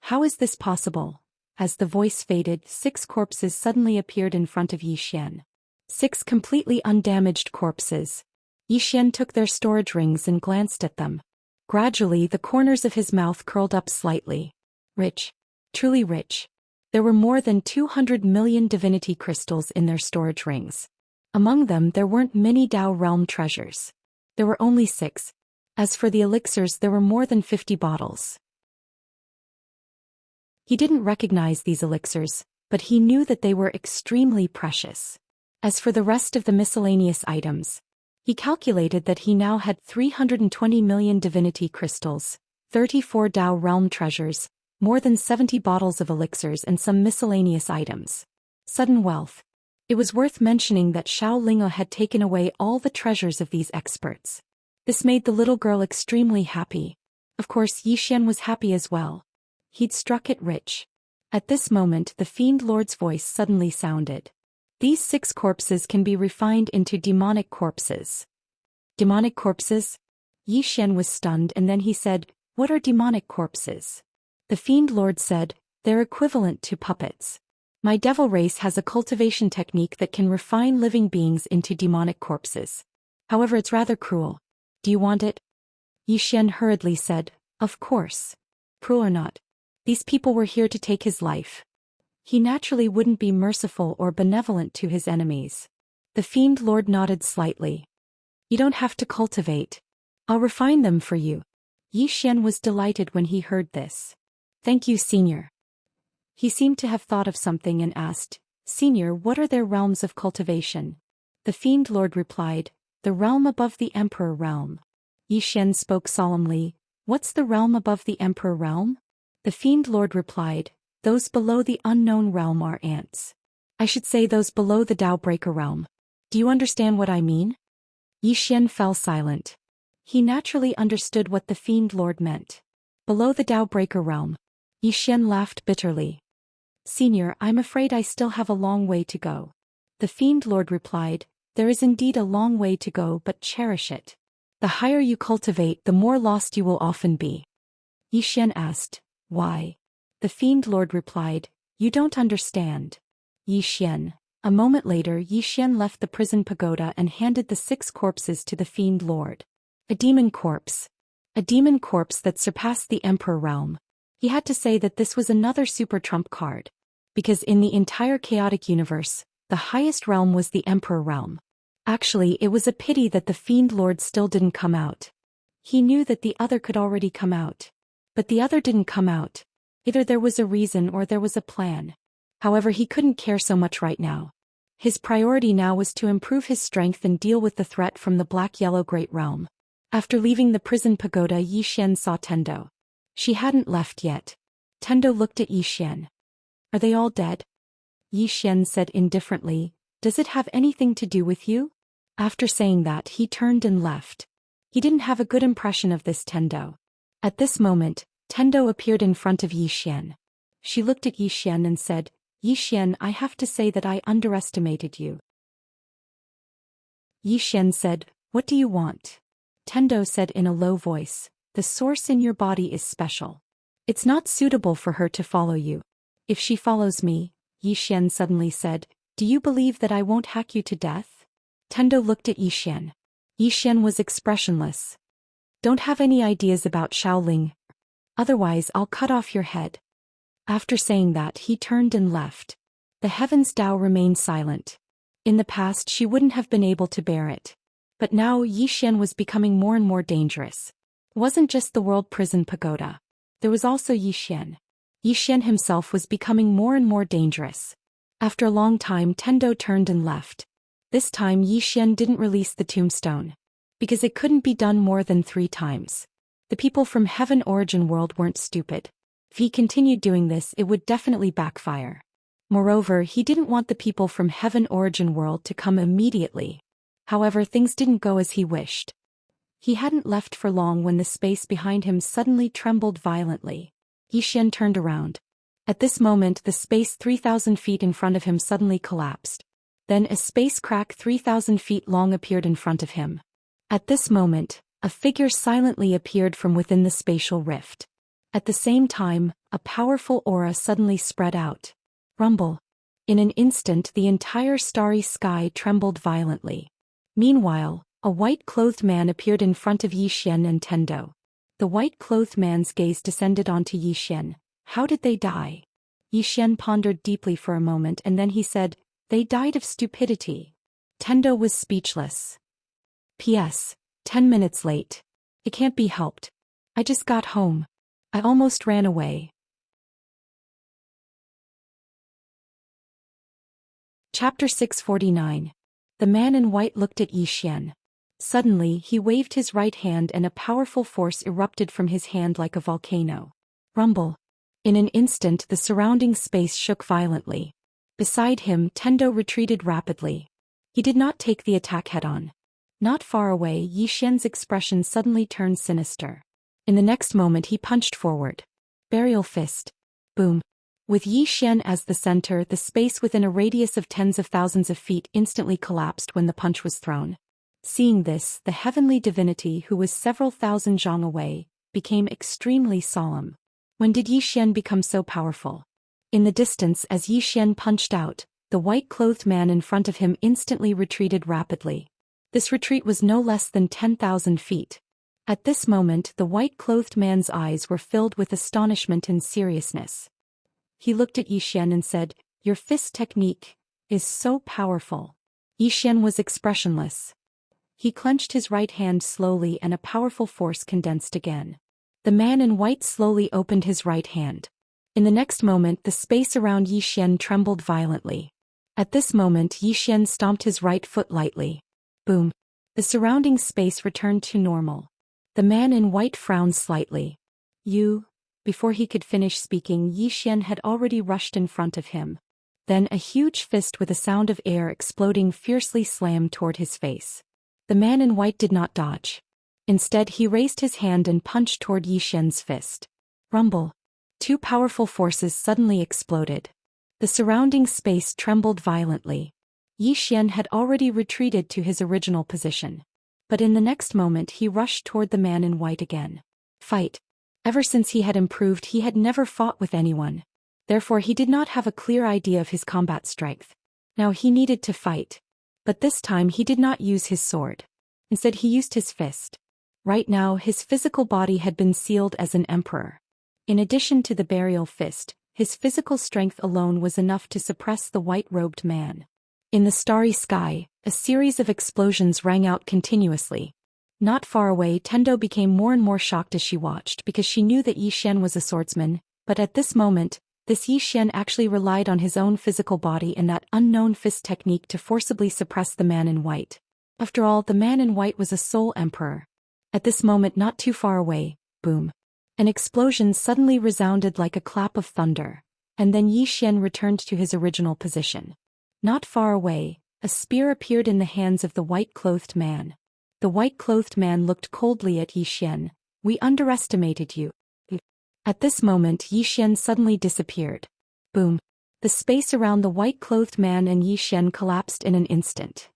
"How is this possible?" As the voice faded, 6 corpses suddenly appeared in front of Yi Xian. 6 completely undamaged corpses. Yi Xian took their storage rings and glanced at them. Gradually, the corners of his mouth curled up slightly. Rich. Truly rich. There were more than 200 million divinity crystals in their storage rings. Among them, there weren't many Dao realm treasures. There were only 6. As for the elixirs, there were more than 50 bottles. He didn't recognize these elixirs, but he knew that they were extremely precious. As for the rest of the miscellaneous items, he calculated that he now had 320 million divinity crystals, 34 Dao realm treasures, more than 70 bottles of elixirs and some miscellaneous items. Sudden wealth. It was worth mentioning that Xiao Lingo had taken away all the treasures of these experts. This made the little girl extremely happy. Of course, Yi Xian was happy as well. He'd struck it rich. At this moment, the Fiend Lord's voice suddenly sounded. "These 6 corpses can be refined into demonic corpses." Demonic corpses? Yi Xian was stunned and then he said, "What are demonic corpses?" The Fiend Lord said, "They're equivalent to puppets. My devil race has a cultivation technique that can refine living beings into demonic corpses. However, it's rather cruel. Do you want it?" Yi Xian hurriedly said, "Of course. Cruel or not, these people were here to take his life. He naturally wouldn't be merciful or benevolent to his enemies." The Fiend Lord nodded slightly. You don't have to cultivate. I'll refine them for you. Yi Xian was delighted when he heard this. Thank you, Senior. He seemed to have thought of something and asked, Senior, what are their realms of cultivation? The Fiend Lord replied, the realm above the Emperor realm. Yi Xian spoke solemnly, what's the realm above the Emperor realm? The Fiend Lord replied, those below the unknown realm are ants. I should say those below the Daobreaker realm. Do you understand what I mean? Yi Xian fell silent. He naturally understood what the Fiend Lord meant. Below the Daobreaker realm. Yi Xian laughed bitterly. Senior, I'm afraid I still have a long way to go. The Fiend Lord replied, there is indeed a long way to go, but cherish it. The higher you cultivate, the more lost you will often be. Yi Xian asked, why? The Fiend Lord replied, you don't understand. Yi Xian. A moment later, Yi Xian left the prison pagoda and handed the 6 corpses to the Fiend Lord. A demon corpse. A demon corpse that surpassed the Emperor realm. He had to say that this was another super trump card. Because in the entire chaotic universe, the highest realm was the Emperor realm. Actually, it was a pity that the Fiend Lord still didn't come out. He knew that the other could already come out. But the other didn't come out. Either there was a reason or there was a plan. However, he couldn't care so much right now. His priority now was to improve his strength and deal with the threat from the Black-Yellow Great Realm. After leaving the prison pagoda, Yi Xian saw Tendo. She hadn't left yet. Tendo looked at Yi Xian. Are they all dead? Yi Xian said indifferently, does it have anything to do with you? After saying that, he turned and left. He didn't have a good impression of this Tendo. At this moment, Tendo appeared in front of Yi Xian. She looked at Yi Xian and said, Yi Xian, I have to say that I underestimated you. Yi Xian said, what do you want? Tendo said in a low voice, the source in your body is special. It's not suitable for her to follow you. If she follows me, Yi Xian suddenly said, do you believe that I won't hack you to death? Tendo looked at Yi Xian. Yi Xian was expressionless. Don't have any ideas about Shaoling. Otherwise I'll cut off your head. After saying that, he turned and left. The Heavens Dao remained silent. In the past she wouldn't have been able to bear it. But now Yi Xian was becoming more and more dangerous. It wasn't just the World Prison Pagoda. There was also Yi Xian. Yi Xian himself was becoming more and more dangerous. After a long time, Tendo turned and left. This time Yi Xian didn't release the tombstone. Because it couldn't be done more than 3 times. The people from Heaven Origin World weren't stupid. If he continued doing this, it would definitely backfire. Moreover, he didn't want the people from Heaven Origin World to come immediately. However, things didn't go as he wished. He hadn't left for long when the space behind him suddenly trembled violently. Yi Xian turned around. At this moment, the space 3,000 feet in front of him suddenly collapsed. Then a space crack 3,000 feet long appeared in front of him. At this moment, a figure silently appeared from within the spatial rift. At the same time, a powerful aura suddenly spread out. Rumble. In an instant, the entire starry sky trembled violently. Meanwhile, a white-clothed man appeared in front of Yi Xian and Tendo. The white-clothed man's gaze descended onto Yi Xian. How did they die? Yi Xian pondered deeply for a moment and then he said, they died of stupidity. Tendo was speechless. P.S. 10 minutes late. It can't be helped. I just got home. I almost ran away. Chapter 649. The man in white looked at Yi Xian. Suddenly, he waved his right hand and a powerful force erupted from his hand like a volcano. Rumble. In an instant, the surrounding space shook violently. Beside him, Tendo retreated rapidly. He did not take the attack head-on. Not far away, Yi Xian's expression suddenly turned sinister. In the next moment, he punched forward. Burial fist. Boom. With Yi Xian as the center, the space within a radius of tens of thousands of feet instantly collapsed when the punch was thrown. Seeing this, the heavenly divinity, who was several thousand zhang away, became extremely solemn. When did Yi Xian become so powerful? In the distance, as Yi Xian punched out, the white-clothed man in front of him instantly retreated rapidly. This retreat was no less than 10,000 feet. At this moment, the white-clothed man's eyes were filled with astonishment and seriousness. He looked at Yi Xian and said, your fist technique is so powerful. Yi Xian was expressionless. He clenched his right hand slowly and a powerful force condensed again. The man in white slowly opened his right hand. In the next moment the space around Yi Xian trembled violently. At this moment Yi Xian stomped his right foot lightly. Boom. The surrounding space returned to normal. The man in white frowned slightly. You? Before he could finish speaking, Yi Xian had already rushed in front of him. Then a huge fist with a sound of air exploding fiercely slammed toward his face. The man in white did not dodge. Instead he raised his hand and punched toward Yi Xian's fist. Rumble. Two powerful forces suddenly exploded. The surrounding space trembled violently. Yi Xian had already retreated to his original position. But in the next moment he rushed toward the man in white again. Fight. Ever since he had improved he had never fought with anyone. Therefore he did not have a clear idea of his combat strength. Now he needed to fight. But this time he did not use his sword. Instead he used his fist. Right now his physical body had been sealed as an emperor. In addition to the burial fist, his physical strength alone was enough to suppress the white-robed man. In the starry sky, a series of explosions rang out continuously. Not far away, Tendo became more and more shocked as she watched because she knew that Yi Xian was a swordsman, but at this moment, this Yi Xian actually relied on his own physical body and that unknown fist technique to forcibly suppress the man in white. After all, the man in white was a sole emperor. At this moment not too far away, boom. An explosion suddenly resounded like a clap of thunder, and then Yi Xian returned to his original position. Not far away, a spear appeared in the hands of the white-clothed man. The white-clothed man looked coldly at Yi Xian. We underestimated you. At this moment Yi Xian suddenly disappeared. Boom. The space around the white-clothed man and Yi Xian collapsed in an instant.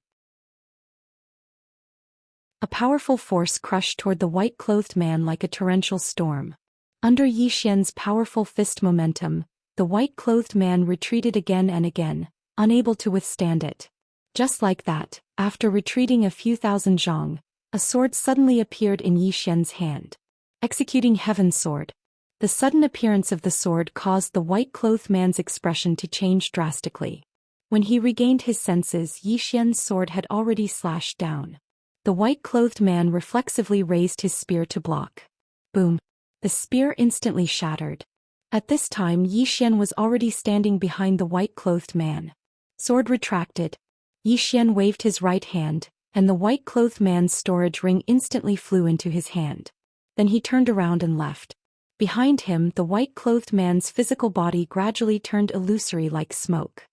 A powerful force crushed toward the white-clothed man like a torrential storm. Under Yi Xian's powerful fist momentum, the white-clothed man retreated again and again, unable to withstand it. Just like that, after retreating a few thousand zhang, a sword suddenly appeared in Yi Xian's hand. Executing Heaven's Sword. The sudden appearance of the sword caused the white-clothed man's expression to change drastically. When he regained his senses, Yi Xian's sword had already slashed down. The white-clothed man reflexively raised his spear to block. Boom. The spear instantly shattered. At this time Yi Xian was already standing behind the white-clothed man. Sword retracted. Yi Xian waved his right hand, and the white-clothed man's storage ring instantly flew into his hand. Then he turned around and left. Behind him, the white-clothed man's physical body gradually turned illusory like smoke.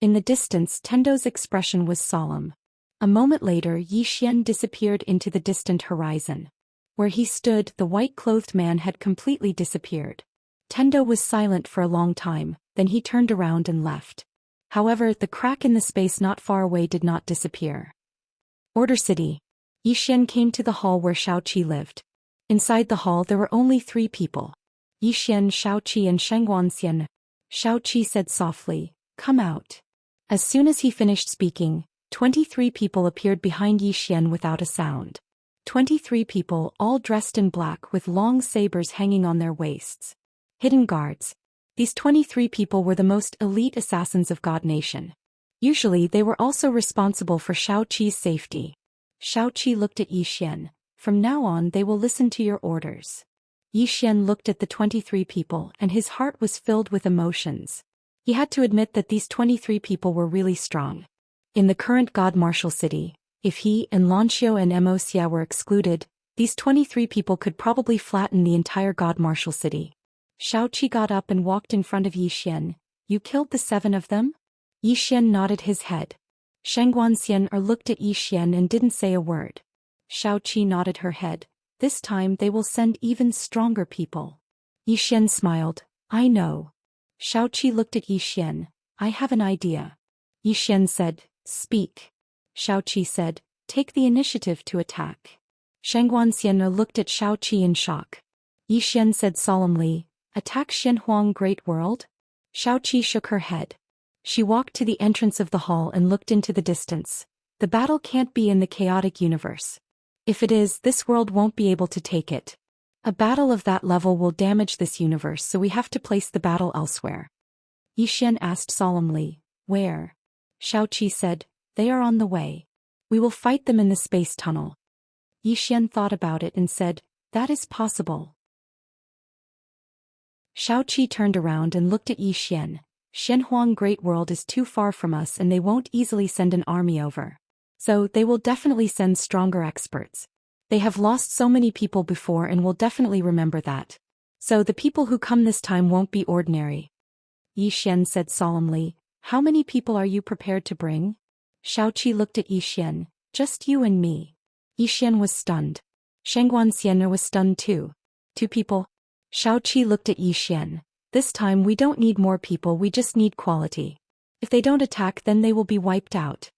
In the distance, Tendo's expression was solemn. A moment later, Yi Xian disappeared into the distant horizon. Where he stood, the white-clothed man had completely disappeared. Tendo was silent for a long time, then he turned around and left. However, the crack in the space not far away did not disappear. Order City. Yi Xian came to the hall where Xiaoqi lived. Inside the hall there were only 3 people. Yi Xian, Xiaoqi and Xianxia. Xiaoqi said softly, "Come out." As soon as he finished speaking, 23 people appeared behind Yi Xian without a sound. 23 people, all dressed in black with long sabers hanging on their waists. Hidden guards. These 23 people were the most elite assassins of God Nation. Usually they were also responsible for Xiaoqi's safety. Xiaoqi looked at Yi Xian. From now on they will listen to your orders. Yi Xian looked at the 23 people and his heart was filled with emotions. He had to admit that these 23 people were really strong. In the current God Martial City, if he and Lanxiu and Wuxia were excluded, these 23 people could probably flatten the entire God Martial City. Xiaoqi got up and walked in front of Yi Xian. You killed the 7 of them? Yi Xian nodded his head. Xianxia looked at Yi Xian and didn't say a word. Xiaoqi nodded her head. This time they will send even stronger people. Yi Xian smiled. I know. Xiaoqi looked at Yi Xian. I have an idea. Yi Xian said, speak. Xiaoqi said, take the initiative to attack. Xianxia looked at Xiaoqi in shock. Yi Xian said solemnly, attack Xianhuang Great World? Xiaoqi shook her head. She walked to the entrance of the hall and looked into the distance. The battle can't be in the chaotic universe. If it is, this world won't be able to take it. A battle of that level will damage this universe, so we have to place the battle elsewhere. Yi Xian asked solemnly, where? Xiaoqi said, They are on the way. We will fight them in the space tunnel. Xian thought about it and said, that is possible. Xiaoqi turned around and looked at Xian. Shenhuang Great World is too far from us and they won't easily send an army over. So they will definitely send stronger experts. They have lost so many people before and will definitely remember that. So the people who come this time won't be ordinary. Xian said solemnly, how many people are you prepared to bring? Xiaoqi looked at Xian, just you and me. Xian was stunned. Xianxia was stunned too. 2 people? Xiaoqi looked at Xian. This time we don't need more people, we just need quality. If they don't attack then they will be wiped out.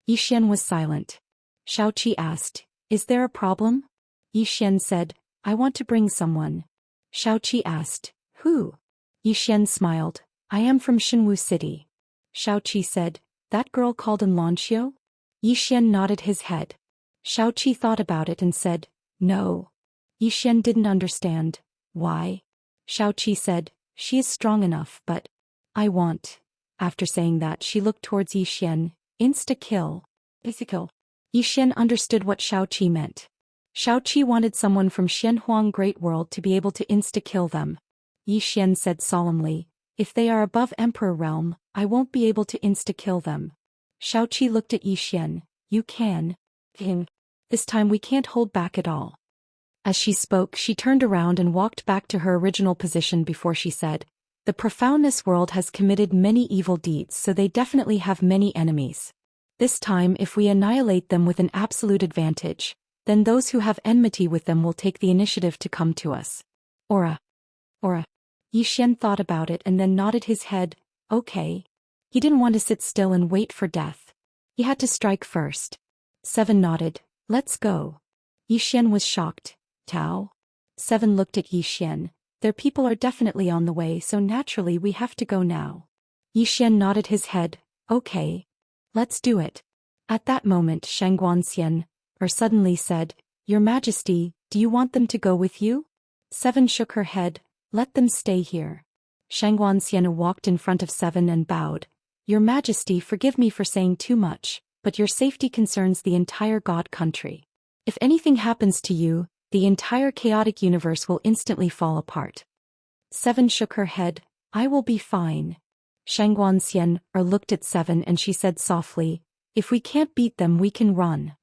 Xian was silent. Xiaoqi asked, is there a problem? Xian said, I want to bring someone. Xiaoqi asked, who? Xian smiled, I am from Xinwu City. Xiaoqi said, that girl called in Lanxiu? Xian nodded his head. Xiaoqi thought about it and said, no. Xian didn't understand. Why? Xiaoqi said, she is strong enough, but I want. After saying that, she looked towards Xian. Insta-kill. Physical. Xian understood what Xiaoqi meant. Xiaoqi wanted someone from Shenhuang Great World to be able to insta-kill them. Xian said solemnly, if they are above Emperor Realm, I won't be able to insta-kill them. Xiaoqi looked at Xian. You can. This time we can't hold back at all. As she spoke, she turned around and walked back to her original position before she said, the Profoundness world has committed many evil deeds, so they definitely have many enemies. This time if we annihilate them with an absolute advantage, then those who have enmity with them will take the initiative to come to us. Aura. Xian thought about it and then nodded his head, okay. He didn't want to sit still and wait for death. He had to strike first. 7 nodded, let's go. Xian was shocked. Tao? 7 looked at Xian. Their people are definitely on the way, so naturally we have to go now. Xian nodded his head, okay. Let's do it. At that moment Xianxia suddenly said, Your Majesty, do you want them to go with you? 7 shook her head, let them stay here. Xianxia walked in front of 7 and bowed. Your Majesty, forgive me for saying too much, but your safety concerns the entire God country. If anything happens to you, the entire chaotic universe will instantly fall apart. 7 shook her head, I will be fine. Xianxia looked at 7 and she said softly, if we can't beat them we can run.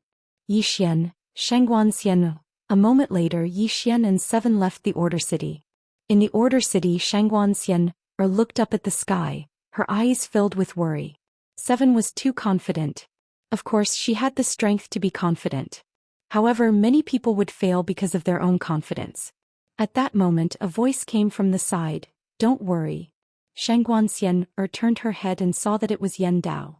Xian, Xianxia. A moment later Xian and 7 left the Order City. In the Order City Xianxia looked up at the sky, her eyes filled with worry. 7 was too confident. Of course she had the strength to be confident. However, many people would fail because of their own confidence. At that moment a voice came from the side, don't worry. Xianxia turned her head and saw that it was Yan Dao.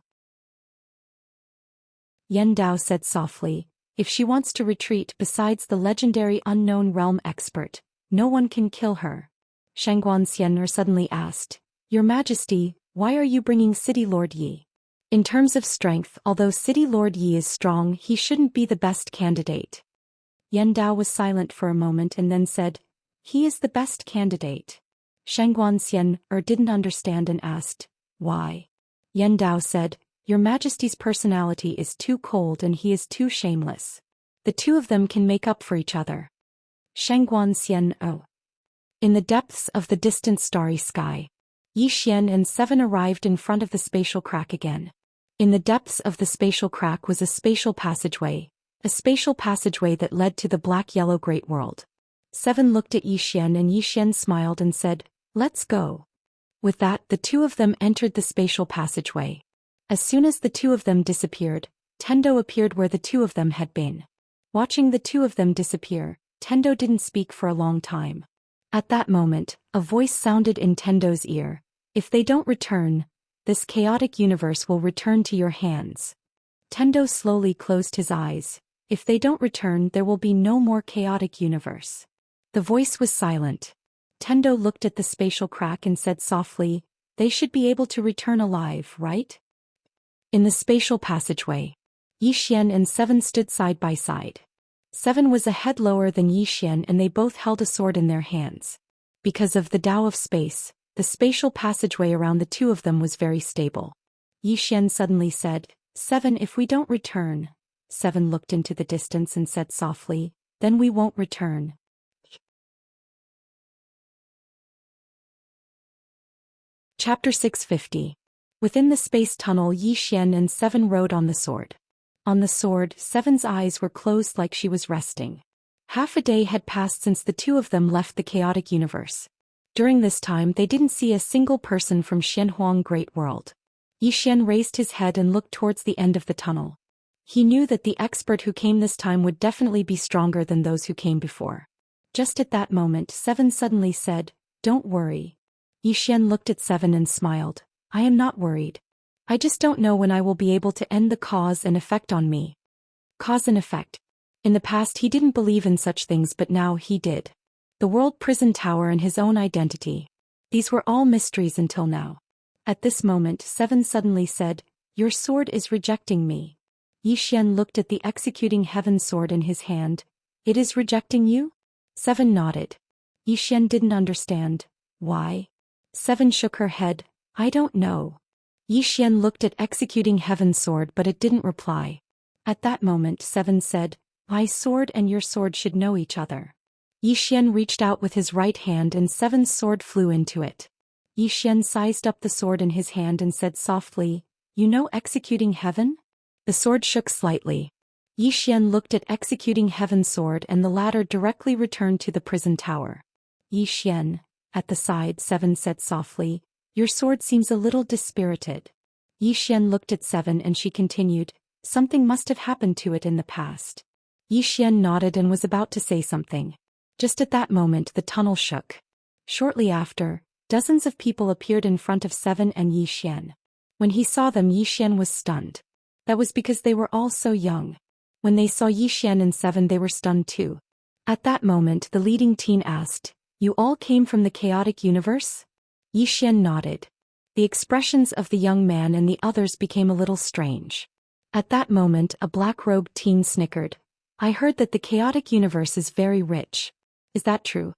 Yan Dao said softly, if she wants to retreat besides the legendary unknown realm expert, no one can kill her. Xianxia suddenly asked, Your Majesty, why are you bringing City Lord Yi? In terms of strength, although City Lord Yi is strong, he shouldn't be the best candidate. Yan Dao was silent for a moment and then said, he is the best candidate. Xianxia didn't understand and asked, why? Yan Dao said, Your Majesty's personality is too cold and he is too shameless. The two of them can make up for each other. Xianxia. In the depths of the distant starry sky, Xian and 7 arrived in front of the spatial crack again. In the depths of the spatial crack was a spatial passageway that led to the black-yellow Great World. 7 looked at Xian and Xian smiled and said, let's go. With that, the two of them entered the spatial passageway. As soon as the two of them disappeared, Tendo appeared where the two of them had been. Watching the two of them disappear, Tendo didn't speak for a long time. At that moment, a voice sounded in Tendo's ear, if they don't return, this chaotic universe will return to your hands. Tendo slowly closed his eyes, if they don't return there will be no more chaotic universe. The voice was silent. Tendo looked at the spatial crack and said softly, they should be able to return alive, right? In the spatial passageway, Xian and 7 stood side by side. 7 was a head lower than Xian and they both held a sword in their hands. Because of the Tao of space, the spatial passageway around the two of them was very stable. Xian suddenly said, 7 If we don't return. 7 looked into the distance and said softly, then we won't return. Chapter 650. Within the space tunnel, Yi Xian and 7 rode on the sword. On the sword, 7's eyes were closed like she was resting. Half a day had passed since the two of them left the chaotic universe. During this time they didn't see a single person from Xianhuang Great World. Yi Xian raised his head and looked towards the end of the tunnel. He knew that the expert who came this time would definitely be stronger than those who came before. Just at that moment 7 suddenly said, "Don't worry." Yi Xian looked at 7 and smiled. "I am not worried. I just don't know when I will be able to end the cause and effect on me." Cause and effect. In the past he didn't believe in such things, but now he did. The world prison tower and his own identity. These were all mysteries until now. At this moment 7 suddenly said, "Your sword is rejecting me." Yi Xian looked at the executing heaven sword in his hand. "It is rejecting you?" 7 nodded. Yi Xian didn't understand. "Why?" 7 shook her head. "I don't know." Yi Xian looked at executing heaven sword, but it didn't reply. At that moment 7 said, "My sword and your sword should know each other." Yi Xian reached out with his right hand and 7's sword flew into it. Yi Xian sized up the sword in his hand and said softly, "You know executing heaven?" The sword shook slightly. Yi Xian looked at executing heaven's sword and the latter directly returned to the prison tower. "Yi Xian," at the side 7 said softly, "Your sword seems a little dispirited." Yi Xian looked at 7 and she continued, "Something must have happened to it in the past." Yi Xian nodded and was about to say something. Just at that moment the tunnel shook. Shortly after, dozens of people appeared in front of 7 and Yi Xian. When he saw them, Yi Xian was stunned. That was because they were all so young. When they saw Yi Xian and 7 they were stunned too. At that moment the leading teen asked, "You all came from the chaotic universe?" Yi Xian nodded. The expressions of the young man and the others became a little strange. At that moment a black-robed teen snickered. "I heard that the chaotic universe is very rich. Is that true?"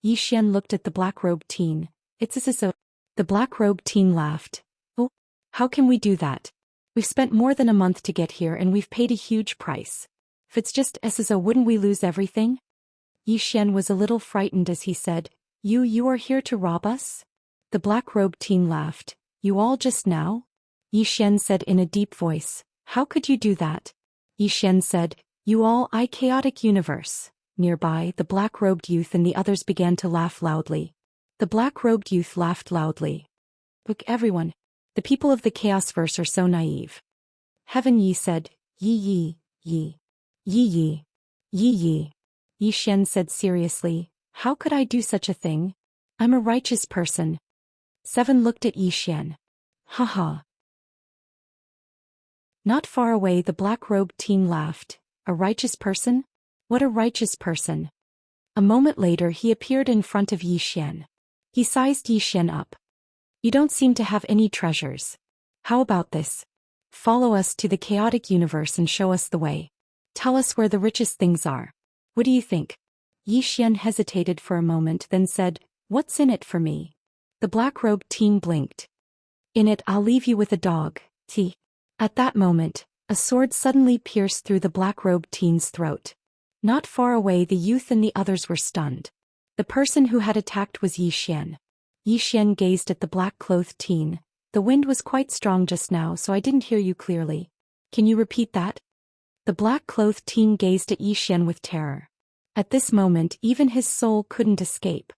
Yi Xian looked at the black-robed teen. "It's so." The black-robed teen laughed. "Oh, how can we do that? We've spent more than a month to get here and we've paid a huge price. If it's just so, wouldn't we lose everything?" Yi Xian was a little frightened as he said, You are here to rob us?" The black-robed teen laughed. "You all just now?" Yi Xian said in a deep voice, "How could you do that?" Yi Xian said, "You all, chaotic universe." Nearby, the black-robed youth and the others began to laugh loudly. The black-robed youth laughed loudly. "Look, everyone. The people of the Chaosverse are so naive." Heaven Yi said, "Yi Yi, Yi. Yi Yi. Yi Yi." Yi Xian said seriously, "How could I do such a thing? I'm a righteous person." 7 looked at Yi Xian. "Haha." Not far away the black-robed teen laughed. "A righteous person? What a righteous person." A moment later he appeared in front of Yi Xian. He sized Yi Xian up. "You don't seem to have any treasures. How about this? Follow us to the chaotic universe and show us the way. Tell us where the richest things are. What do you think?" Yi Xian hesitated for a moment, then said, "What's in it for me?" The black-robed teen blinked. "In it, I'll leave you with a dog, T." At that moment, a sword suddenly pierced through the black-robed teen's throat. Not far away the youth and the others were stunned. The person who had attacked was Yi Xian. Yi Xian gazed at the black-clothed teen. "The wind was quite strong just now, so I didn't hear you clearly. Can you repeat that?" The black-clothed teen gazed at Yi Xian with terror. At this moment even his soul couldn't escape.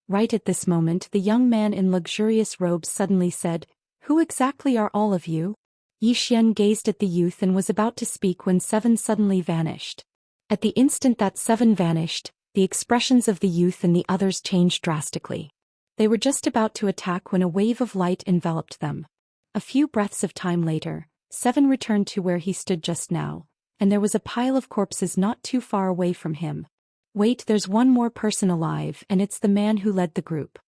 Right at this moment the young man in luxurious robes suddenly said, "Who exactly are all of you?" Yi Xian gazed at the youth and was about to speak when 7 suddenly vanished. At the instant that 7 vanished, the expressions of the youth and the others changed drastically. They were just about to attack when a wave of light enveloped them. A few breaths of time later, 7 returned to where he stood just now, and there was a pile of corpses not too far away from him. "Wait, there's one more person alive, and it's the man who led the group."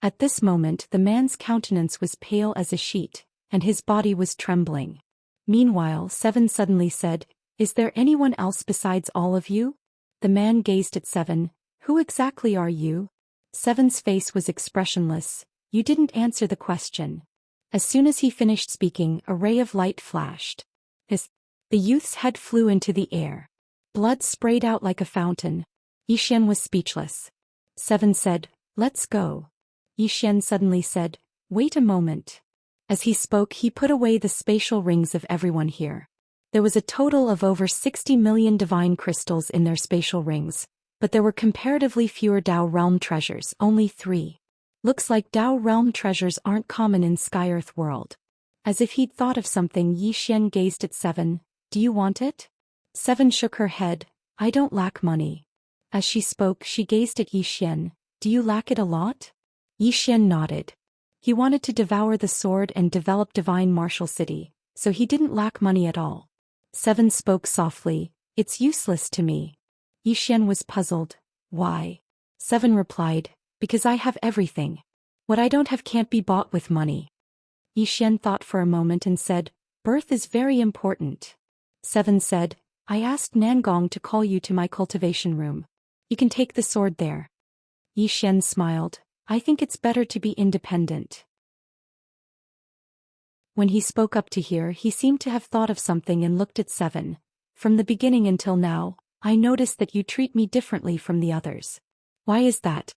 At this moment the man's countenance was pale as a sheet, and his body was trembling. Meanwhile 7 suddenly said, "Is there anyone else besides all of you?" The man gazed at 7. "Who exactly are you?" 7's face was expressionless. "You didn't answer the question." As soon as he finished speaking, a ray of light flashed. Hiss. The youth's head flew into the air. Blood sprayed out like a fountain. Xian was speechless. 7 said, "Let's go." Xian suddenly said, "Wait a moment." As he spoke, he put away the spatial rings of everyone here. There was a total of over 60 million divine crystals in their spatial rings, but there were comparatively fewer Dao Realm treasures, only 3. Looks like Dao Realm treasures aren't common in Sky-Earth world. As if he'd thought of something, Xian gazed at 7. "Do you want it?" 7 shook her head. "I don't lack money." As she spoke, she gazed at Xian. "Do you lack it a lot?" Xian nodded. He wanted to devour the sword and develop divine martial city, so he didn't lack money at all. 7 spoke softly, "It's useless to me." Xian was puzzled. "Why?" 7 replied, "Because I have everything. What I don't have can't be bought with money." Xian thought for a moment and said, "Birth is very important." 7 said, "I asked Nangong to call you to my cultivation room. You can take the sword there." Xian smiled, "I think it's better to be independent." When he spoke up to here, he seemed to have thought of something and looked at 7. "From the beginning until now, I noticed that you treat me differently from the others. Why is that?"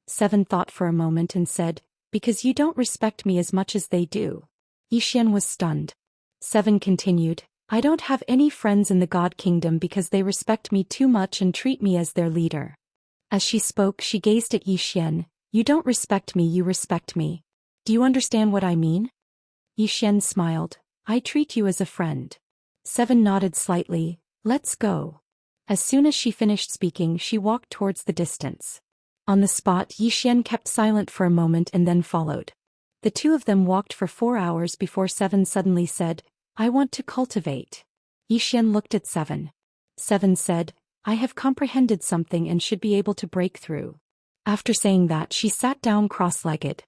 7 thought for a moment and said, "Because you don't respect me as much as they do." Xian was stunned. 7 continued, "I don't have any friends in the God Kingdom because they respect me too much and treat me as their leader." As she spoke, she gazed at Xian. "You don't respect me, you respect me. Do you understand what I mean?" Xian smiled. "I treat you as a friend." 7 nodded slightly. "Let's go." As soon as she finished speaking, she walked towards the distance. On the spot, Xian kept silent for a moment and then followed. The two of them walked for 4 hours before 7 suddenly said, "I want to cultivate." Xian looked at 7. 7 said, "I have comprehended something and should be able to break through." After saying that, she sat down cross-legged.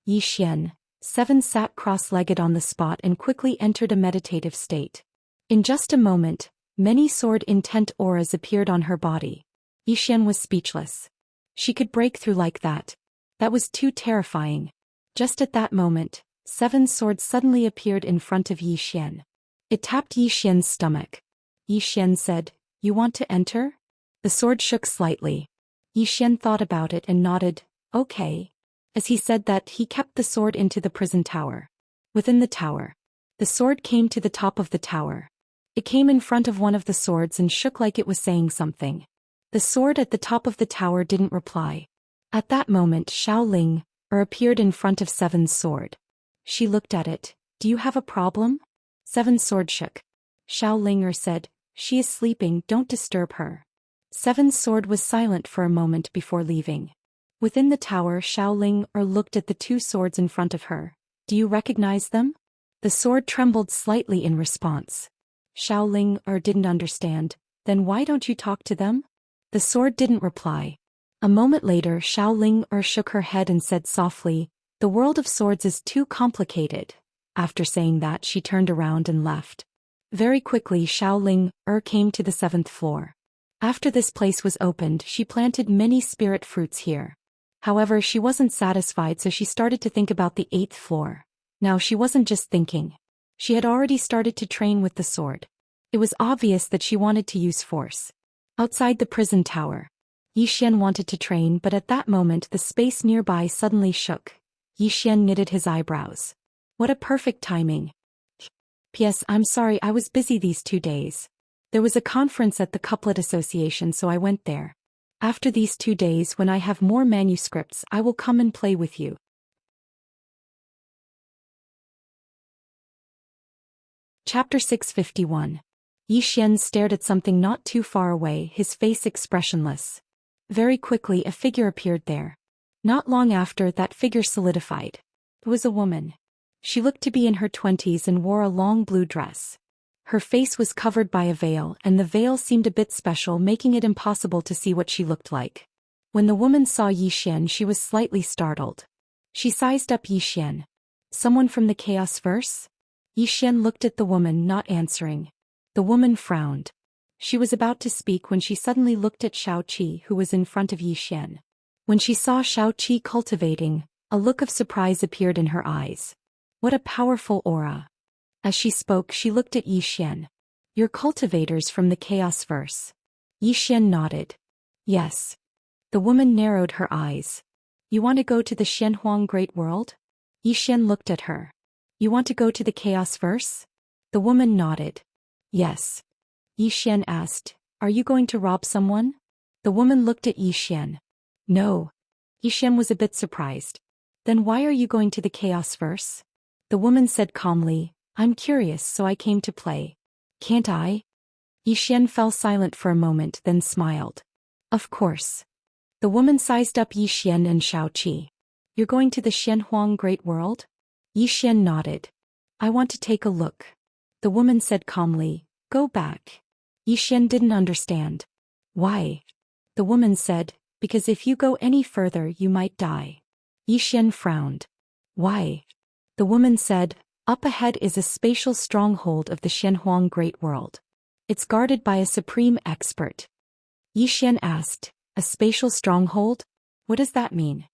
Xian. 7 sat cross-legged on the spot and quickly entered a meditative state. In just a moment, many sword-intent auras appeared on her body. Xian was speechless. She could break through like that. That was too terrifying. Just at that moment, 7 swords suddenly appeared in front of Xian. It tapped Xian's stomach. Xian said, "You want to enter?" The sword shook slightly. Xian thought about it and nodded, "Okay." As he said that, he kept the sword into the prison tower. Within the tower, the sword came to the top of the tower. It came in front of one of the swords and shook like it was saying something. The sword at the top of the tower didn't reply. At that moment, Xiaoling appeared in front of 7's sword. She looked at it. "Do you have a problem?" 7's sword shook. Xiaoling said, "She is sleeping, don't disturb her." 7's sword was silent for a moment before leaving. Within the tower, Xiaoling looked at the 2 swords in front of her. "Do you recognize them?" The sword trembled slightly in response. Xiaoling didn't understand. "Then why don't you talk to them?" The sword didn't reply. A moment later, Xiaoling shook her head and said softly, "The world of swords is too complicated." After saying that, she turned around and left. Very quickly, Xiaoling came to the 7th floor. After this place was opened, she planted many spirit fruits here. However, she wasn't satisfied, so she started to think about the 8th floor. Now she wasn't just thinking. She had already started to train with the sword. It was obvious that she wanted to use force. Outside the prison tower, Xian wanted to train, but at that moment the space nearby suddenly shook. Xian knitted his eyebrows. What a perfect timing. P.S. I'm sorry, I was busy these 2 days. There was a conference at the Couplet Association, so I went there. After these 2 days, when I have more manuscripts, I will come and play with you. Chapter 651. Xian stared at something not too far away, his face expressionless. Very quickly, a figure appeared there. Not long after, that figure solidified. It was a woman. She looked to be in her 20s and wore a long blue dress. Her face was covered by a veil, and the veil seemed a bit special, making it impossible to see what she looked like. When the woman saw Xian, she was slightly startled. She sized up Xian. "Someone from the Chaos Verse?" Xian looked at the woman, not answering. The woman frowned. She was about to speak when she suddenly looked at Xiaoqi, who was in front of Xian. When she saw Xiaoqi cultivating, a look of surprise appeared in her eyes. What a powerful aura. As she spoke, she looked at Yi Xian. You're cultivators from the Chaos Verse. Yi Xian nodded. Yes. The woman narrowed her eyes. You want to go to the Xianhuang Great World? Yi Xian looked at her. You want to go to the Chaos Verse? The woman nodded. Yes. Yi Xian asked, Are you going to rob someone? The woman looked at Yi Xian. No. Yi Xian was a bit surprised. Then why are you going to the Chaos Verse? The woman said calmly, I'm curious, so I came to play. Can't I? Yi Xian fell silent for a moment, then smiled. Of course. The woman sized up Yi Xian and Xiaoqi. You're going to the Xianhuang Great World? Yi Xian nodded. I want to take a look. The woman said calmly, Go back. Yi Xian didn't understand. Why? The woman said, Because if you go any further you might die. Yi Xian frowned. Why? The woman said, Up ahead is a spatial stronghold of the Xianhuang Great World. It's guarded by a supreme expert. Yi Xian asked, A spatial stronghold? What does that mean?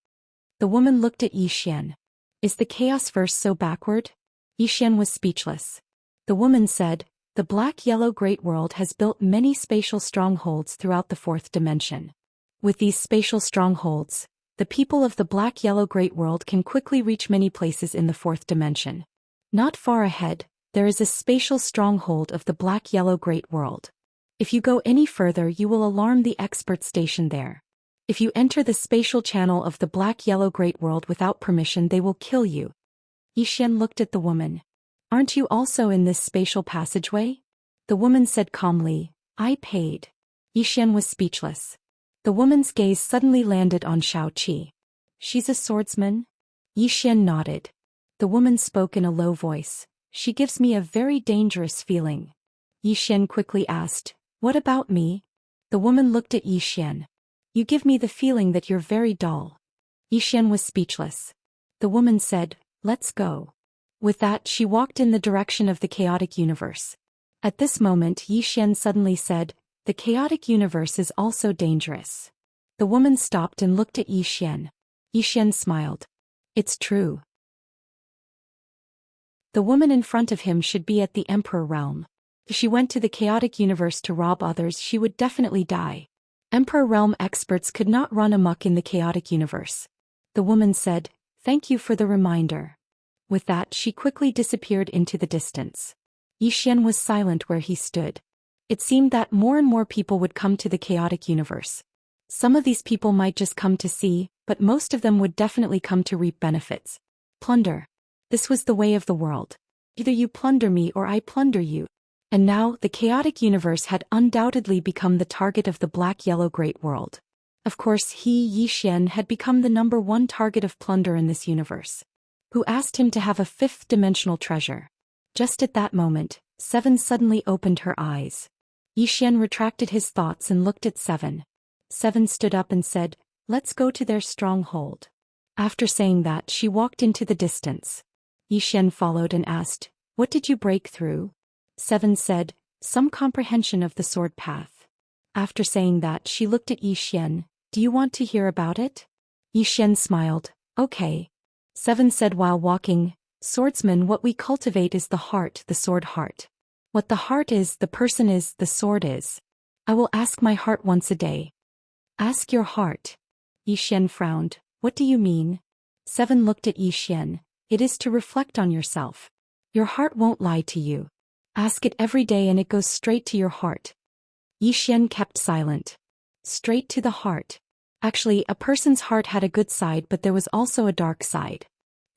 The woman looked at Yi Xian. Is the Chaos Verse so backward? Yi Xian was speechless. The woman said, The Black-Yellow Great World has built many spatial strongholds throughout the fourth dimension. With these spatial strongholds, the people of the Black-Yellow Great World can quickly reach many places in the fourth dimension. Not far ahead, there is a spatial stronghold of the Black-Yellow Great World. If you go any further you will alarm the expert stationed there. If you enter the spatial channel of the Black-Yellow Great World without permission they will kill you. Yi Xian looked at the woman. Aren't you also in this spatial passageway? The woman said calmly, I paid. Yi Xian was speechless. The woman's gaze suddenly landed on Xiaoqi. She's a swordsman? Yi Xian nodded. The woman spoke in a low voice. She gives me a very dangerous feeling. Yi Xian quickly asked, What about me? The woman looked at Yi Xian. You give me the feeling that you're very dull. Yi Xian was speechless. The woman said, Let's go. With that she walked in the direction of the chaotic universe. At this moment Yi Xian suddenly said, The chaotic universe is also dangerous. The woman stopped and looked at Yi Xian. Yi Xian smiled. It's true. The woman in front of him should be at the Emperor realm. If she went to the chaotic universe to rob others she would definitely die. Emperor realm experts could not run amok in the chaotic universe. The woman said, Thank you for the reminder. With that she quickly disappeared into the distance. Yi Xian was silent where he stood. It seemed that more and more people would come to the chaotic universe. Some of these people might just come to see, but most of them would definitely come to reap benefits. Plunder. This was the way of the world. Either you plunder me or I plunder you. And now, the chaotic universe had undoubtedly become the target of the Black-Yellow Great World. Of course Yi Xian had become the #1 target of plunder in this universe. Who asked him to have a fifth-dimensional treasure. Just at that moment, Seven suddenly opened her eyes. Yi Xian retracted his thoughts and looked at Seven. Seven stood up and said, Let's go to their stronghold. After saying that she walked into the distance. Yi Xian followed and asked, What did you break through? Seven said, Some comprehension of the sword path. After saying that she looked at Yi Xian, Do you want to hear about it? Yi Xian smiled, Okay. Seven said while walking, Swordsman, what we cultivate is the heart, the sword heart. What the heart is, the person is, the sword is. I will ask my heart once a day. Ask your heart. Yi Xian frowned, What do you mean? Seven looked at Yi Xian. It is to reflect on yourself. Your heart won't lie to you. Ask it every day and it goes straight to your heart. Yi Xian kept silent. Straight to the heart. Actually, a person's heart had a good side, but there was also a dark side.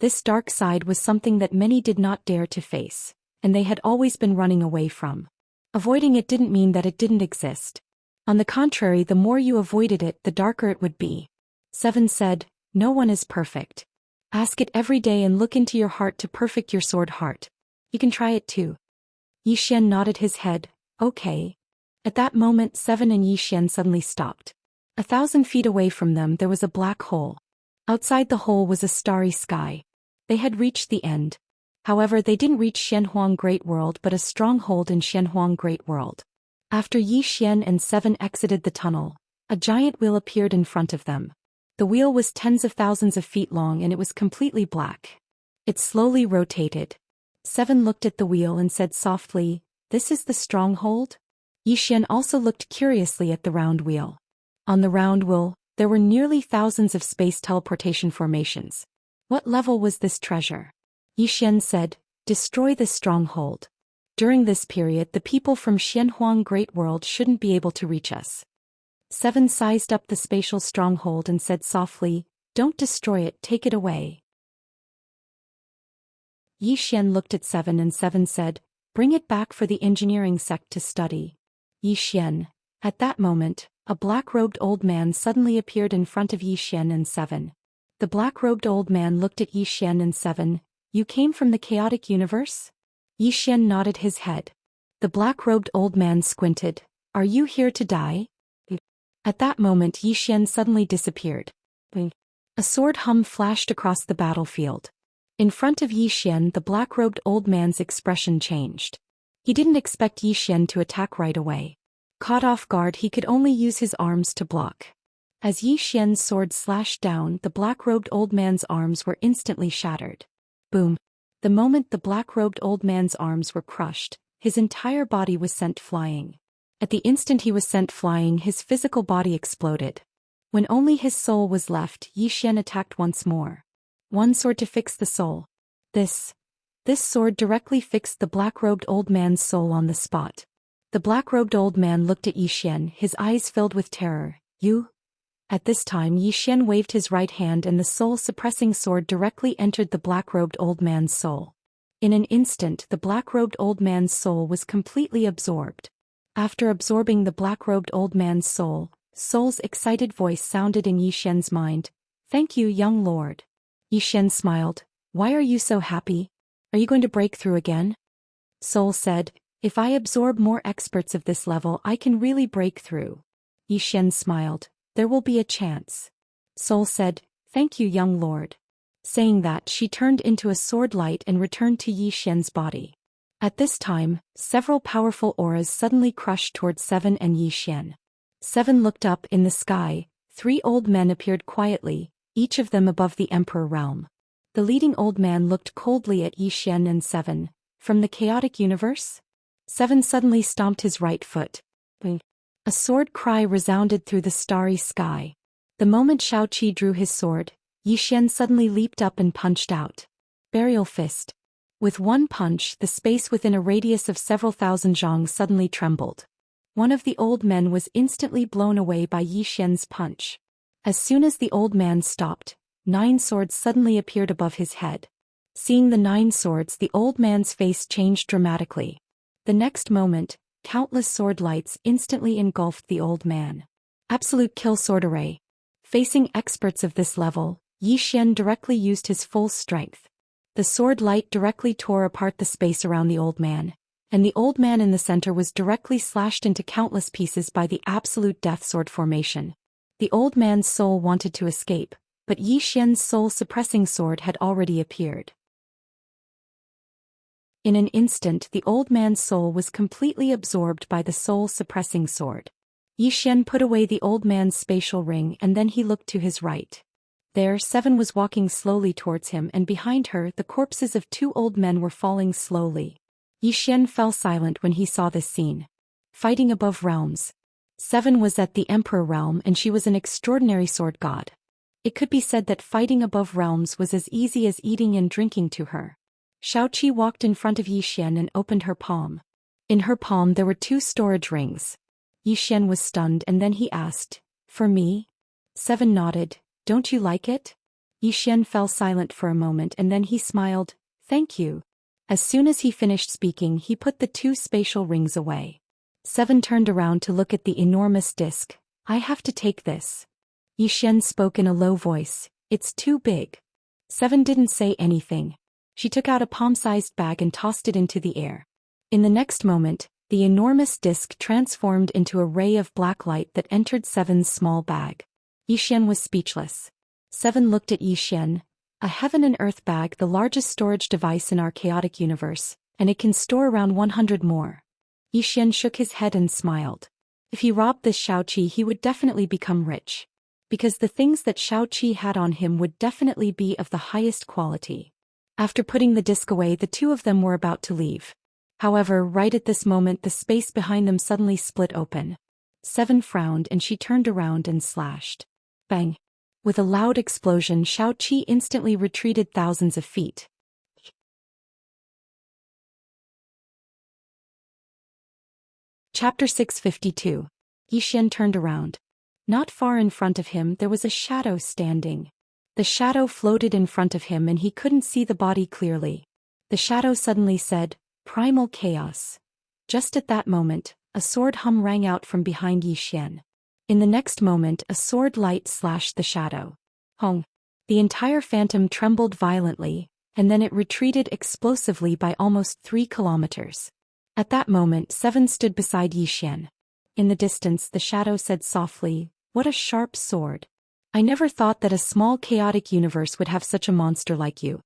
This dark side was something that many did not dare to face, and they had always been running away from. Avoiding it didn't mean that it didn't exist. On the contrary, the more you avoided it, the darker it would be. Seven said, No one is perfect. Ask it every day and look into your heart to perfect your sword heart. You can try it too. Yi Xian nodded his head, Okay. At that moment Seven and Yi Xian suddenly stopped. 1,000 feet away from them there was a black hole. Outside the hole was a starry sky. They had reached the end. However, they didn't reach Xianhuang Great World but a stronghold in Xianhuang Great World. After Yi Xian and Seven exited the tunnel, a giant wheel appeared in front of them. The wheel was tens of thousands of feet long and it was completely black. It slowly rotated. 7 looked at the wheel and said softly, "This is the stronghold?" Yixian also looked curiously at the round wheel. On the round wheel, there were nearly thousands of space teleportation formations. What level was this treasure? Yixian said, "Destroy this stronghold. During this period, the people from Xianhuang Great World shouldn't be able to reach us." 7 sized up the spatial stronghold and said softly, "Don't destroy it, take it away." Yixian looked at 7 and 7 said, "Bring it back for the engineering sect to study." Yixian. At that moment, a black-robed old man suddenly appeared in front of Yixian and 7. The black-robed old man looked at Yixian and 7. "You came from the chaotic universe?" Yixian nodded his head. The black-robed old man squinted. "Are you here to die?" At that moment Yixian suddenly disappeared. A sword hum flashed across the battlefield. In front of Yixian, the black-robed old man's expression changed. He didn't expect Yixian to attack right away. Caught off guard, he could only use his arms to block. As Yixian's sword slashed down, the black-robed old man's arms were instantly shattered. Boom! The moment the black-robed old man's arms were crushed, his entire body was sent flying. At the instant he was sent flying, his physical body exploded. When only his soul was left, Yixian attacked once more. One sword to fix the soul. This sword directly fixed the black-robed old man's soul on the spot. The black-robed old man looked at Yixian, his eyes filled with terror. "You?" At this time Yixian waved his right hand and the soul-suppressing sword directly entered the black-robed old man's soul. In an instant the black-robed old man's soul was completely absorbed. After absorbing the black-robed old man's soul's excited voice sounded in Yixian's mind. "Thank you, young lord." Yixian smiled. "Why are you so happy? Are you going to break through again?" Soul said, "If I absorb more experts of this level, I can really break through." Yixian smiled. "There will be a chance." Soul said, "Thank you, young lord." Saying that, she turned into a sword light and returned to Yixian's body. At this time, several powerful auras suddenly crushed towards 7 and Yixian. 7 looked up in the sky. 3 old men appeared quietly, each of them above the Emperor realm. The leading old man looked coldly at Yixian and 7. "From the chaotic universe?" 7 suddenly stomped his right foot. A sword cry resounded through the starry sky. The moment Xiaoqi drew his sword, Yixian suddenly leaped up and punched out. Burial fist. With one punch, the space within a radius of several thousand zhang suddenly trembled. One of the old men was instantly blown away by Yixian's punch. As soon as the old man stopped, 9 swords suddenly appeared above his head. Seeing the 9 swords, the old man's face changed dramatically. The next moment, countless sword lights instantly engulfed the old man. Absolute kill sword array. Facing experts of this level, Yixian directly used his full strength. The sword light directly tore apart the space around the old man, and the old man in the center was directly slashed into countless pieces by the absolute death sword formation. The old man's soul wanted to escape, but Yixian's soul-suppressing sword had already appeared. In an instant, the old man's soul was completely absorbed by the soul-suppressing sword. Yixian put away the old man's spatial ring and then he looked to his right. There, 7 was walking slowly towards him, and behind her, the corpses of 2 old men were falling slowly. Yixian fell silent when he saw this scene. Fighting above realms. 7 was at the Emperor realm and she was an extraordinary sword god. It could be said that fighting above realms was as easy as eating and drinking to her. Xiaoqi walked in front of Yixian and opened her palm. In her palm there were 2 storage rings. Yixian was stunned and then he asked, "For me?" 7 nodded. "Don't you like it?" Yixian fell silent for a moment and then he smiled. "Thank you." As soon as he finished speaking, he put the 2 spatial rings away. 7 turned around to look at the enormous disc. "I have to take this." Yixian spoke in a low voice. "It's too big." 7 didn't say anything. She took out a palm-sized bag and tossed it into the air. In the next moment, the enormous disc transformed into a ray of black light that entered 7's small bag. Yixian was speechless. 7 looked at Yixian. "A heaven and earth bag, the largest storage device in our chaotic universe, and it can store around 100 more. Yixian shook his head and smiled. If he robbed this Xiaoqi, he would definitely become rich. Because the things that Xiaoqi had on him would definitely be of the highest quality. After putting the disc away, the two of them were about to leave. However, right at this moment, the space behind them suddenly split open. 7 frowned and she turned around and slashed. Bang! With a loud explosion, Xianxia instantly retreated thousands of feet. Chapter 652. Xian turned around. Not far in front of him there was a shadow standing. The shadow floated in front of him and he couldn't see the body clearly. The shadow suddenly said, "Primal chaos." Just at that moment, a sword hum rang out from behind Xian. In the next moment, a sword light slashed the shadow. Hong! The entire phantom trembled violently, and then it retreated explosively by almost 3 kilometers. At that moment, 7 stood beside Xian. In the distance, the shadow said softly, "What a sharp sword. I never thought that a small chaotic universe would have such a monster like you."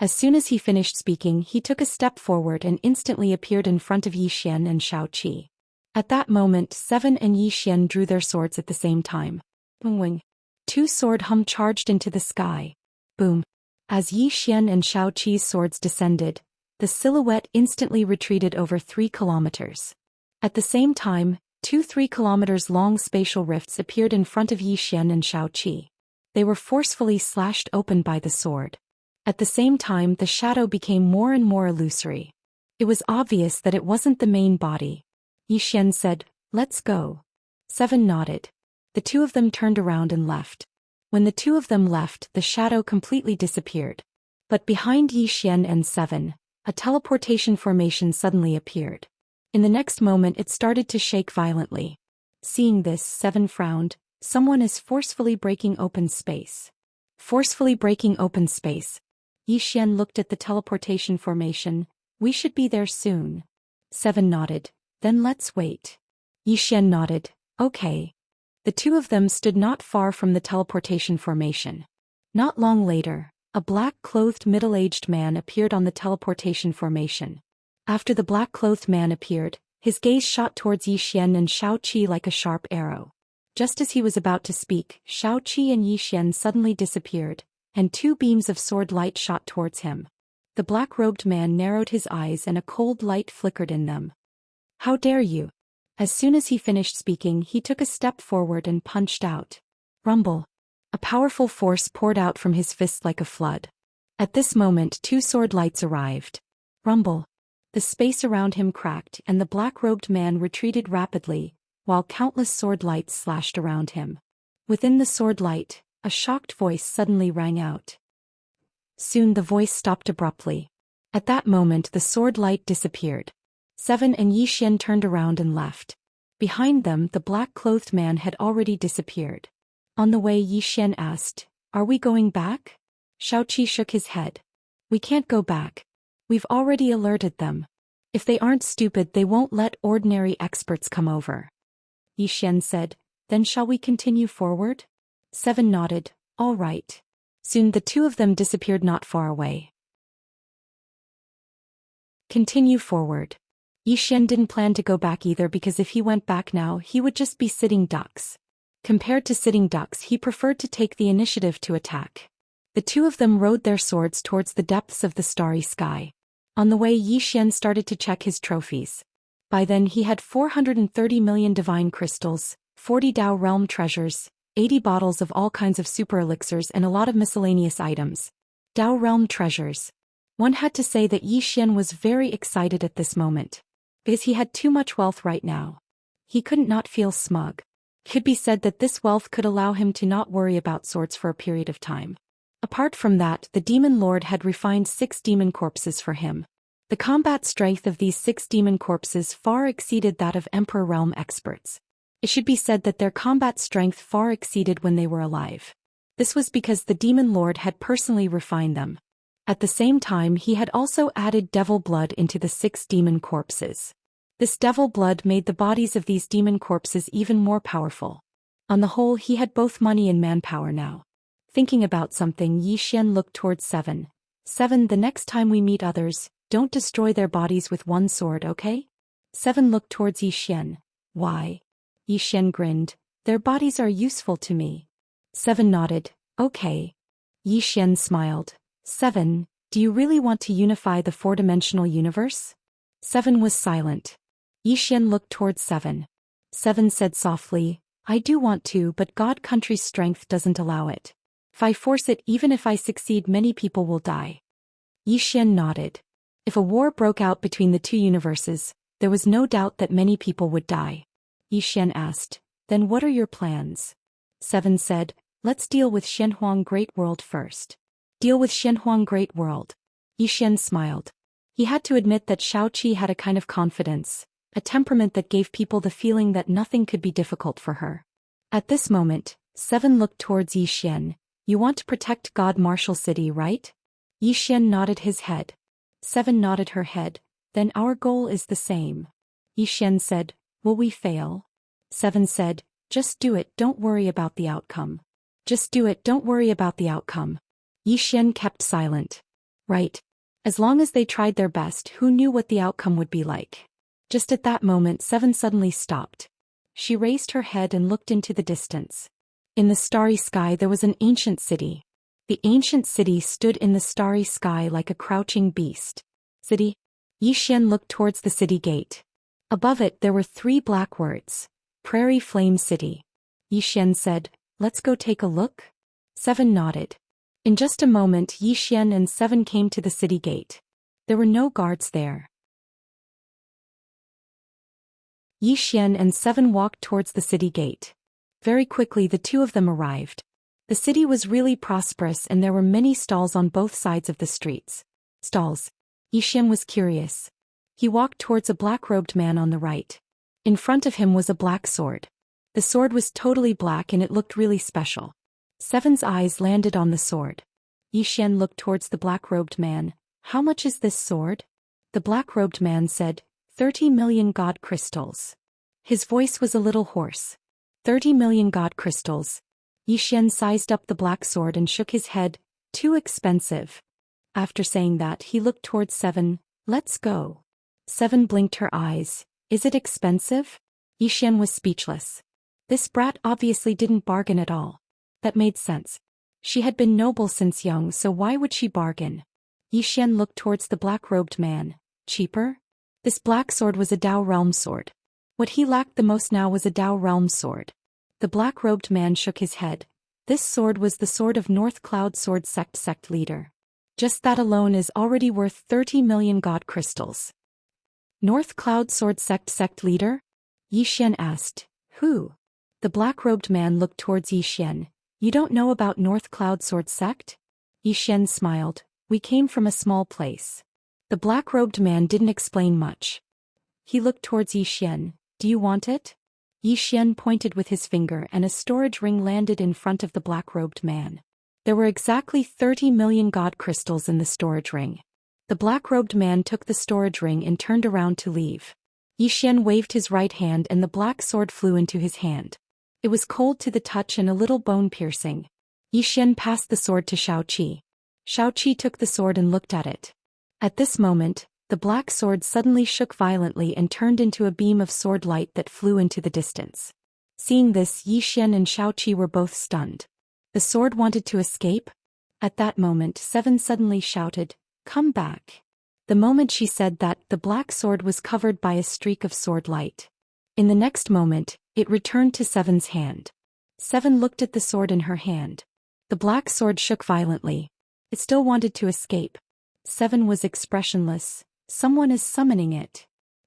As soon as he finished speaking, he took a step forward and instantly appeared in front of Xian and Xianxia. At that moment, 7 and Xian drew their swords at the same time. Boom! 2 sword hum charged into the sky. Boom! As Xian and Xianxia's swords descended, the silhouette instantly retreated over 3 kilometers. At the same time, 2 3-kilometers-long spatial rifts appeared in front of Xian and Xianxia. They were forcefully slashed open by the sword. At the same time, the shadow became more and more illusory. It was obvious that it wasn't the main body. Xian said, "Let's go." 7 nodded. The two of them turned around and left. When the two of them left, the shadow completely disappeared. But behind Xian and 7, a teleportation formation suddenly appeared. In the next moment it started to shake violently. Seeing this, 7 frowned. Someone is forcefully breaking open space. Forcefully breaking open space. Xian looked at the teleportation formation. "We should be there soon." 7 nodded. "Then let's wait." Xian nodded. "Okay." The two of them stood not far from the teleportation formation. Not long later, a black-clothed middle-aged man appeared on the teleportation formation. After the black-clothed man appeared, his gaze shot towards Xian and Xianxia like a sharp arrow. Just as he was about to speak, Xianxia and Xian suddenly disappeared, and 2 beams of sword light shot towards him. The black-robed man narrowed his eyes and a cold light flickered in them. "How dare you!" As soon as he finished speaking, he took a step forward and punched out. Rumble! A powerful force poured out from his fist like a flood. At this moment, 2 sword lights arrived. Rumble! The space around him cracked and the black-robed man retreated rapidly, while countless sword lights slashed around him. Within the sword light, a shocked voice suddenly rang out. Soon the voice stopped abruptly. At that moment the sword light disappeared. 7 and Xian turned around and left. Behind them, the black-clothed man had already disappeared. On the way, Xian asked, "Are we going back?" Xianxia shook his head. "We can't go back. We've already alerted them. If they aren't stupid, they won't let ordinary experts come over." Xian said, "Then shall we continue forward?" 7 nodded, "All right." Soon the two of them disappeared not far away. Continue forward. Xian didn't plan to go back either because if he went back now, he would just be sitting ducks. Compared to sitting ducks, he preferred to take the initiative to attack. The two of them rode their swords towards the depths of the starry sky. On the way, Xian started to check his trophies. By then he had 430 million divine crystals, 40 Dao realm treasures, 80 bottles of all kinds of super elixirs and a lot of miscellaneous items. Dao realm treasures. One had to say that Xian was very excited at this moment. Because he had too much wealth right now. He couldn't not feel smug. It could be said that this wealth could allow him to not worry about swords for a period of time. Apart from that, the demon lord had refined 6 demon corpses for him. The combat strength of these 6 demon corpses far exceeded that of Emperor Realm experts. It should be said that their combat strength far exceeded when they were alive. This was because the demon lord had personally refined them. At the same time, he had also added devil blood into the 6 demon corpses. This devil blood made the bodies of these demon corpses even more powerful. On the whole, he had both money and manpower now. Thinking about something, Xian looked towards 7. 7, the next time we meet others, don't destroy their bodies with one sword, okay? 7 looked towards Xian. Why? Xian grinned. Their bodies are useful to me. 7 nodded. Okay. Xian smiled. 7, Do you really want to unify the four-dimensional universe? 7 was silent. Xian looked towards 7. 7 said softly, I do want to, but God country's strength doesn't allow it. If I force it, even if I succeed, many people will die. Xian nodded. If a war broke out between the two universes, there was no doubt that many people would die. Xian asked, then what are your plans? 7 said, let's deal with Shenhuang Great World first. Deal with Shenhuang Great World. Xian smiled. He had to admit that Xiaoqi had a kind of confidence, a temperament that gave people the feeling that nothing could be difficult for her. At this moment, 7 looked towards Xian. You want to protect God Marshall City, right? Xian nodded his head. 7 nodded her head. Then our goal is the same. Xian said, will we fail? 7 said, just do it, don't worry about the outcome. Just do it, don't worry about the outcome. Xian kept silent. Right. As long as they tried their best, who knew what the outcome would be like? Just at that moment, 7 suddenly stopped. She raised her head and looked into the distance. In the starry sky there was an ancient city. The ancient city stood in the starry sky like a crouching beast. City? Xian looked towards the city gate. Above it there were 3 black words. Prairie Flame City. Xian said, let's go take a look? 7 nodded. In just a moment Xian and 7 came to the city gate. There were no guards there. Xian and 7 walked towards the city gate. Very quickly the two of them arrived. The city was really prosperous and there were many stalls on both sides of the streets. Stalls. Xian was curious. He walked towards a black-robed man on the right. In front of him was a black sword. The sword was totally black and it looked really special. 7's eyes landed on the sword. Xian looked towards the black-robed man. How much is this sword? The black-robed man said, 30 million god crystals. His voice was a little hoarse. 30 million god crystals. Xian sized up the black sword and shook his head. Too expensive. After saying that he looked towards 7. Let's go. 7 blinked her eyes. Is it expensive? Xian was speechless. This brat obviously didn't bargain at all. That made sense. She had been noble since young, so why would she bargain? Xian looked towards the black-robed man. Cheaper? This black sword was a Dao realm sword. What he lacked the most now was a Dao realm sword. The black-robed man shook his head. This sword was the sword of North Cloud Sword sect leader. Just that alone is already worth 30 million god crystals. North Cloud Sword sect leader? Xian asked. Who? The black-robed man looked towards Xian. You don't know about North Cloud Sword sect? Xian smiled. We came from a small place. The black-robed man didn't explain much. He looked towards Xian. Do you want it? Xian pointed with his finger and a storage ring landed in front of the black-robed man. There were exactly 30 million god crystals in the storage ring. The black-robed man took the storage ring and turned around to leave. Xian waved his right hand and the black sword flew into his hand. It was cold to the touch and a little bone-piercing. Xian passed the sword to Xiaoqi. Xiaoqi took the sword and looked at it. At this moment, the black sword suddenly shook violently and turned into a beam of sword light that flew into the distance. Seeing this, Xian and Xiaoqi were both stunned. The sword wanted to escape? At that moment 7 suddenly shouted, Come back. The moment she said that, the black sword was covered by a streak of sword light. In the next moment, it returned to 7's hand. 7 looked at the sword in her hand. The black sword shook violently. It still wanted to escape. 7 was expressionless. Someone is summoning it.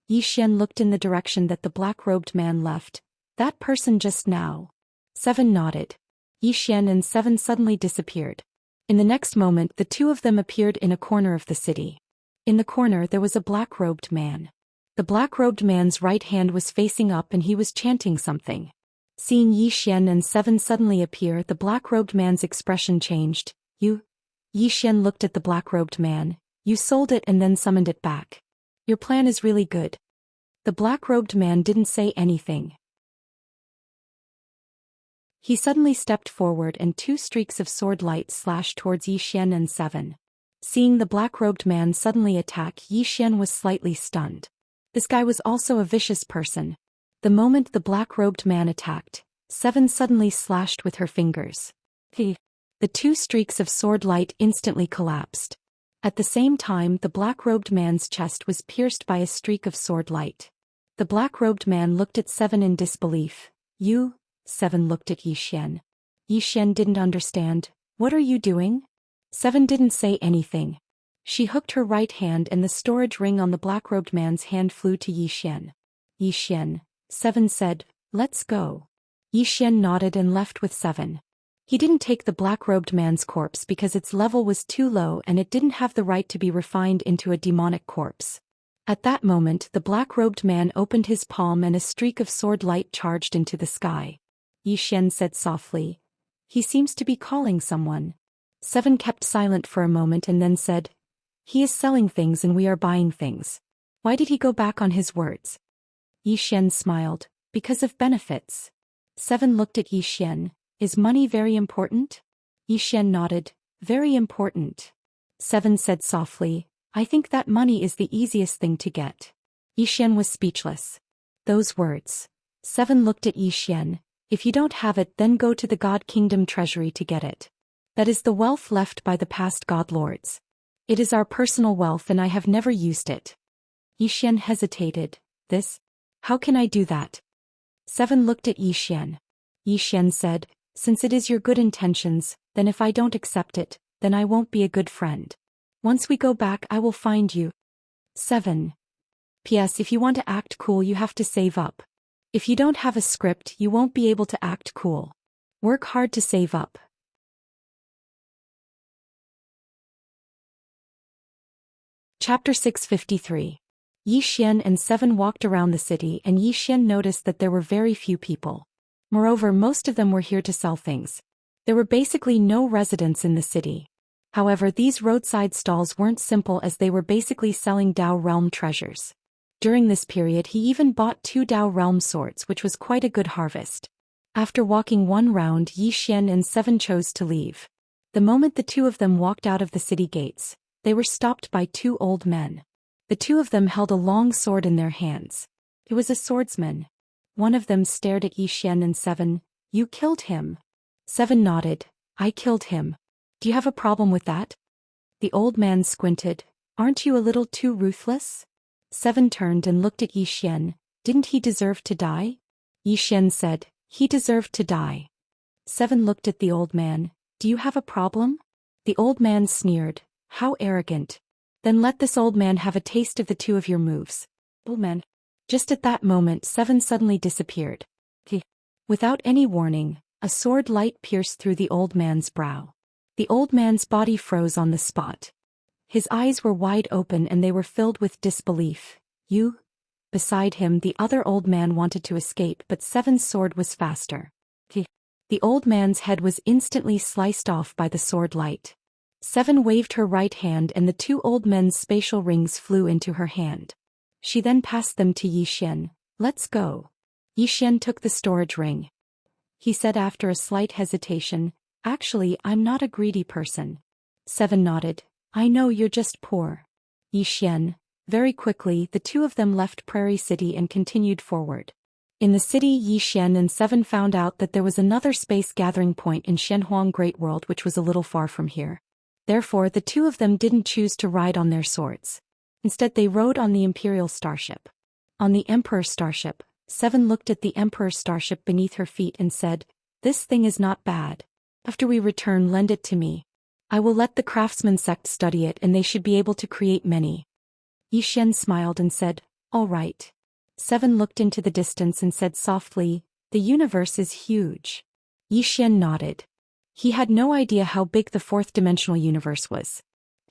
Xian looked in the direction that the black-robed man left. That person just now. 7 nodded. Xian and 7 suddenly disappeared. In the next moment the two of them appeared in a corner of the city. In the corner there was a black-robed man. The black-robed man's right hand was facing up and he was chanting something. Seeing Xian and 7 suddenly appear, the black-robed man's expression changed. You? Xian looked at the black-robed man. You sold it and then summoned it back. Your plan is really good. The black-robed man didn't say anything. He suddenly stepped forward and 2 streaks of sword light slashed towards Xian and 7. Seeing the black-robed man suddenly attack, Xian was slightly stunned. This guy was also a vicious person. The moment the black-robed man attacked, 7 suddenly slashed with her fingers. The 2 streaks of sword light instantly collapsed. At the same time, the black-robed man's chest was pierced by a streak of sword light. The black-robed man looked at Seven in disbelief. You? Seven looked at Yi Xian. Yi Xian didn't understand. What are you doing? Seven didn't say anything. She hooked her right hand and the storage ring on the black-robed man's hand flew to Yi Xian. Yi Xian, Seven said, let's go. Yi Xian nodded and left with Seven. He didn't take the black-robed man's corpse because its level was too low and it didn't have the right to be refined into a demonic corpse. At that moment, the black-robed man opened his palm and a streak of sword light charged into the sky. Yi Xian said softly, he seems to be calling someone. Seven kept silent for a moment and then said, he is selling things and we are buying things. Why did he go back on his words? Yi Xian smiled, because of benefits. Seven looked at Yi Xian. Is money very important? Yi Xian nodded, very important. Seven said softly, I think that money is the easiest thing to get. Yi Xian was speechless. Those words. Seven looked at Yi Xian, if you don't have it then go to the God Kingdom treasury to get it. That is the wealth left by the past God Lords. It is our personal wealth and I have never used it. Yi Xian hesitated, this? How can I do that? Seven looked at Yi Xian. Yi Xian said, since it is your good intentions, then if I don't accept it, then I won't be a good friend. Once we go back I will find you. 7. P.S. If you want to act cool you have to save up. If you don't have a script you won't be able to act cool. Work hard to save up. Chapter 653. Yi Xian and Seven walked around the city and Yi Xian noticed that there were very few people. Moreover, most of them were here to sell things. There were basically no residents in the city. However, these roadside stalls weren't simple as they were basically selling Dao Realm treasures. During this period he even bought 2 Dao Realm swords, which was quite a good harvest. After walking one round, Yi Xian and Seven chose to leave. The moment the two of them walked out of the city gates, they were stopped by 2 old men. The 2 of them held a long sword in their hands. It was a swordsman. One of them stared at Yi Xian and Seven. You killed him. Seven nodded. I killed him. Do you have a problem with that? The old man squinted. Aren't you a little too ruthless? Seven turned and looked at Yi Xian. Didn't he deserve to die? Yi Xian said, he deserved to die. Seven looked at the old man. Do you have a problem? The old man sneered. How arrogant. Then let this old man have a taste of the 2 of your moves. Old man. Just at that moment Seven suddenly disappeared. Without any warning, a sword light pierced through the old man's brow. The old man's body froze on the spot. His eyes were wide open and they were filled with disbelief. You? Beside him the other old man wanted to escape but Seven's sword was faster. The old man's head was instantly sliced off by the sword light. Seven waved her right hand and the 2 old men's spatial rings flew into her hand. She then passed them to Yi Xian. Let's go. Yi Xian took the storage ring. He said after a slight hesitation, actually I'm not a greedy person. Seven nodded. I know you're just poor. Yi Xian. Very quickly the 2 of them left Prairie City and continued forward. In the city Yi Xian and Seven found out that there was another space gathering point in Shenhuang Great World which was a little far from here. Therefore the 2 of them didn't choose to ride on their swords. Instead they rode on the Imperial Starship. On the Emperor Starship, Seven looked at the Emperor Starship beneath her feet and said, this thing is not bad. After we return lend it to me. I will let the craftsman sect study it and they should be able to create many. Yi Xian smiled and said, all right. Seven looked into the distance and said softly, the universe is huge. Yi Xian nodded. He had no idea how big the 4th dimensional universe was.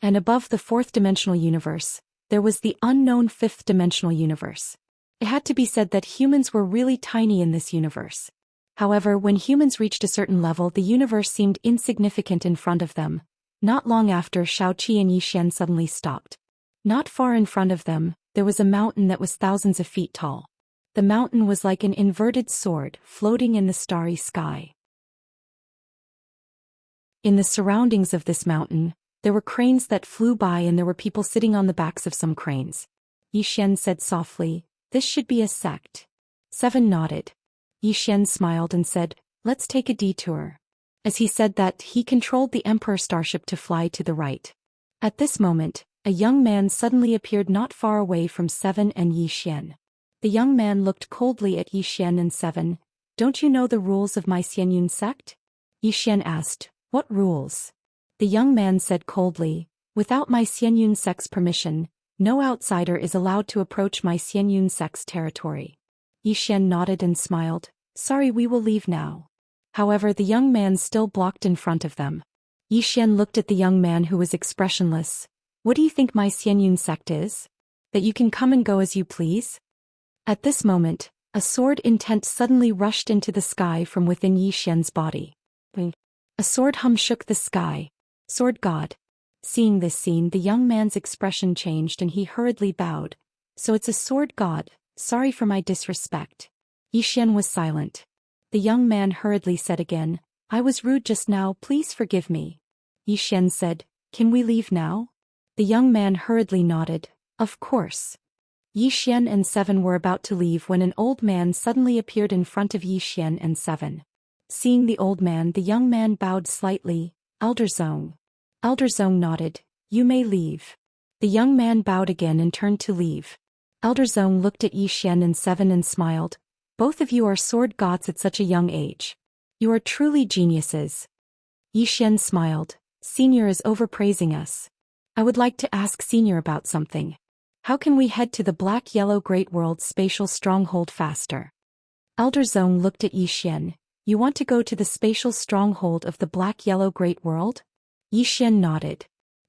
And above the 4th dimensional universe, there was the unknown 5th dimensional universe. It had to be said that humans were really tiny in this universe. However, when humans reached a certain level the universe seemed insignificant in front of them. Not long after, Xiaoqi and Yi Xian suddenly stopped. Not far in front of them, there was a mountain that was thousands of feet tall. The mountain was like an inverted sword floating in the starry sky. In the surroundings of this mountain, there were cranes that flew by and there were people sitting on the backs of some cranes. Yi Xian said softly, this should be a sect. Seven nodded. Yi Xian smiled and said, let's take a detour. As he said that, he controlled the Emperor Starship to fly to the right. At this moment, a young man suddenly appeared not far away from Seven and Yi Xian. The young man looked coldly at Yi Xian and Seven. Don't you know the rules of my Xianyun sect? Yi Xian asked, What rules? The young man said coldly, Without my Xianyun sect's permission, no outsider is allowed to approach my Xianyun sect's territory. Yi Xian nodded and smiled. Sorry, we will leave now. However, the young man still blocked in front of them. Yi Xian looked at the young man who was expressionless. What do you think my Xianyun sect is? That you can come and go as you please? At this moment, a sword intent suddenly rushed into the sky from within Yi Xian's body. A sword hum shook the sky. Sword God. Seeing this scene, the young man's expression changed and he hurriedly bowed. So it's a sword god, sorry for my disrespect. Yi Xian was silent. The young man hurriedly said again, I was rude just now, please forgive me. Yi Xian said, Can we leave now? The young man hurriedly nodded, Of course. Yi Xian and Seven were about to leave when an old man suddenly appeared in front of Yi Xian and Seven. Seeing the old man, the young man bowed slightly, Elder Zhong. Elder Zhong nodded, You may leave. The young man bowed again and turned to leave. Elder Zhong looked at Yi Xian and Seven and smiled. Both of you are sword gods at such a young age. You are truly geniuses. Yi Xian smiled. Senior is overpraising us. I would like to ask Senior about something. How can we head to the Black-Yellow Great World spatial stronghold faster? Elder Zhong looked at Yi Xian. You want to go to the spatial stronghold of the Black-Yellow Great World? Yi Xian nodded.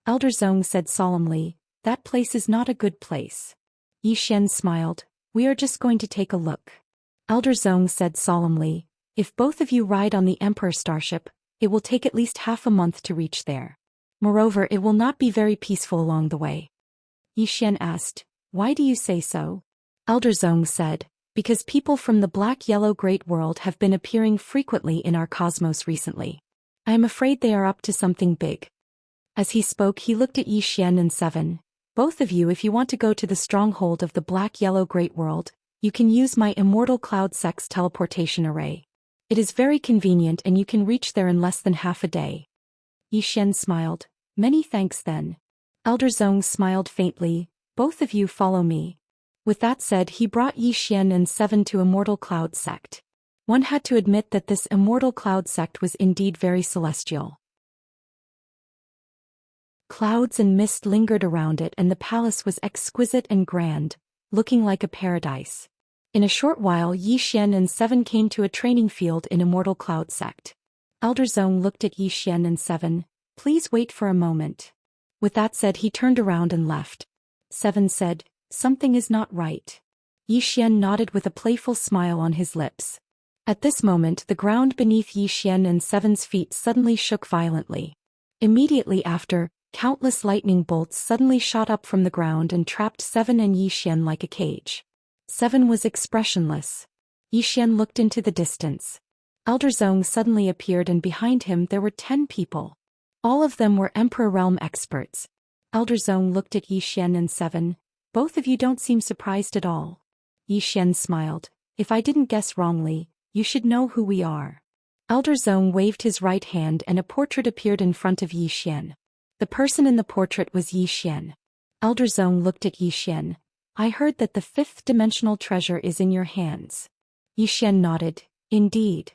Elder Zhong said solemnly, That place is not a good place. Yi Xian smiled. We are just going to take a look. Elder Zhong said solemnly, If both of you ride on the Emperor Starship, it will take at least half a month to reach there. Moreover, it will not be very peaceful along the way. Yi Xian asked, Why do you say so? Elder Zhong said, Because people from the Black-Yellow Great World have been appearing frequently in our cosmos recently. I am afraid they are up to something big. As he spoke, he looked at Yi Xian and Seven. Both of you, if you want to go to the stronghold of the Black-Yellow Great World, you can use my Immortal Cloud Sect's teleportation array. It is very convenient and you can reach there in less than half a day. Yi Xian smiled. Many thanks then. Elder Zhong smiled faintly. Both of you follow me. With that said, he brought Yi Xian and Seven to Immortal Cloud Sect. One had to admit that this Immortal Cloud Sect was indeed very celestial. Clouds and mist lingered around it and the palace was exquisite and grand, looking like a paradise. In a short while, Yi Xian and Seven came to a training field in Immortal Cloud Sect. Elder Zhong looked at Yi Xian and Seven. Please wait for a moment. With that said, he turned around and left. Seven said, Something is not right. Yi Xian nodded with a playful smile on his lips. At this moment, the ground beneath Yi Xian and Seven's feet suddenly shook violently. Immediately after, countless lightning bolts suddenly shot up from the ground and trapped Seven and Yi Xian like a cage. Seven was expressionless. Yi Xian looked into the distance. Elder Zhong suddenly appeared and behind him there were 10 people. All of them were Emperor Realm experts. Elder Zhong looked at Yi Xian and Seven. Both of you don't seem surprised at all. Yi Xian smiled. If I didn't guess wrongly, you should know who we are. Elder Zhong waved his right hand and a portrait appeared in front of Yi Xian. The person in the portrait was Yi Xian. Elder Zhong looked at Yi Xian. I heard that the fifth-dimensional treasure is in your hands. Yi Xian nodded. Indeed.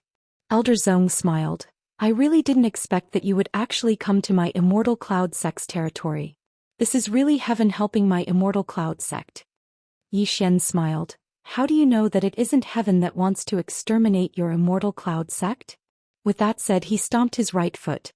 Elder Zhong smiled. I really didn't expect that you would actually come to my Immortal Cloud Sect's territory. This is really heaven helping my Immortal Cloud Sect. Yi Xian smiled. How do you know that it isn't heaven that wants to exterminate your Immortal Cloud Sect? With that said, he stomped his right foot.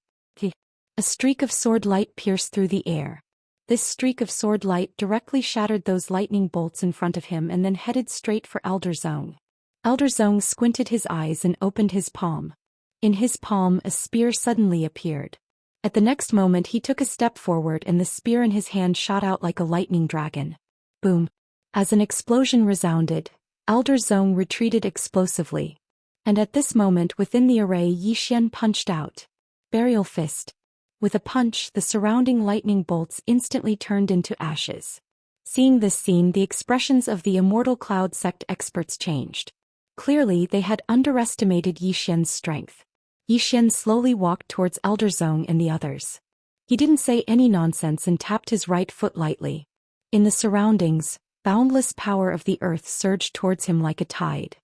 A streak of sword light pierced through the air. This streak of sword light directly shattered those lightning bolts in front of him and then headed straight for Elder Zhong. Elder Zhong squinted his eyes and opened his palm. In his palm, a spear suddenly appeared. At the next moment, he took a step forward and the spear in his hand shot out like a lightning dragon. Boom! As an explosion resounded, Elder Zhong retreated explosively. And at this moment within the array, Yi Xian punched out. Burial Fist. With a punch, the surrounding lightning bolts instantly turned into ashes. Seeing this scene, the expressions of the Immortal Cloud Sect experts changed. Clearly, they had underestimated Yi Xian's strength. Yi Xian slowly walked towards Elder Zhong and the others. He didn't say any nonsense and tapped his right foot lightly. In the surroundings, boundless power of the earth surged towards him like a tide.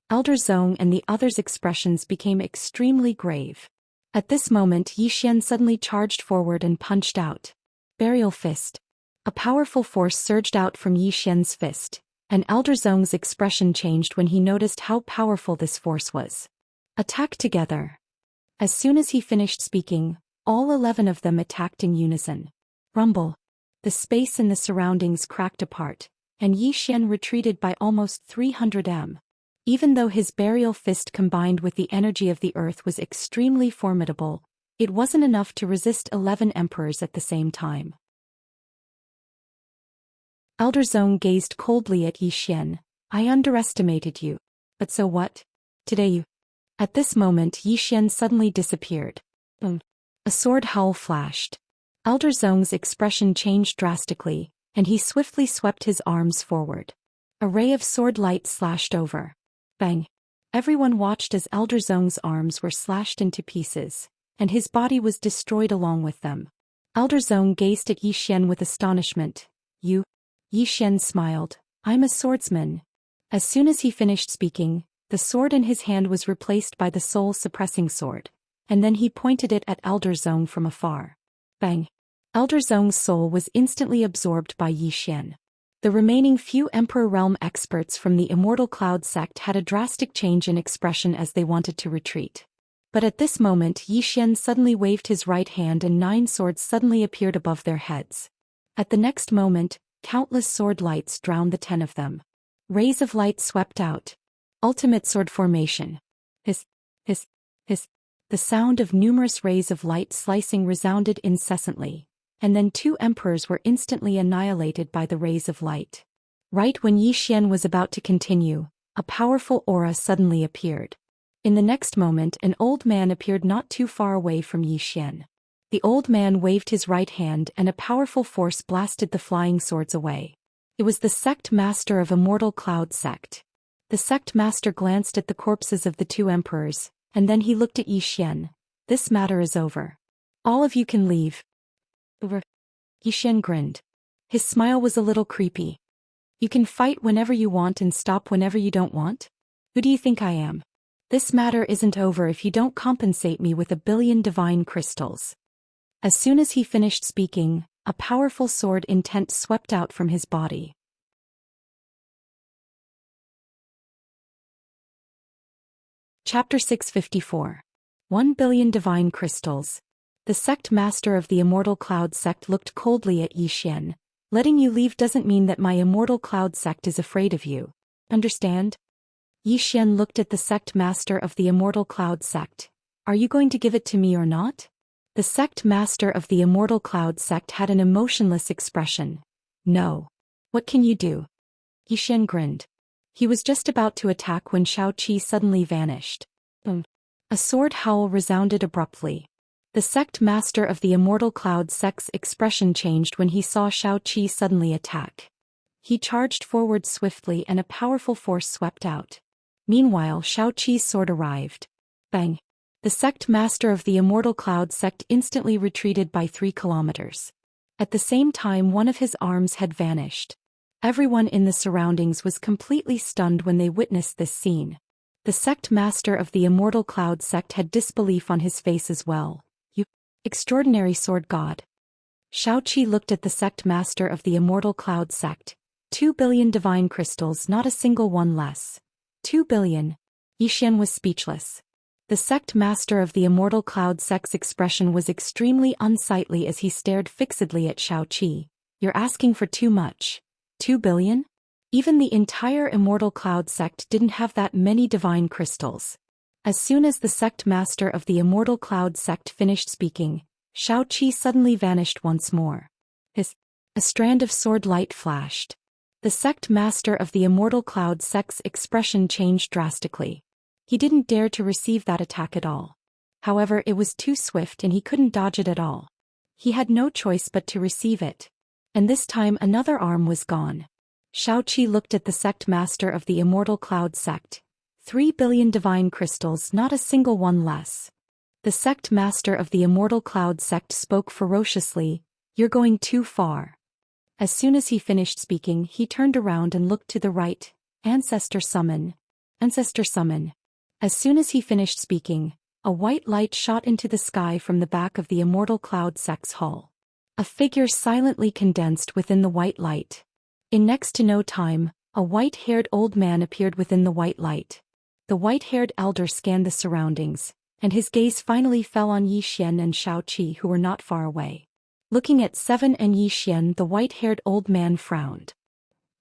Elder Zhong and the others' expressions became extremely grave. At this moment Yi Xian suddenly charged forward and punched out. Burial fist. A powerful force surged out from Yi Xian's fist, and Elder Zhong's expression changed when he noticed how powerful this force was. Attack together. As soon as he finished speaking, all 11 of them attacked in unison. Rumble. The space in the surroundings cracked apart, and Yi Xian retreated by almost 300 m. Even though his burial fist combined with the energy of the earth was extremely formidable, it wasn't enough to resist 11 emperors at the same time. Elder Zhong gazed coldly at Yi Xian. I underestimated you. But so what? Today you... At this moment Yi Xian suddenly disappeared. A sword howl flashed. Elder Zhong's expression changed drastically, and he swiftly swept his arms forward. A ray of sword light slashed over. Bang! Everyone watched as Elder Zhong's arms were slashed into pieces, and his body was destroyed along with them. Elder Zhong gazed at Yi Xian with astonishment. You? Yi Xian smiled. I'm a swordsman. As soon as he finished speaking, the sword in his hand was replaced by the soul-suppressing sword, and then he pointed it at Elder Zhong from afar. Bang! Elder Zhong's soul was instantly absorbed by Yi Xian. The remaining few Emperor Realm experts from the Immortal Cloud sect had a drastic change in expression as they wanted to retreat. But at this moment Yi Xian suddenly waved his right hand and 9 swords suddenly appeared above their heads. At the next moment, countless sword lights drowned the 10 of them. Rays of light swept out. Ultimate sword formation. Hiss, hiss, hiss. The sound of numerous rays of light slicing resounded incessantly, and then 2 emperors were instantly annihilated by the rays of light. Right when Yi Xian was about to continue, a powerful aura suddenly appeared. In the next moment an old man appeared not too far away from Yi Xian. The old man waved his right hand and a powerful force blasted the flying swords away. It was the sect master of Immortal Cloud sect. The sect master glanced at the corpses of the 2 emperors, and then he looked at Yi Xian. This matter is over. All of you can leave. Over. Yi Xian grinned. His smile was a little creepy. You can fight whenever you want and stop whenever you don't want? Who do you think I am? This matter isn't over if you don't compensate me with 1 billion divine crystals. As soon as he finished speaking, a powerful sword intent swept out from his body. Chapter 654. 1 billion divine crystals. The sect master of the Immortal Cloud sect looked coldly at Yi Xian. Letting you leave doesn't mean that my Immortal Cloud sect is afraid of you. Understand? Yi Xian looked at the sect master of the Immortal Cloud sect. Are you going to give it to me or not? The sect master of the Immortal Cloud sect had an emotionless expression. No. What can you do? Yi Xian grinned. He was just about to attack when Xiaoqi suddenly vanished. A sword howl resounded abruptly. The sect master of the Immortal Cloud sect's expression changed when he saw Xiaoqi suddenly attack. He charged forward swiftly and a powerful force swept out. Meanwhile Xiaoqi's sword arrived. Bang! The sect master of the Immortal Cloud sect instantly retreated by 3 kilometers. At the same time one of his arms had vanished. Everyone in the surroundings was completely stunned when they witnessed this scene. The sect master of the Immortal Cloud sect had disbelief on his face as well. You extraordinary sword god. Xiaoqi looked at the sect master of the Immortal Cloud sect. 2 billion divine crystals, not a single one less. 2 billion. Yi Xian was speechless. The sect master of the Immortal Cloud sect's expression was extremely unsightly as he stared fixedly at Xiaoqi. You're asking for too much. 2 billion? Even the entire Immortal Cloud sect didn't have that many divine crystals. As soon as the sect master of the Immortal Cloud sect finished speaking, Xiaoqi suddenly vanished once more. A strand of sword light flashed. The sect master of the Immortal Cloud sect's expression changed drastically. He didn't dare to receive that attack at all. However, it was too swift and he couldn't dodge it at all. He had no choice but to receive it. And this time another arm was gone. Xiaoqi looked at the sect master of the Immortal Cloud sect. 3 billion divine crystals, not a single one less. The sect master of the Immortal Cloud sect spoke ferociously, "You're going too far." As soon as he finished speaking, he turned around and looked to the right. Ancestor summon. Ancestor summon. As soon as he finished speaking, a white light shot into the sky from the back of the Immortal Cloud sect's hall. A figure silently condensed within the white light. In next to no time, a white-haired old man appeared within the white light. The white-haired elder scanned the surroundings, and his gaze finally fell on Yi Xian and Xiaoqi, who were not far away. Looking at Seven and Yi Xian, the white-haired old man frowned.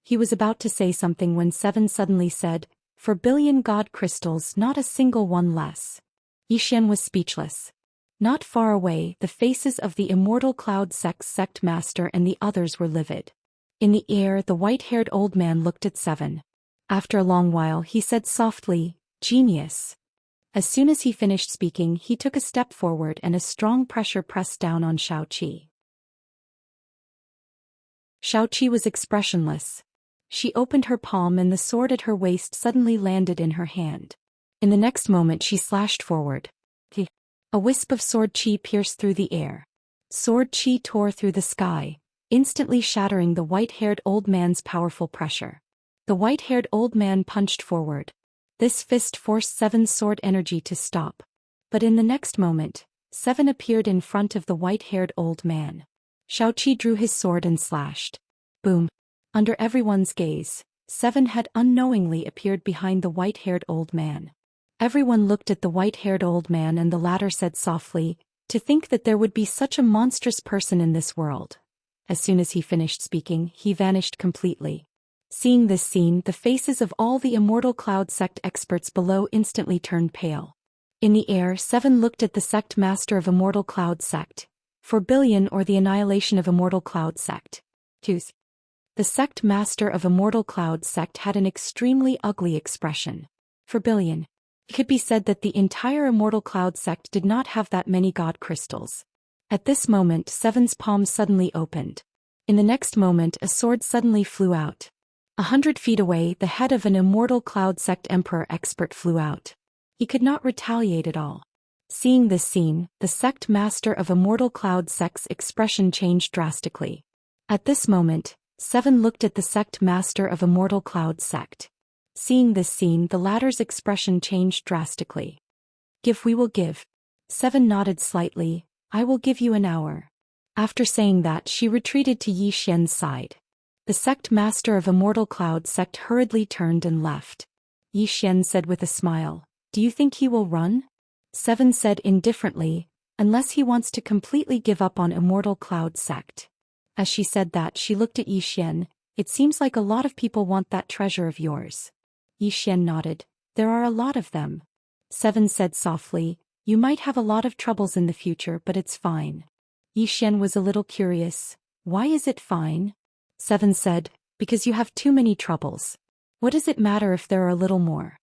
He was about to say something when Seven suddenly said, "For billion god crystals, not a single one less." Yi Xian was speechless. Not far away, the faces of the Immortal Cloud sect's sect master and the others were livid. In the air, the white-haired old man looked at Seven. After a long while, he said softly, "Genius." As soon as he finished speaking, he took a step forward and a strong pressure pressed down on Xiaoqi. Xiaoqi was expressionless. She opened her palm and the sword at her waist suddenly landed in her hand. In the next moment she slashed forward. A wisp of sword chi pierced through the air. Sword chi tore through the sky, instantly shattering the white-haired old man's powerful pressure. The white-haired old man punched forward. This fist forced Seven's sword energy to stop. But in the next moment, Seven appeared in front of the white-haired old man. Xiaoqi drew his sword and slashed. Boom. Under everyone's gaze, Seven had unknowingly appeared behind the white-haired old man. Everyone looked at the white-haired old man and the latter said softly, "To think that there would be such a monstrous person in this world." As soon as he finished speaking, he vanished completely. Seeing this scene, the faces of all the Immortal Cloud sect experts below instantly turned pale. In the air, Seven looked at the sect master of Immortal Cloud sect. "For billion or the annihilation of Immortal Cloud sect." Choose. The sect master of Immortal Cloud sect had an extremely ugly expression. For billion. It could be said that the entire Immortal Cloud sect did not have that many god crystals. At this moment, Seven's palm suddenly opened. In the next moment, a sword suddenly flew out. 100 feet away, the head of an Immortal Cloud sect emperor expert flew out. He could not retaliate at all. Seeing this scene, the sect master of Immortal Cloud sect's expression changed drastically. At this moment, Seven looked at the sect master of Immortal Cloud sect. Seeing this scene, the latter's expression changed drastically. "Give, we will give." Seven nodded slightly. "I will give you an hour." After saying that, she retreated to Yi Xian's side. The sect master of Immortal Cloud sect hurriedly turned and left. Yi Xian said with a smile, "Do you think he will run?" Seven said indifferently, "Unless he wants to completely give up on Immortal Cloud sect." As she said that, she looked at Yi Xian. "It seems like a lot of people want that treasure of yours." Yi Xian nodded. "There are a lot of them." Seven said softly, "You might have a lot of troubles in the future, but it's fine." Yi Xian was a little curious. "Why is it fine?" Seven said, "Because you have too many troubles. What does it matter if there are a little more?"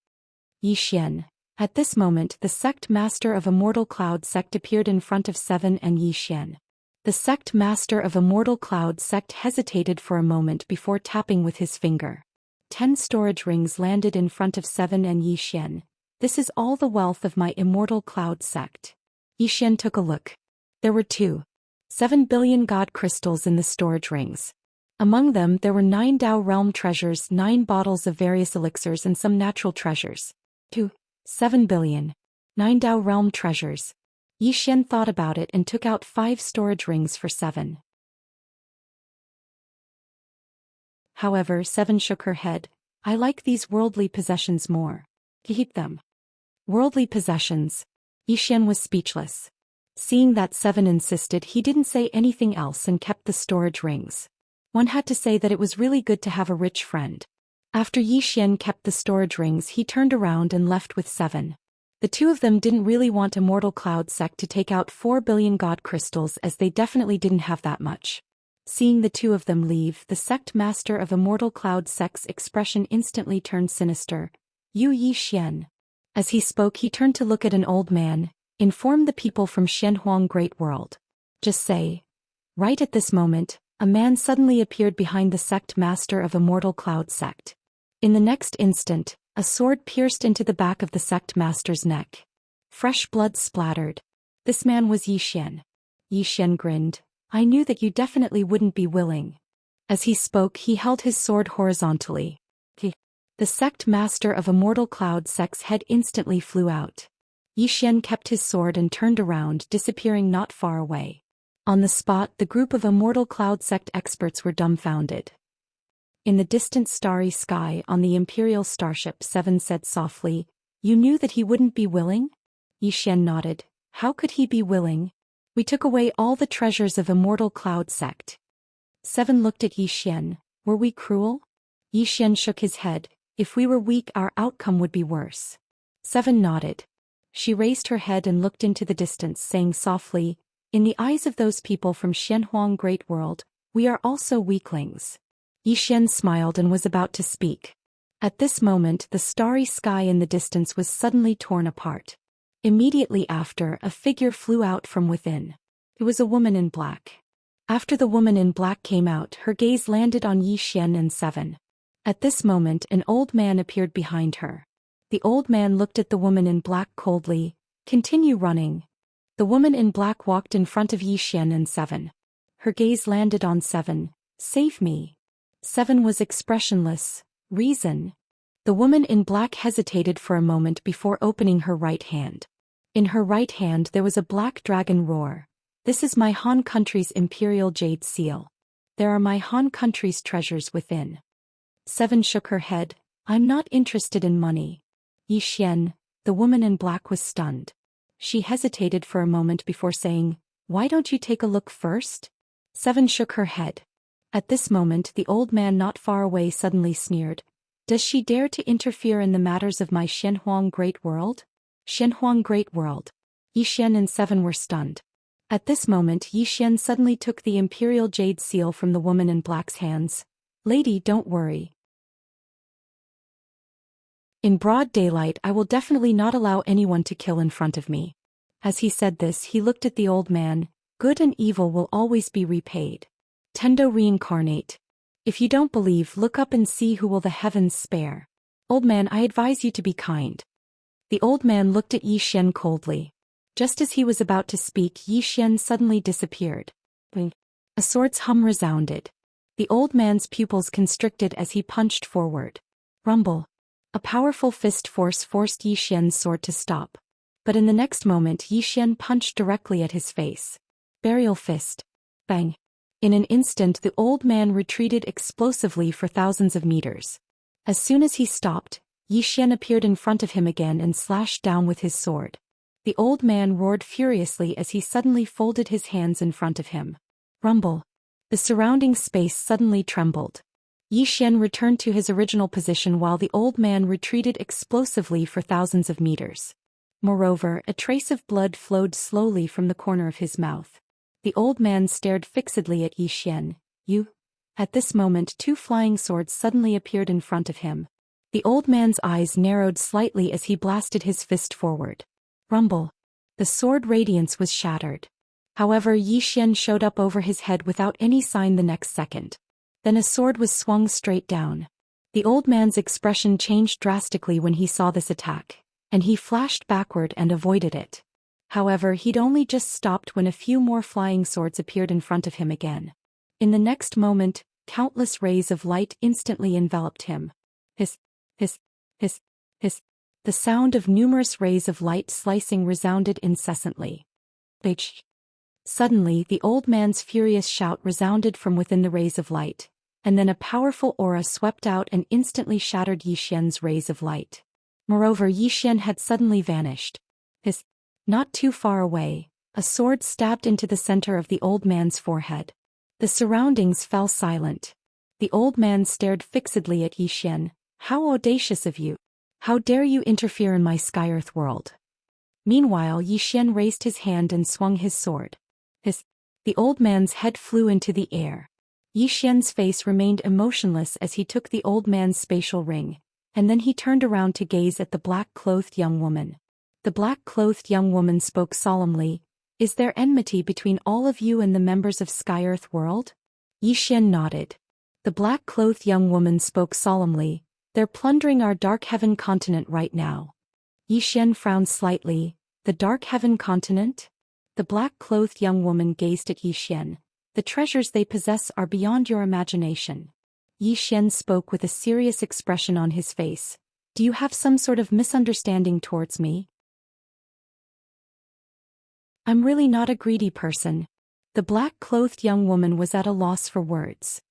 Yi Xian. At this moment, the sect master of Immortal Cloud sect appeared in front of Seven and Yi Xian. The sect master of Immortal Cloud sect hesitated for a moment before tapping with his finger. 10 storage rings landed in front of Seven and Yi Xian. "This is all the wealth of my Immortal Cloud sect." Yi Xian took a look. There were 7 billion god crystals in the storage rings. Among them there were 9 Dao realm treasures, 9 bottles of various elixirs and some natural treasures. 7 billion. 9 Dao realm treasures. Yi Xian thought about it and took out 5 storage rings for Seven. However, Seven shook her head. "I like these worldly possessions more. Keep them." Worldly possessions. Yi Xian was speechless. Seeing that Seven insisted, he didn't say anything else and kept the storage rings. One had to say that it was really good to have a rich friend. After Yi Xian kept the storage rings, he turned around and left with Seven. The two of them didn't really want Immortal Cloud sect to take out 4 billion god crystals, as they definitely didn't have that much. Seeing the two of them leave, the sect master of Immortal Cloud sect's expression instantly turned sinister. "You Yi Xian." As he spoke, he turned to look at an old man. "Inform the people from Xianhuang Great World. Just say." Right at this moment, a man suddenly appeared behind the sect master of Immortal Cloud sect. In the next instant, a sword pierced into the back of the sect master's neck. Fresh blood splattered. This man was Yi Xian. Yi Xian grinned. I knew that you definitely wouldn't be willing. As he spoke, he held his sword horizontally. The sect master of Immortal Cloud Sect's head instantly flew out. Yi Xian kept his sword and turned around, disappearing not far away. On the spot, the group of Immortal Cloud Sect experts were dumbfounded. In the distant starry sky on the Imperial starship, Seven said softly, You knew that he wouldn't be willing? Yi Xian nodded. How could he be willing? We took away all the treasures of Immortal Cloud Sect. Seven looked at Yi Xian. Were we cruel? Yi Xian shook his head. If we were weak, our outcome would be worse. Seven nodded. She raised her head and looked into the distance, saying softly, In the eyes of those people from Xianhuang Great World, we are also weaklings. Yi Xian smiled and was about to speak. At this moment, the starry sky in the distance was suddenly torn apart. Immediately after, a figure flew out from within. It was a woman in black. After the woman in black came out, her gaze landed on Yi Xian and Seven. At this moment, an old man appeared behind her. The old man looked at the woman in black coldly. Continue running. The woman in black walked in front of Yi Xian and Seven. Her gaze landed on Seven. Save me. Seven was expressionless. Reason. The woman in black hesitated for a moment before opening her right hand. In her right hand there was a black dragon roar. This is my Han country's imperial jade seal. There are my Han country's treasures within. Seven shook her head. I'm not interested in money. Yi Xian, the woman in black was stunned. She hesitated for a moment before saying, Why don't you take a look first? Seven shook her head. At this moment the old man not far away suddenly sneered. Does she dare to interfere in the matters of my Xianhuang Great World? Xianhuang Great World. Yi Xian and Seven were stunned. At this moment Yi Xian suddenly took the imperial jade seal from the woman in black's hands. Lady, don't worry. In broad daylight I will definitely not allow anyone to kill in front of me. As he said this, he looked at the old man. Good and evil will always be repaid. Tendo reincarnate. If you don't believe, look up and see who will the heavens spare. Old man, I advise you to be kind. The old man looked at Yi Xian coldly. Just as he was about to speak, Yi Xian suddenly disappeared. A sword's hum resounded. The old man's pupils constricted as he punched forward. Rumble. A powerful fist forced Yi Xian's sword to stop. But in the next moment Yi Xian punched directly at his face. Burial fist. Bang. In an instant the old man retreated explosively for thousands of meters. As soon as he stopped, Yi Xian appeared in front of him again and slashed down with his sword. The old man roared furiously as he suddenly folded his hands in front of him. Rumble. The surrounding space suddenly trembled. Yi Xian returned to his original position while the old man retreated explosively for thousands of meters. Moreover, a trace of blood flowed slowly from the corner of his mouth. The old man stared fixedly at Yi Xian. You? At this moment 2 flying swords suddenly appeared in front of him. The old man's eyes narrowed slightly as he blasted his fist forward. Rumble. The sword radiance was shattered. However, Yi Xian showed up over his head without any sign the next second. Then a sword was swung straight down. The old man's expression changed drastically when he saw this attack, and he flashed backward and avoided it. However, he'd only just stopped when a few more flying swords appeared in front of him again. In the next moment, countless rays of light instantly enveloped him. Hiss, hiss, hiss, hiss. The sound of numerous rays of light slicing resounded incessantly. Bitch. Suddenly, the old man's furious shout resounded from within the rays of light, and then a powerful aura swept out and instantly shattered Yi Xian's rays of light. Moreover, Yi Xian had suddenly vanished. Not too far away, a sword stabbed into the center of the old man's forehead. The surroundings fell silent. The old man stared fixedly at Yi Xian. How audacious of you! How dare you interfere in my Sky-Earth world? Meanwhile, Yi Xian raised his hand and swung his sword. The old man's head flew into the air. Yi Xian's face remained emotionless as he took the old man's spatial ring, and then he turned around to gaze at the black-clothed young woman. The black-clothed young woman spoke solemnly. Is there enmity between all of you and the members of Sky-Earth world? Yi Xian nodded. The black-clothed young woman spoke solemnly. They're plundering our Dark Heaven continent right now. Yi Xian frowned slightly. The Dark Heaven continent? The black-clothed young woman gazed at Yi Xian. The treasures they possess are beyond your imagination. Yi Xian spoke with a serious expression on his face. Do you have some sort of misunderstanding towards me? I'm really not a greedy person. The black-clothed young woman was at a loss for words.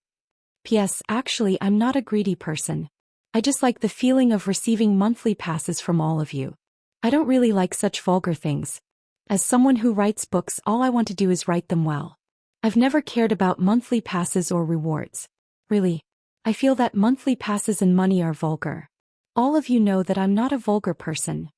P.S. Actually, I'm not a greedy person. I just like the feeling of receiving monthly passes from all of you. I don't really like such vulgar things. As someone who writes books, all I want to do is write them well. I've never cared about monthly passes or rewards. Really. I feel that monthly passes and money are vulgar. All of you know that I'm not a vulgar person.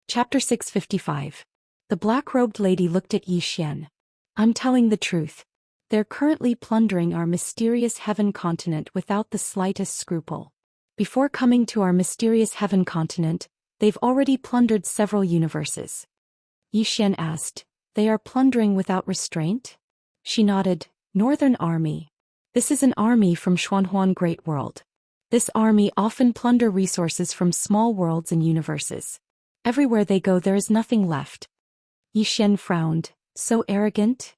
Chapter 655. The black-robed lady looked at Yi Xian. I'm telling the truth. They're currently plundering our mysterious heaven continent without the slightest scruple. Before coming to our mysterious heaven continent, they've already plundered several universes. Yi Xian asked, They are plundering without restraint? She nodded, Northern Army. This is an army from Xuanhuan Great World. This army often plunder resources from small worlds and universes. Everywhere they go there is nothing left. Yi Xian frowned. So arrogant?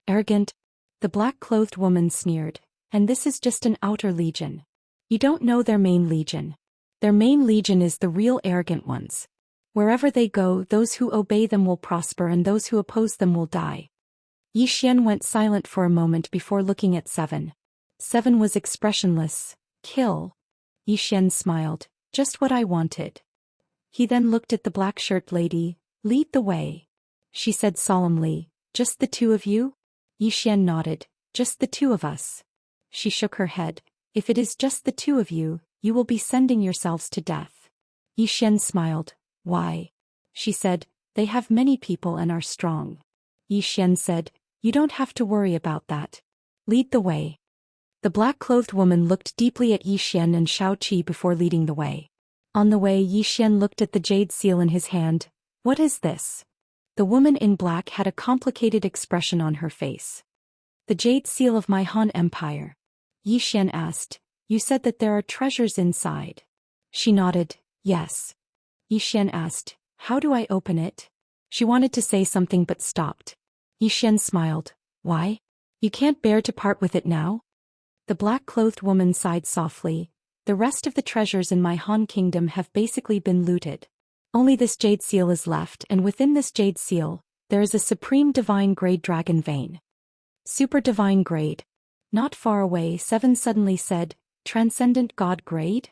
Arrogant? The black-clothed woman sneered. And this is just an outer legion. You don't know their main legion. Their main legion is the real arrogant ones. Wherever they go, those who obey them will prosper and those who oppose them will die. Yi Xian went silent for a moment before looking at Seven. Seven was expressionless. Kill. Yi Xian smiled. Just what I wanted. He then looked at the black-shirt lady. Lead the way. She said solemnly, Just the two of you? Yi Xian nodded. Just the two of us. She shook her head. If it is just the two of you, you will be sending yourselves to death. Yi Xian smiled. Why? She said, They have many people and are strong. Yi Xian said, You don't have to worry about that. Lead the way. The black-clothed woman looked deeply at Yi Xian and Xianxia before leading the way. On the way, Yi Xian looked at the jade seal in his hand. What is this? The woman in black had a complicated expression on her face. The jade seal of my Han Empire. Yi Xian asked, You said that there are treasures inside. She nodded, Yes. Yi Xian asked, How do I open it? She wanted to say something but stopped. Yi Xian smiled. Why? You can't bear to part with it now? The black-clothed woman sighed softly. The rest of the treasures in my Han kingdom have basically been looted. Only this jade seal is left, and within this jade seal, there is a supreme divine grade dragon vein. Super divine grade. Not far away, Seven suddenly said, Transcendent god grade?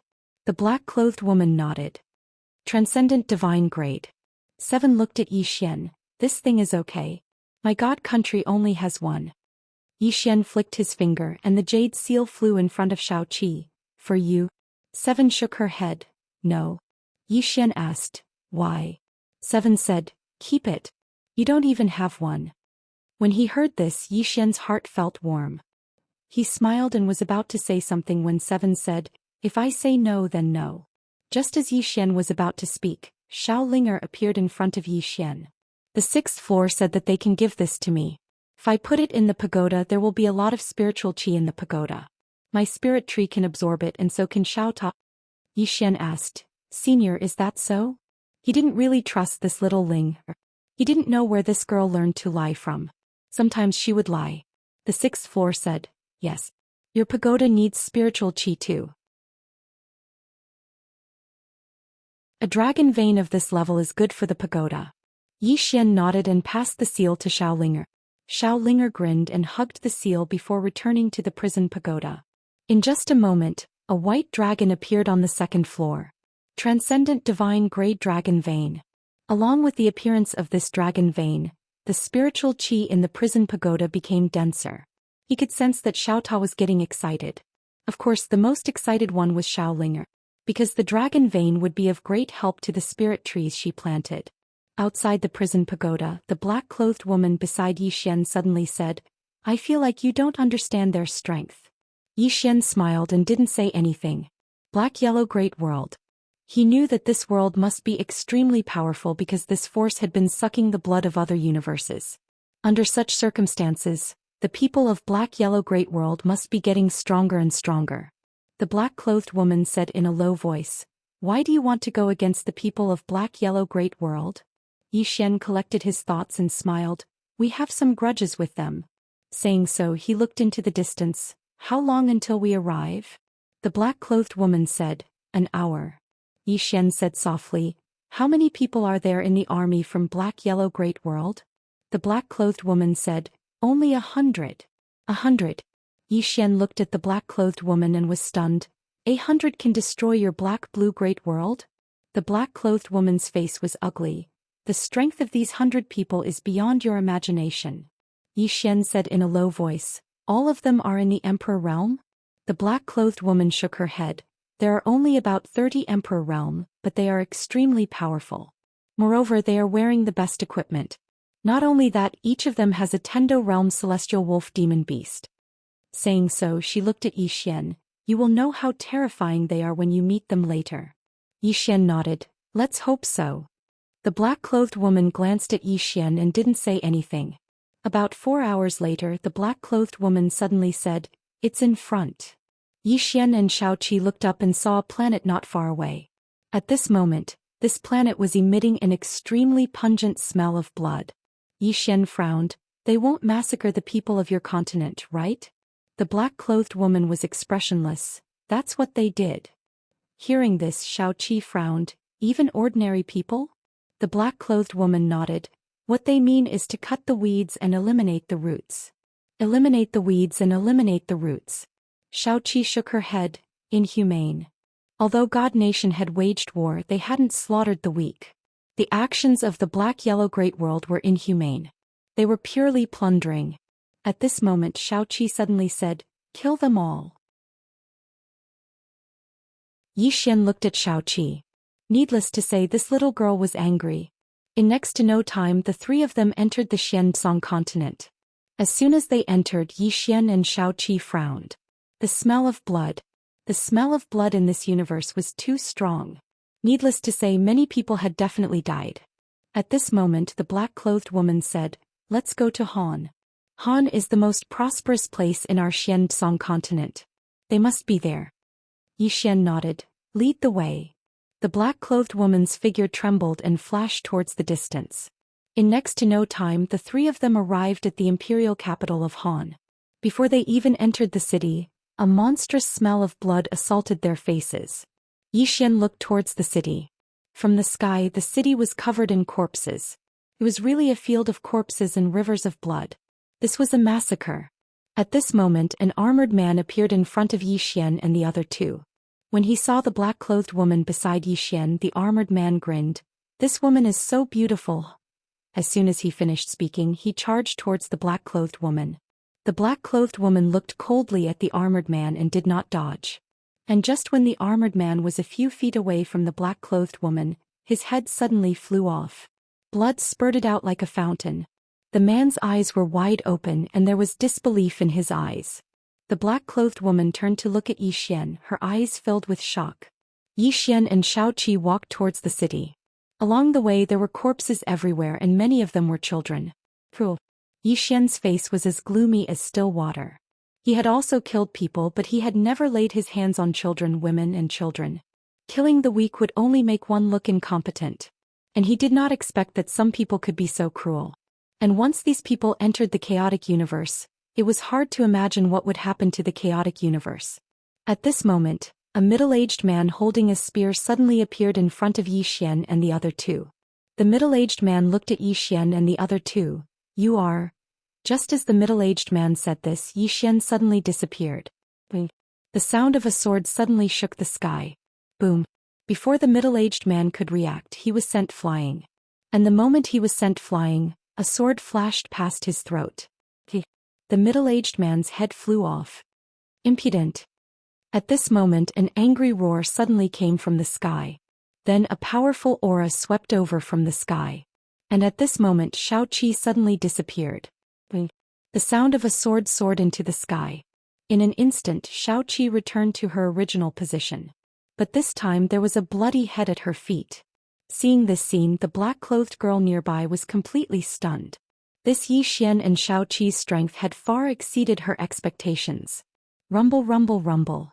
The black-clothed woman nodded. Transcendent divine grade. Seven looked at Yi Xian. This thing is okay. My god country only has one. Yi Xian flicked his finger and the jade seal flew in front of Xianxia. For you? Seven shook her head. No. Yi Xian asked, Why? Seven said, Keep it. You don't even have one. When he heard this, Yi Xian's heart felt warm. He smiled and was about to say something when Seven said, If I say no then no. Just as Yi Xian was about to speak, Xiao Linger appeared in front of Yi Xian. The sixth floor said that they can give this to me. If I put it in the pagoda there will be a lot of spiritual qi in the pagoda. My spirit tree can absorb it and so can Xiao Ta. Yi Xian asked, Senior, is that so? He didn't really trust this little Ling. He didn't know where this girl learned to lie from. Sometimes she would lie. The sixth floor said, Yes. Your pagoda needs spiritual qi too. A dragon vein of this level is good for the pagoda. Yi Xian nodded and passed the seal to Xiao Linger. Xiao Linger grinned and hugged the seal before returning to the prison pagoda. In just a moment, a white dragon appeared on the second floor. Transcendent divine grade dragon vein. Along with the appearance of this dragon vein, the spiritual qi in the prison pagoda became denser. He could sense that Xiao Ta was getting excited. Of course, the most excited one was Xiao Linger, because the dragon vein would be of great help to the spirit trees she planted. Outside the prison pagoda, the black-clothed woman beside Yi Xian suddenly said, I feel like you don't understand their strength. Yi Xian smiled and didn't say anything. Black-yellow great world. He knew that this world must be extremely powerful because this force had been sucking the blood of other universes. Under such circumstances, the people of black-yellow great world must be getting stronger and stronger. The black-clothed woman said in a low voice, Why do you want to go against the people of Black-Yellow Great World? Yi Xian collected his thoughts and smiled. We have some grudges with them. Saying so, he looked into the distance. How long until we arrive? The black-clothed woman said, An hour. Yi Xian said softly, How many people are there in the army from Black-Yellow Great World? The black-clothed woman said, Only 100. 100. Yi Xian looked at the black-clothed woman and was stunned. 100 can destroy your Black-Blue Great World? The black-clothed woman's face was ugly. The strength of these 100 people is beyond your imagination. Yi Xian said in a low voice, All of them are in the Emperor realm? The black-clothed woman shook her head. There are only about 30 Emperor realm, but they are extremely powerful. Moreover, they are wearing the best equipment. Not only that, each of them has a Tendo realm celestial wolf demon beast. Saying so, she looked at Yi Xian. You will know how terrifying they are when you meet them later. Yi Xian nodded. Let's hope so. The black-clothed woman glanced at Yi Xian and didn't say anything. About 4 hours later, the black-clothed woman suddenly said, It's in front. Yi Xian and Xiaoqi looked up and saw a planet not far away. At this moment, this planet was emitting an extremely pungent smell of blood. Yi Xian frowned. They won't massacre the people of your continent, right? The black-clothed woman was expressionless. That's what they did. Hearing this, Xiaoqi frowned. Even ordinary people? The black-clothed woman nodded. What they mean is to cut the weeds and eliminate the roots. Eliminate the weeds and eliminate the roots. Xiaoqi shook her head. Inhumane. Although God Nation had waged war, they hadn't slaughtered the weak. The actions of the Black-Yellow Great World were inhumane. They were purely plundering. At this moment, Xiaoqi suddenly said, Kill them all. Yi Xian looked at Xiaoqi. Needless to say, this little girl was angry. In next to no time, the three of them entered the Xianzong continent. As soon as they entered, Yi Xian and Xiaoqi frowned. The smell of blood. The smell of blood in this universe was too strong. Needless to say, many people had definitely died. At this moment, the black-clothed woman said, Let's go to Han. Han is the most prosperous place in our Xianzong continent. They must be there. Yi Xian nodded. Lead the way. The black-clothed woman's figure trembled and flashed towards the distance. In next to no time, the three of them arrived at the imperial capital of Han. Before they even entered the city, a monstrous smell of blood assaulted their faces. Yi Xian looked towards the city. From the sky, the city was covered in corpses. It was really a field of corpses and rivers of blood. This was a massacre. At this moment, an armored man appeared in front of Yi Xian and the other two. When he saw the black-clothed woman beside Yi Xian, the armored man grinned. This woman is so beautiful. As soon as he finished speaking, he charged towards the black-clothed woman. The black-clothed woman looked coldly at the armored man and did not dodge. And just when the armored man was a few feet away from the black-clothed woman, his head suddenly flew off. Blood spurted out like a fountain. The man's eyes were wide open and there was disbelief in his eyes. The black-clothed woman turned to look at Yi Xian, her eyes filled with shock. Yi Xian and Xiaoqi walked towards the city. Along the way there were corpses everywhere and many of them were children. Phew. Yi Xian's face was as gloomy as still water. He had also killed people, but he had never laid his hands on children, women and children. Killing the weak would only make one look incompetent. And he did not expect that some people could be so cruel. And once these people entered the chaotic universe, it was hard to imagine what would happen to the chaotic universe. At this moment, a middle-aged man holding a spear suddenly appeared in front of Yi Xian and the other two. The middle-aged man looked at Yi Xian and the other two. You are... Just as the middle-aged man said this, Yi Xian suddenly disappeared. Boom. The sound of a sword suddenly shook the sky. Boom. Before the middle-aged man could react, he was sent flying. And the moment he was sent flying, a sword flashed past his throat. The middle-aged man's head flew off. Impudent. At this moment, an angry roar suddenly came from the sky. Then a powerful aura swept over from the sky. And at this moment, Xiaoqi suddenly disappeared. The sound of a sword soared into the sky. In an instant, Xiaoqi returned to her original position. But this time there was a bloody head at her feet. Seeing this scene, the black-clothed girl nearby was completely stunned. This Yi Xian and Xiaoqi's strength had far exceeded her expectations. Rumble, rumble, rumble.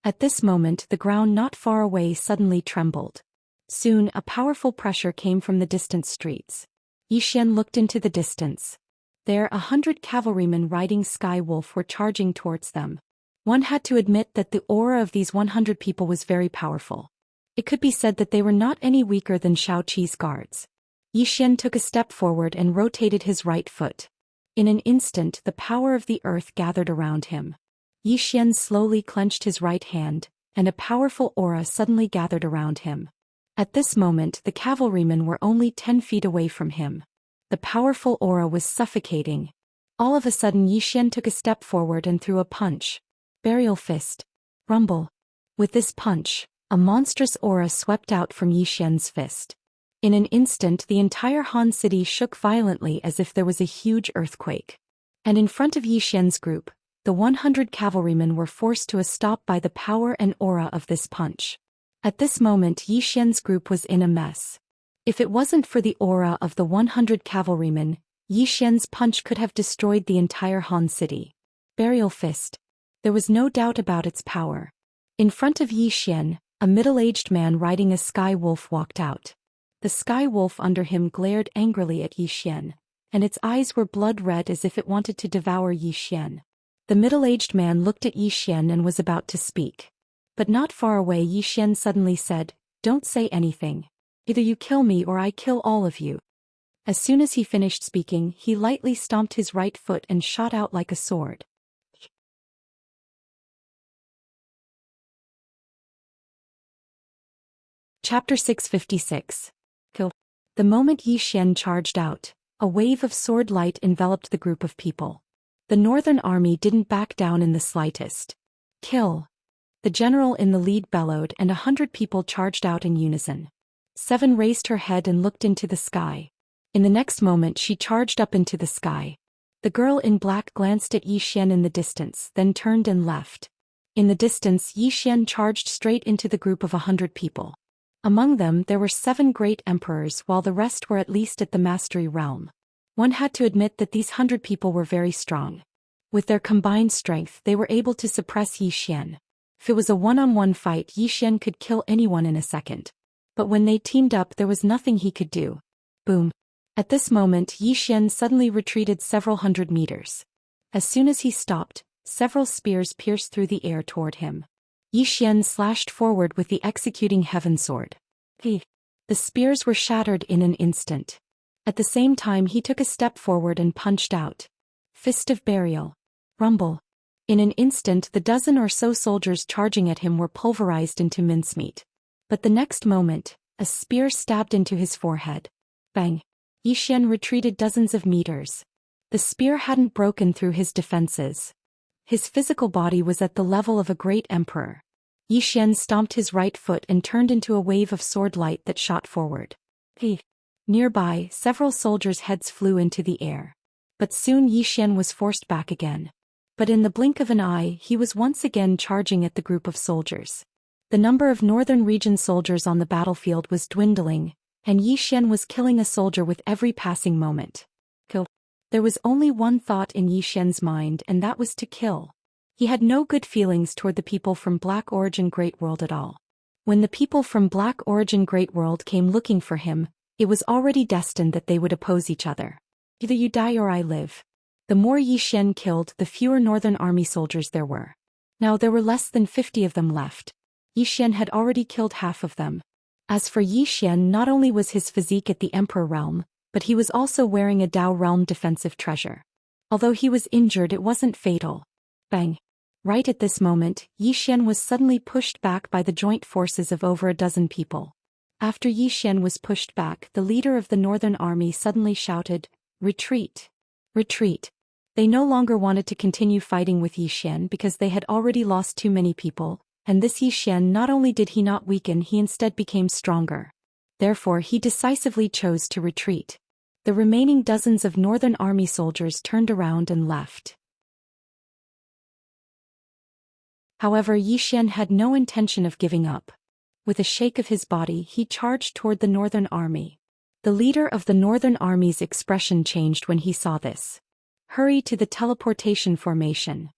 At this moment the ground not far away suddenly trembled. Soon a powerful pressure came from the distant streets. Xian looked into the distance. There 100 cavalrymen riding Sky Wolf were charging towards them. One had to admit that the aura of these 100 people was very powerful. It could be said that they were not any weaker than Shao Qi's guards. Xian took a step forward and rotated his right foot. In an instant the power of the earth gathered around him. Xian slowly clenched his right hand, and a powerful aura suddenly gathered around him. At this moment the cavalrymen were only 10 feet away from him. The powerful aura was suffocating. All of a sudden Xian took a step forward and threw a punch. Burial fist. Rumble. With this punch, a monstrous aura swept out from Xian's fist. In an instant the entire Han city shook violently as if there was a huge earthquake. And in front of Xian's group, the 100 cavalrymen were forced to a stop by the power and aura of this punch. At this moment Xian's group was in a mess. If it wasn't for the aura of the 100 cavalrymen, Xian's punch could have destroyed the entire Han city. Burial fist. There was no doubt about its power. In front of Xian, a middle-aged man riding a sky wolf walked out. The sky wolf under him glared angrily at Xian, and its eyes were blood red as if it wanted to devour Xian. The middle-aged man looked at Xian and was about to speak. But not far away Xian suddenly said, "Don't say anything. Either you kill me or I kill all of you." As soon as he finished speaking, he lightly stomped his right foot and shot out like a sword. Chapter 656. Kill. The moment Xian charged out, a wave of sword light enveloped the group of people. The northern army didn't back down in the slightest. Kill. The general in the lead bellowed and 100 people charged out in unison. Seven raised her head and looked into the sky. In the next moment she charged up into the sky. The girl in black glanced at Xian in the distance, then turned and left. In the distance Xian charged straight into the group of 100 people. Among them there were 7 great emperors while the rest were at least at the mastery realm. One had to admit that these 100 people were very strong. With their combined strength they were able to suppress Xian. If it was a one-on-one fight Xian could kill anyone in a second. But when they teamed up there was nothing he could do. Boom. At this moment Xian suddenly retreated several hundred meters. As soon as he stopped, several spears pierced through the air toward him. Xian slashed forward with the executing heaven sword. The spears were shattered in an instant. At the same time he took a step forward and punched out. Fist of burial. Rumble. In an instant the dozen or so soldiers charging at him were pulverized into mincemeat. But the next moment, a spear stabbed into his forehead. Bang. Xian retreated dozens of meters. The spear hadn't broken through his defenses. His physical body was at the level of a great emperor. Xian stomped his right foot and turned into a wave of sword light that shot forward. Nearby, several soldiers' heads flew into the air. But soon Xian was forced back again. But in the blink of an eye he was once again charging at the group of soldiers. The number of northern region soldiers on the battlefield was dwindling, and Xian was killing a soldier with every passing moment. Kill. There was only one thought in Xian's mind and that was to kill. He had no good feelings toward the people from Black Origin Great World at all. When the people from Black Origin Great World came looking for him, it was already destined that they would oppose each other. Either you die or I live. The more Xian killed, the fewer northern army soldiers there were. Now there were less than 50 of them left. Xian had already killed half of them. As for Xian, not only was his physique at the Emperor realm, but he was also wearing a Dao realm defensive treasure. Although he was injured it wasn't fatal. Bang. Right at this moment, Xian was suddenly pushed back by the joint forces of over a dozen people. After Xian was pushed back, the leader of the northern army suddenly shouted, "Retreat! Retreat!" They no longer wanted to continue fighting with Xian because they had already lost too many people, and this Xian not only did he not weaken, he instead became stronger. Therefore he decisively chose to retreat. The remaining dozens of northern army soldiers turned around and left. However, Xian had no intention of giving up. With a shake of his body he charged toward the northern army. The leader of the northern army's expression changed when he saw this. Hurry to the teleportation formation.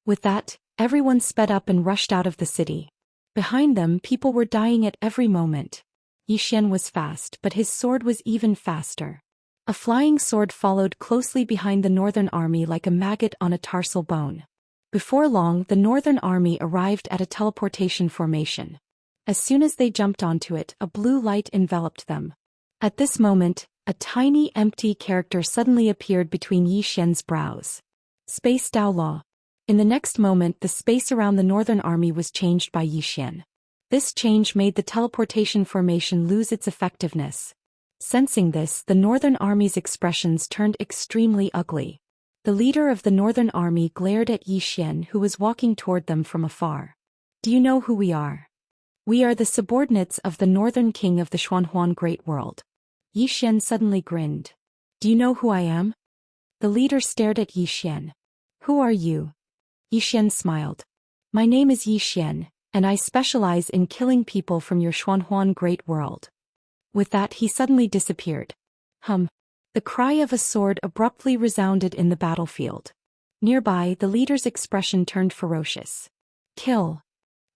With that, Everyone sped up and rushed out of the city. Behind them, people were dying at every moment. Yi Xian was fast, but his sword was even faster. A flying sword followed closely behind the northern army like a maggot on a tarsal bone. Before long, the northern army arrived at a teleportation formation. As soon as they jumped onto it, a blue light enveloped them. At this moment, a tiny empty character suddenly appeared between Yi Xian's brows. Space Dao Law. In the next moment, the space around the northern army was changed by Yi Xian. This change made the teleportation formation lose its effectiveness. Sensing this, the northern army's expressions turned extremely ugly. The leader of the northern army glared at Yi Xian, who was walking toward them from afar. Do you know who we are? We are the subordinates of the northern king of the Xuanhuan Great World. Yi Xian suddenly grinned. Do you know who I am? The leader stared at Yi Xian. Who are you? Yi Xian smiled. My name is Yi Xian, and I specialize in killing people from your Xuanhuan Great World. With that, he suddenly disappeared. The cry of a sword abruptly resounded in the battlefield. Nearby, the leader's expression turned ferocious. Kill.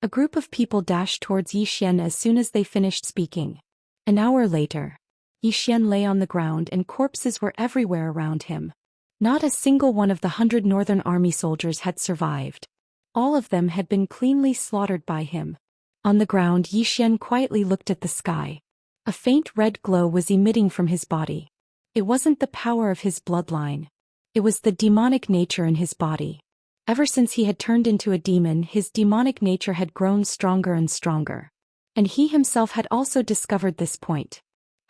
A group of people dashed towards Yi Xian as soon as they finished speaking. An hour later, Yi Xian lay on the ground and corpses were everywhere around him. Not a single one of the 100 Northern Army soldiers had survived. All of them had been cleanly slaughtered by him. On the ground, Yi Xian quietly looked at the sky. A faint red glow was emitting from his body. It wasn't the power of his bloodline. It was the demonic nature in his body. Ever since he had turned into a demon, his demonic nature had grown stronger and stronger. And he himself had also discovered this point.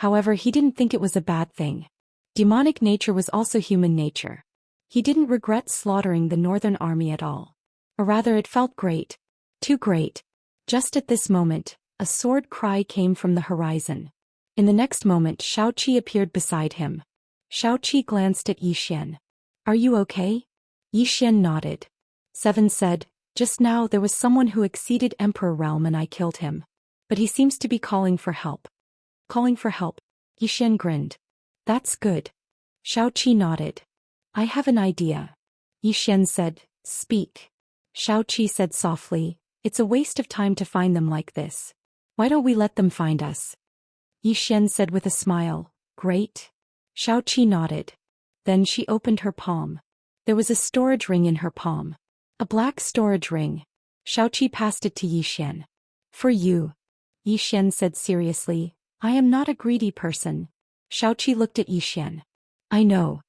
However, he didn't think it was a bad thing. Demonic nature was also human nature. He didn't regret slaughtering the Northern Army at all. Or rather, it felt great. Too great. Just at this moment, a sword cry came from the horizon. In the next moment, Xianxia appeared beside him. Xianxia glanced at Yi Xian. Are you okay? Yi Xian nodded. Seven said, just now there was someone who exceeded Emperor realm and I killed him. But he seems to be calling for help. Calling for help. Yi Xian grinned. That's good. Xianxia nodded. I have an idea. Yi Xian said, speak. Xianxia said softly, it's a waste of time to find them like this. Why don't we let them find us? Yi Xian said with a smile, great. Xianxia nodded. Then she opened her palm. There was a storage ring in her palm. A black storage ring. Xianxia passed it to Yi Xian. For you. Yi Xian said seriously, I am not a greedy person. Xianxia looked at Yi Xian. I know.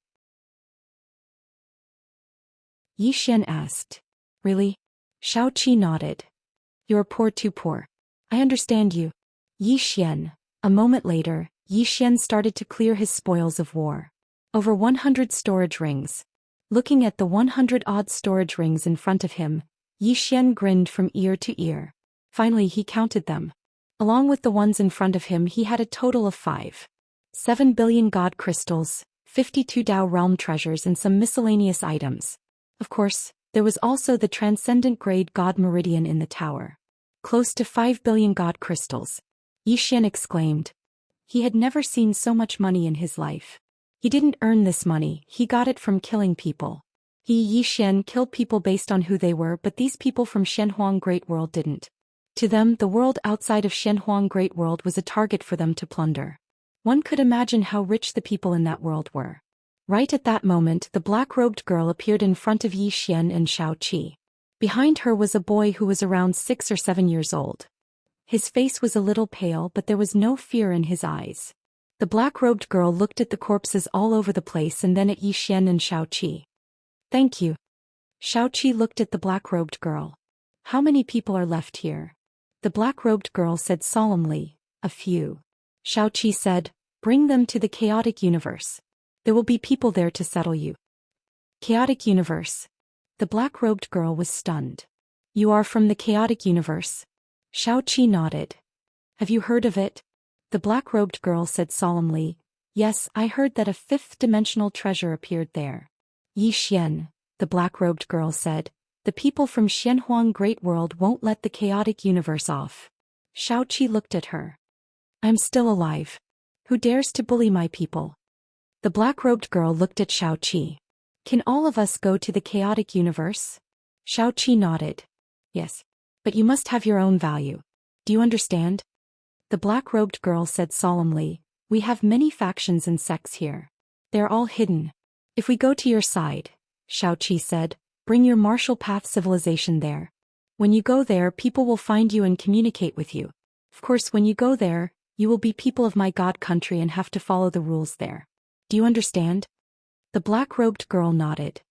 Yi Xian asked. Really? Xianxia nodded. You're poor, too poor. I understand you. Yi Xian. A moment later, Yi Xian started to clear his spoils of war. Over 100 storage rings. Looking at the 100-odd storage rings in front of him, Yi Xian grinned from ear to ear. Finally, he counted them. Along with the ones in front of him, he had a total of 7 billion god crystals, 52 Dao realm treasures and some miscellaneous items. Of course, there was also the transcendent grade god meridian in the tower. Close to 5 billion god crystals. Yi Xian exclaimed. He had never seen so much money in his life. He didn't earn this money, he got it from killing people. He, Yi Xian, killed people based on who they were, but these people from Xuanhuan Great World didn't. To them, the world outside of Xuanhuan Great World was a target for them to plunder. One could imagine how rich the people in that world were. Right at that moment, the black-robed girl appeared in front of Yi Xian and Xianxia. Behind her was a boy who was around 6 or 7 years old. His face was a little pale, but there was no fear in his eyes. The black-robed girl looked at the corpses all over the place and then at Yi Xian and Xianxia. Thank you. Xianxia looked at the black-robed girl. How many people are left here? The black-robed girl said solemnly, a few. Xianxia said, bring them to the chaotic universe. There will be people there to settle you. Chaotic universe. The black-robed girl was stunned. You are from the chaotic universe? Xianxia nodded. Have you heard of it? The black-robed girl said solemnly, yes, I heard that a fifth-dimensional treasure appeared there. Yi Xian, the black-robed girl said, the people from Xuanhuan Great World won't let the chaotic universe off. Xianxia looked at her. I'm still alive. Who dares to bully my people? The black-robed girl looked at Xianxia. Can all of us go to the chaotic universe? Xiaoqi nodded. Yes. But you must have your own value. Do you understand? The black-robed girl said solemnly, we have many factions and sects here. They're all hidden. If we go to your side, Xiaoqi said, bring your martial path civilization there. When you go there, people will find you and communicate with you. Of course, when you go there, you will be people of my god country and have to follow the rules there. Do you understand? The black-robed girl nodded.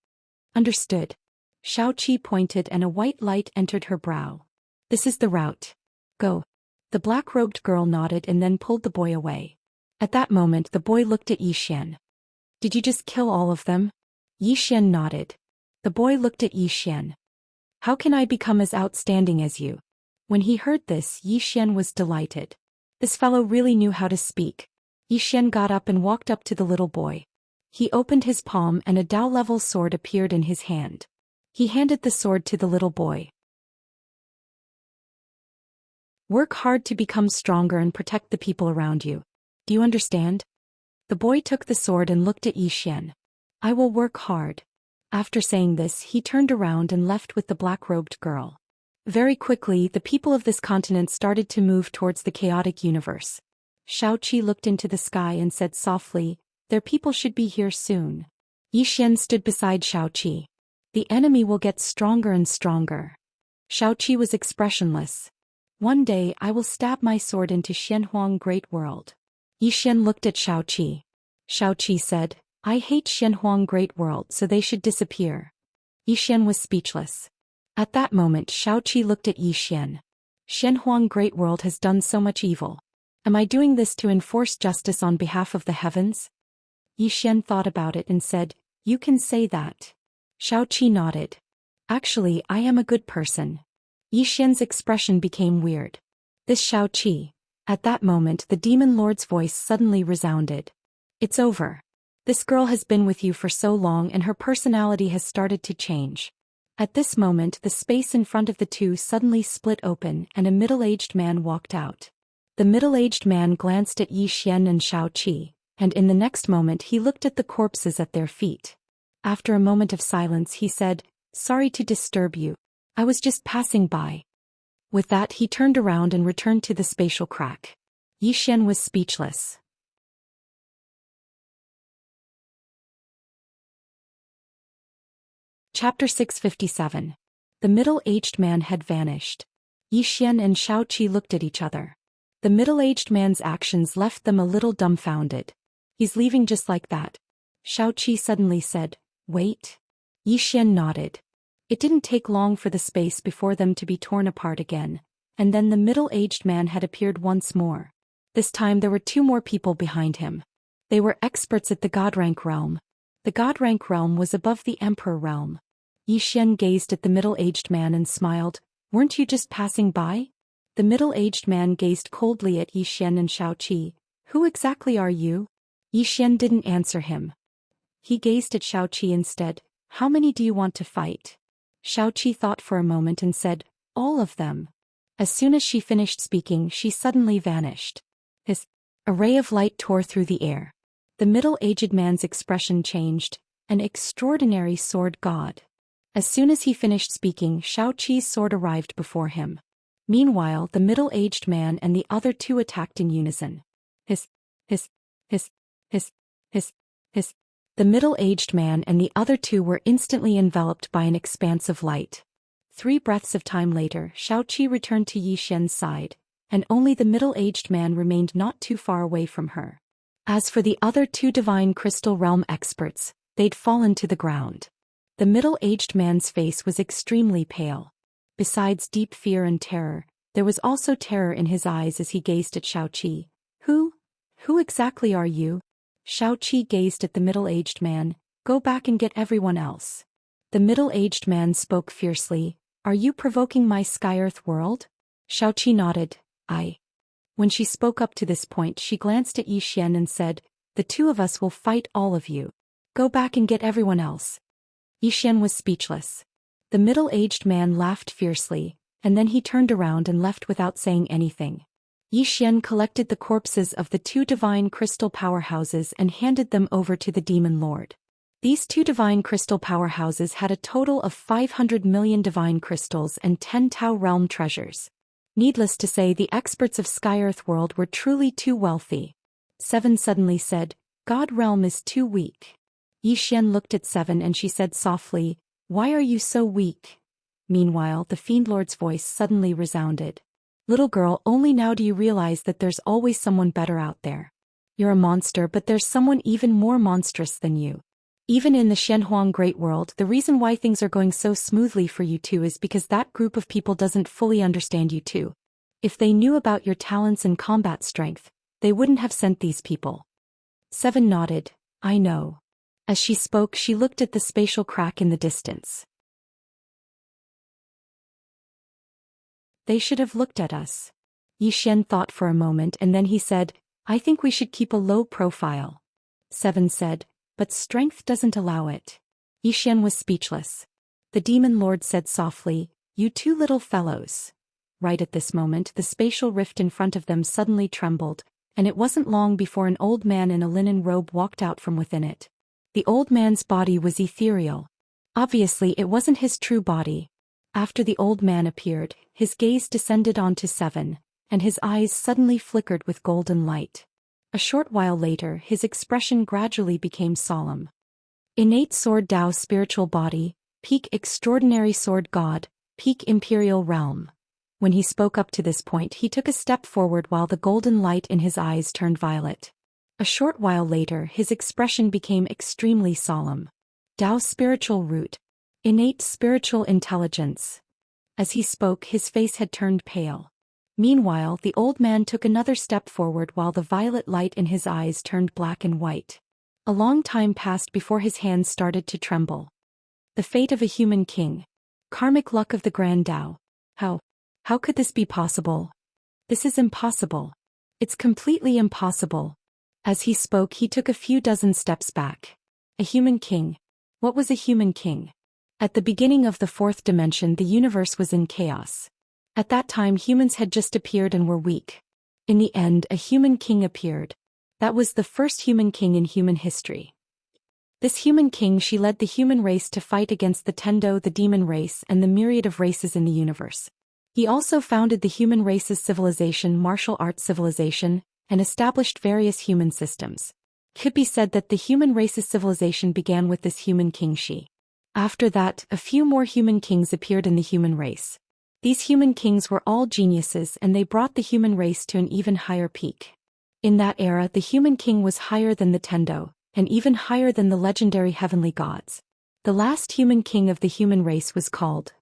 Understood. Xiaoqi pointed and a white light entered her brow. This is the route. Go. The black-robed girl nodded and then pulled the boy away. At that moment the boy looked at Xian. Did you just kill all of them? Xian nodded. The boy looked at Xian. How can I become as outstanding as you? When he heard this, Xian was delighted. This fellow really knew how to speak. Xian got up and walked up to the little boy. He opened his palm and a Dao-level sword appeared in his hand. He handed the sword to the little boy. Work hard to become stronger and protect the people around you. Do you understand? The boy took the sword and looked at Xian. I will work hard. After saying this, he turned around and left with the black-robed girl. Very quickly, the people of this continent started to move towards the chaotic universe. Xiaoqi looked into the sky and said softly, their people should be here soon. Xian stood beside Xiaoqi. The enemy will get stronger and stronger. Xiaoqi was expressionless. One day I will stab my sword into Xianhuang Great World. Xian looked at Xiaoqi. Xiaoqi said, I hate Xianhuang Great World, so they should disappear. Xian was speechless. At that moment Xiaoqi looked at Xian. Xianhuang Great World has done so much evil. Am I doing this to enforce justice on behalf of the heavens? Xian thought about it and said, you can say that. Xiaoqi nodded. Actually, I am a good person. Xian's expression became weird. This Xiaoqi. At that moment the demon lord's voice suddenly resounded. It's over. This girl has been with you for so long and her personality has started to change. At this moment the space in front of the two suddenly split open and a middle-aged man walked out. The middle-aged man glanced at Xian and Xiaoqi, and in the next moment he looked at the corpses at their feet. After a moment of silence he said, sorry to disturb you. I was just passing by. With that he turned around and returned to the spatial crack. Xian was speechless. Chapter 657. The middle-aged man had vanished. Xian and Xiaoqi looked at each other. The middle-aged man's actions left them a little dumbfounded. He's leaving just like that. Xiaoqi suddenly said, wait. Xian nodded. It didn't take long for the space before them to be torn apart again, and then the middle-aged man had appeared once more. This time there were two more people behind him. They were experts at the God-rank realm. The God-rank realm was above the Emperor realm. Xian gazed at the middle-aged man and smiled, weren't you just passing by? The middle-aged man gazed coldly at Xian and Xiaoqi. Who exactly are you? Xian didn't answer him. He gazed at Xiaoqi instead. How many do you want to fight? Xiaoqi thought for a moment and said, all of them. As soon as she finished speaking, she suddenly vanished. A ray of light tore through the air. The middle-aged man's expression changed, an extraordinary sword god. As soon as he finished speaking, Xiaoqi's sword arrived before him. Meanwhile, the middle-aged man and the other two attacked in unison. Hiss. The middle-aged man and the other two were instantly enveloped by an expanse of light. 3 breaths of time later, Xiaoqi returned to Xian's side, and only the middle-aged man remained not too far away from her. As for the other 2 divine crystal realm experts, they'd fallen to the ground. The middle-aged man's face was extremely pale. Besides deep fear and terror, there was also terror in his eyes as he gazed at Xiaoqi. Who exactly are you? Xiaoqi gazed at the middle-aged man. Go back and get everyone else. The middle-aged man spoke fiercely. Are you provoking my Sky-Earth world? Xiaoqi nodded. I. When she spoke up to this point, she glanced at Xian and said, the 2 of us will fight all of you. Go back and get everyone else. Xian was speechless. The middle-aged man laughed fiercely, and then he turned around and left without saying anything. Xian collected the corpses of the 2 divine crystal powerhouses and handed them over to the demon lord. These two divine crystal powerhouses had a total of 500 million divine crystals and 10 Tao realm treasures. Needless to say, the experts of Sky-Earth world were truly too wealthy. Seven suddenly said, God realm is too weak. Xian looked at Seven and she said softly, why are you so weak? Meanwhile, the Fiend Lord's voice suddenly resounded. Little girl, only now do you realize that there's always someone better out there. You're a monster, but there's someone even more monstrous than you. Even in the Shenhuang Great World, the reason why things are going so smoothly for you two is because that group of people doesn't fully understand you two. If they knew about your talents and combat strength, they wouldn't have sent these people. Seven nodded, I know. As she spoke, she looked at the spatial crack in the distance. They should have looked at us. Xian thought for a moment and then he said, I think we should keep a low profile. Seven said, but strength doesn't allow it. Xian was speechless. The Demon Lord said softly, you two little fellows. Right at this moment, the spatial rift in front of them suddenly trembled, and it wasn't long before an old man in a linen robe walked out from within it. The old man's body was ethereal. Obviously, it wasn't his true body. After the old man appeared, his gaze descended onto Seven, and his eyes suddenly flickered with golden light. A short while later, his expression gradually became solemn. Innate Sword Tao spiritual body, peak extraordinary sword god, peak imperial realm. When he spoke up to this point, he took a step forward while the golden light in his eyes turned violet. A short while later, his expression became extremely solemn. Tao spiritual root, innate spiritual intelligence. As he spoke, his face had turned pale. Meanwhile, the old man took another step forward while the violet light in his eyes turned black and white. A long time passed before his hands started to tremble. The fate of a human king. Karmic luck of the Grand Tao. How could this be possible? This is impossible. It's completely impossible. As he spoke, he took a few dozen steps back. A human king. What was a human king? At the beginning of the fourth dimension, the universe was in chaos. At that time, humans had just appeared and were weak. In the end, a human king appeared. That was the first human king in human history. This human king, she led the human race to fight against the Tendo, the demon race, and the myriad of races in the universe. He also founded the human race's civilization, martial arts civilization, and established various human systems. It could be said that the human race's civilization began with this human king Shi. After that, a few more human kings appeared in the human race. These human kings were all geniuses and they brought the human race to an even higher peak. In that era, the human king was higher than the Tendo, and even higher than the legendary heavenly gods. The last human king of the human race was called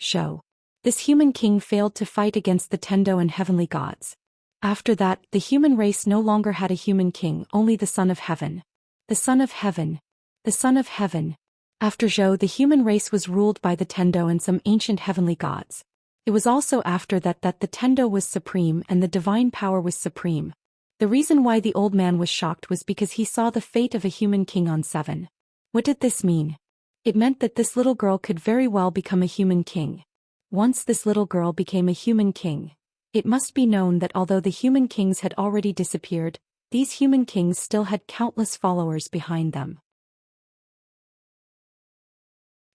Zhou. This human king failed to fight against the Tendo and heavenly gods. After that, the human race no longer had a human king, only the Son of Heaven. The Son of Heaven. The Son of Heaven. After Zhou, the human race was ruled by the Tendo and some ancient heavenly gods. It was also after that the Tendo was supreme and the divine power was supreme. The reason why the old man was shocked was because he saw the fate of a human king on Seven. What did this mean? It meant that this little girl could very well become a human king. Once this little girl became a human king, it must be known that although the human kings had already disappeared, these human kings still had countless followers behind them.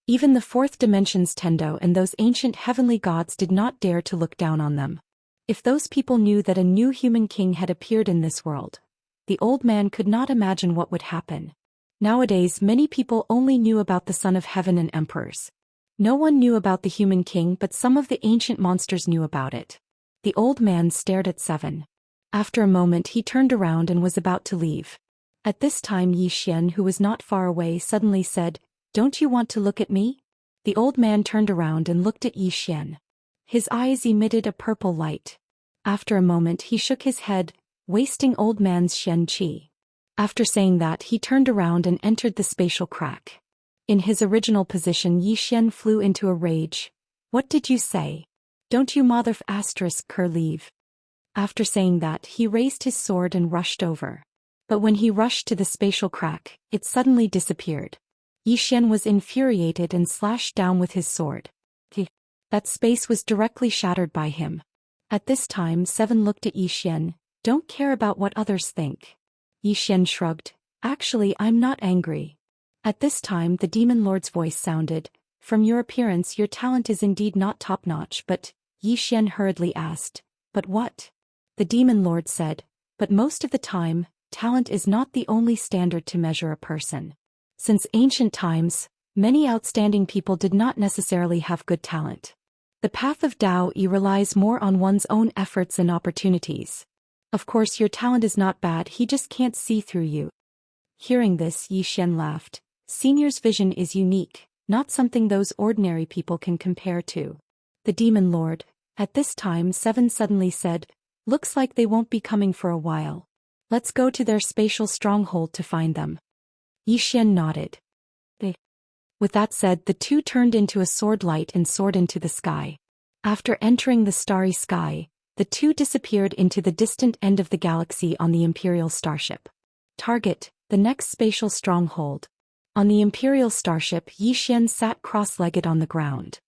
Even the fourth dimension's Tendo and those ancient heavenly gods did not dare to look down on them. If those people knew that a new human king had appeared in this world, the old man could not imagine what would happen. Nowadays, many people only knew about the Son of Heaven and emperors. No one knew about the human king, but some of the ancient monsters knew about it. The old man stared at Seven. After a moment, he turned around and was about to leave. At this time, Xian, who was not far away, suddenly said, Don't you want to look at me? The old man turned around and looked at Xian. His eyes emitted a purple light. After a moment, he shook his head, wasting old man's Shen Qi. After saying that, he turned around and entered the spatial crack. In his original position, Xian flew into a rage. What did you say? Don't you mother****** leave. After saying that, he raised his sword and rushed over. But when he rushed to the spatial crack, it suddenly disappeared. Xian was infuriated and slashed down with his sword. That space was directly shattered by him. At this time, Seven looked at Xian. Don't care about what others think. Xian shrugged. Actually, I'm not angry. At this time the demon lord's voice sounded, "From your appearance your talent is indeed not top-notch, but," Yi Xian hurriedly asked, "But what?" The demon lord said, "But most of the time, talent is not the only standard to measure a person. Since ancient times, many outstanding people did not necessarily have good talent. The path of Tao relies more on one's own efforts and opportunities. Of course your talent is not bad, he just can't see through you." Hearing this, Yi Xian laughed. "Senior's vision is unique, not something those ordinary people can compare to." The demon lord, at this time 7 suddenly said, "Looks like they won't be coming for a while. Let's go to their spatial stronghold to find them." Yi Xian nodded. With that said, the two turned into a sword light and soared into the sky. After entering the starry sky, the two disappeared into the distant end of the galaxy on the Imperial starship. Target, the next spatial stronghold. On the Imperial starship, Yi Xian sat cross-legged on the ground.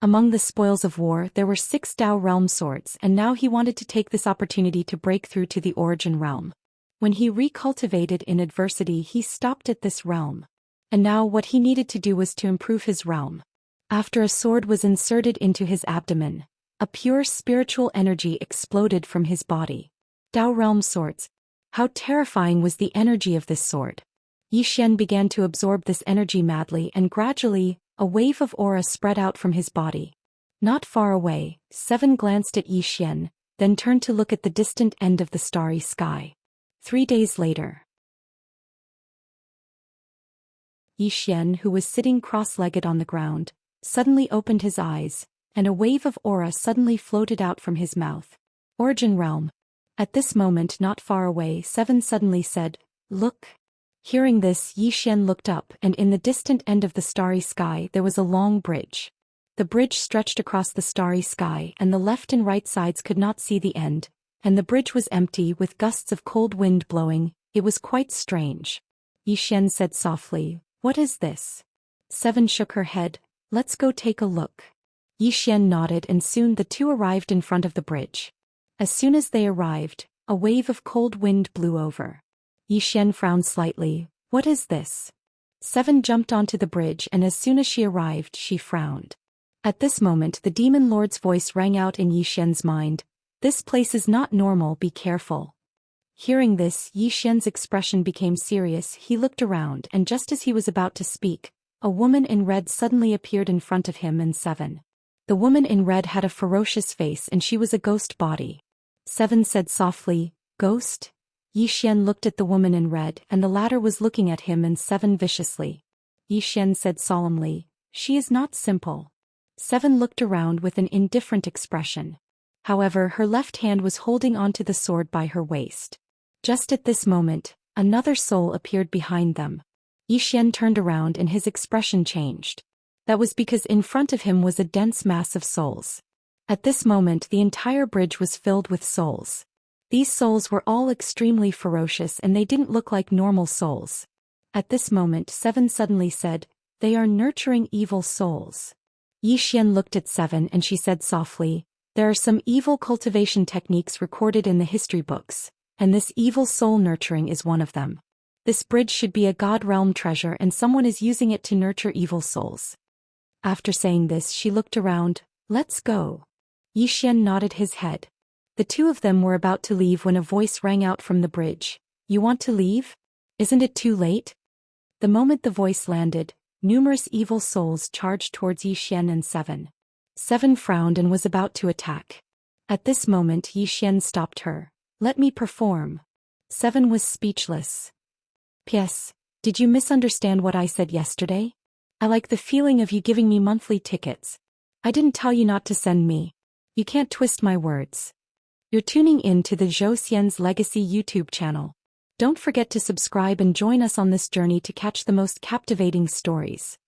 Among the spoils of war there were 6 Tao realm swords, and now he wanted to take this opportunity to break through to the origin realm. When he recultivated in adversity he stopped at this realm. And now what he needed to do was to improve his realm. After a sword was inserted into his abdomen, a pure spiritual energy exploded from his body. Tao realm swords. How terrifying was the energy of this sword! Yi Xian began to absorb this energy madly, and gradually, a wave of aura spread out from his body. Not far away, 7 glanced at Yi Xian, then turned to look at the distant end of the starry sky. 3 days later. Yi Xian, who was sitting cross-legged on the ground, suddenly opened his eyes, and a wave of aura suddenly floated out from his mouth. Origin realm. At this moment not far away 7 suddenly said, "Look." Hearing this, Yi Xian looked up, and in the distant end of the starry sky there was a long bridge. The bridge stretched across the starry sky, and the left and right sides could not see the end, and the bridge was empty with gusts of cold wind blowing. It was quite strange. Yi Xian said softly, "What is this?" 7 shook her head. "Let's go take a look." Yi Xian nodded, and soon the two arrived in front of the bridge. As soon as they arrived, a wave of cold wind blew over. Yi Xian frowned slightly. "What is this?" 7 jumped onto the bridge, and as soon as she arrived she frowned. At this moment the demon lord's voice rang out in Yi Xian's mind. "This place is not normal, be careful." Hearing this, Yi Xian's expression became serious. He looked around, and just as he was about to speak, a woman in red suddenly appeared in front of him and 7. The woman in red had a ferocious face and she was a ghost body. 7 said softly, "Ghost?" Yi Xian looked at the woman in red, and the latter was looking at him and 7 viciously. Yi Xian said solemnly, "She is not simple." 7 looked around with an indifferent expression. However, her left hand was holding onto the sword by her waist. Just at this moment, another soul appeared behind them. Yi Xian turned around and his expression changed. That was because in front of him was a dense mass of souls. At this moment the entire bridge was filled with souls. These souls were all extremely ferocious and they didn't look like normal souls. At this moment 7 suddenly said, "They are nurturing evil souls." Yi Xian looked at 7 and she said softly, "There are some evil cultivation techniques recorded in the history books, and this evil soul nurturing is one of them. This bridge should be a god realm treasure and someone is using it to nurture evil souls." After saying this she looked around. "Let's go." Yi Xian nodded his head. The two of them were about to leave when a voice rang out from the bridge. "You want to leave? Isn't it too late?" The moment the voice landed, numerous evil souls charged towards Yi Xian and 7. 7 frowned and was about to attack. At this moment Yi Xian stopped her. "Let me perform." 7 was speechless. "P.S. Did you misunderstand what I said yesterday? I like the feeling of you giving me monthly tickets. I didn't tell you not to send me. You can't twist my words." You're tuning in to the Zhou Xian's Legacy YouTube channel. Don't forget to subscribe and join us on this journey to catch the most captivating stories.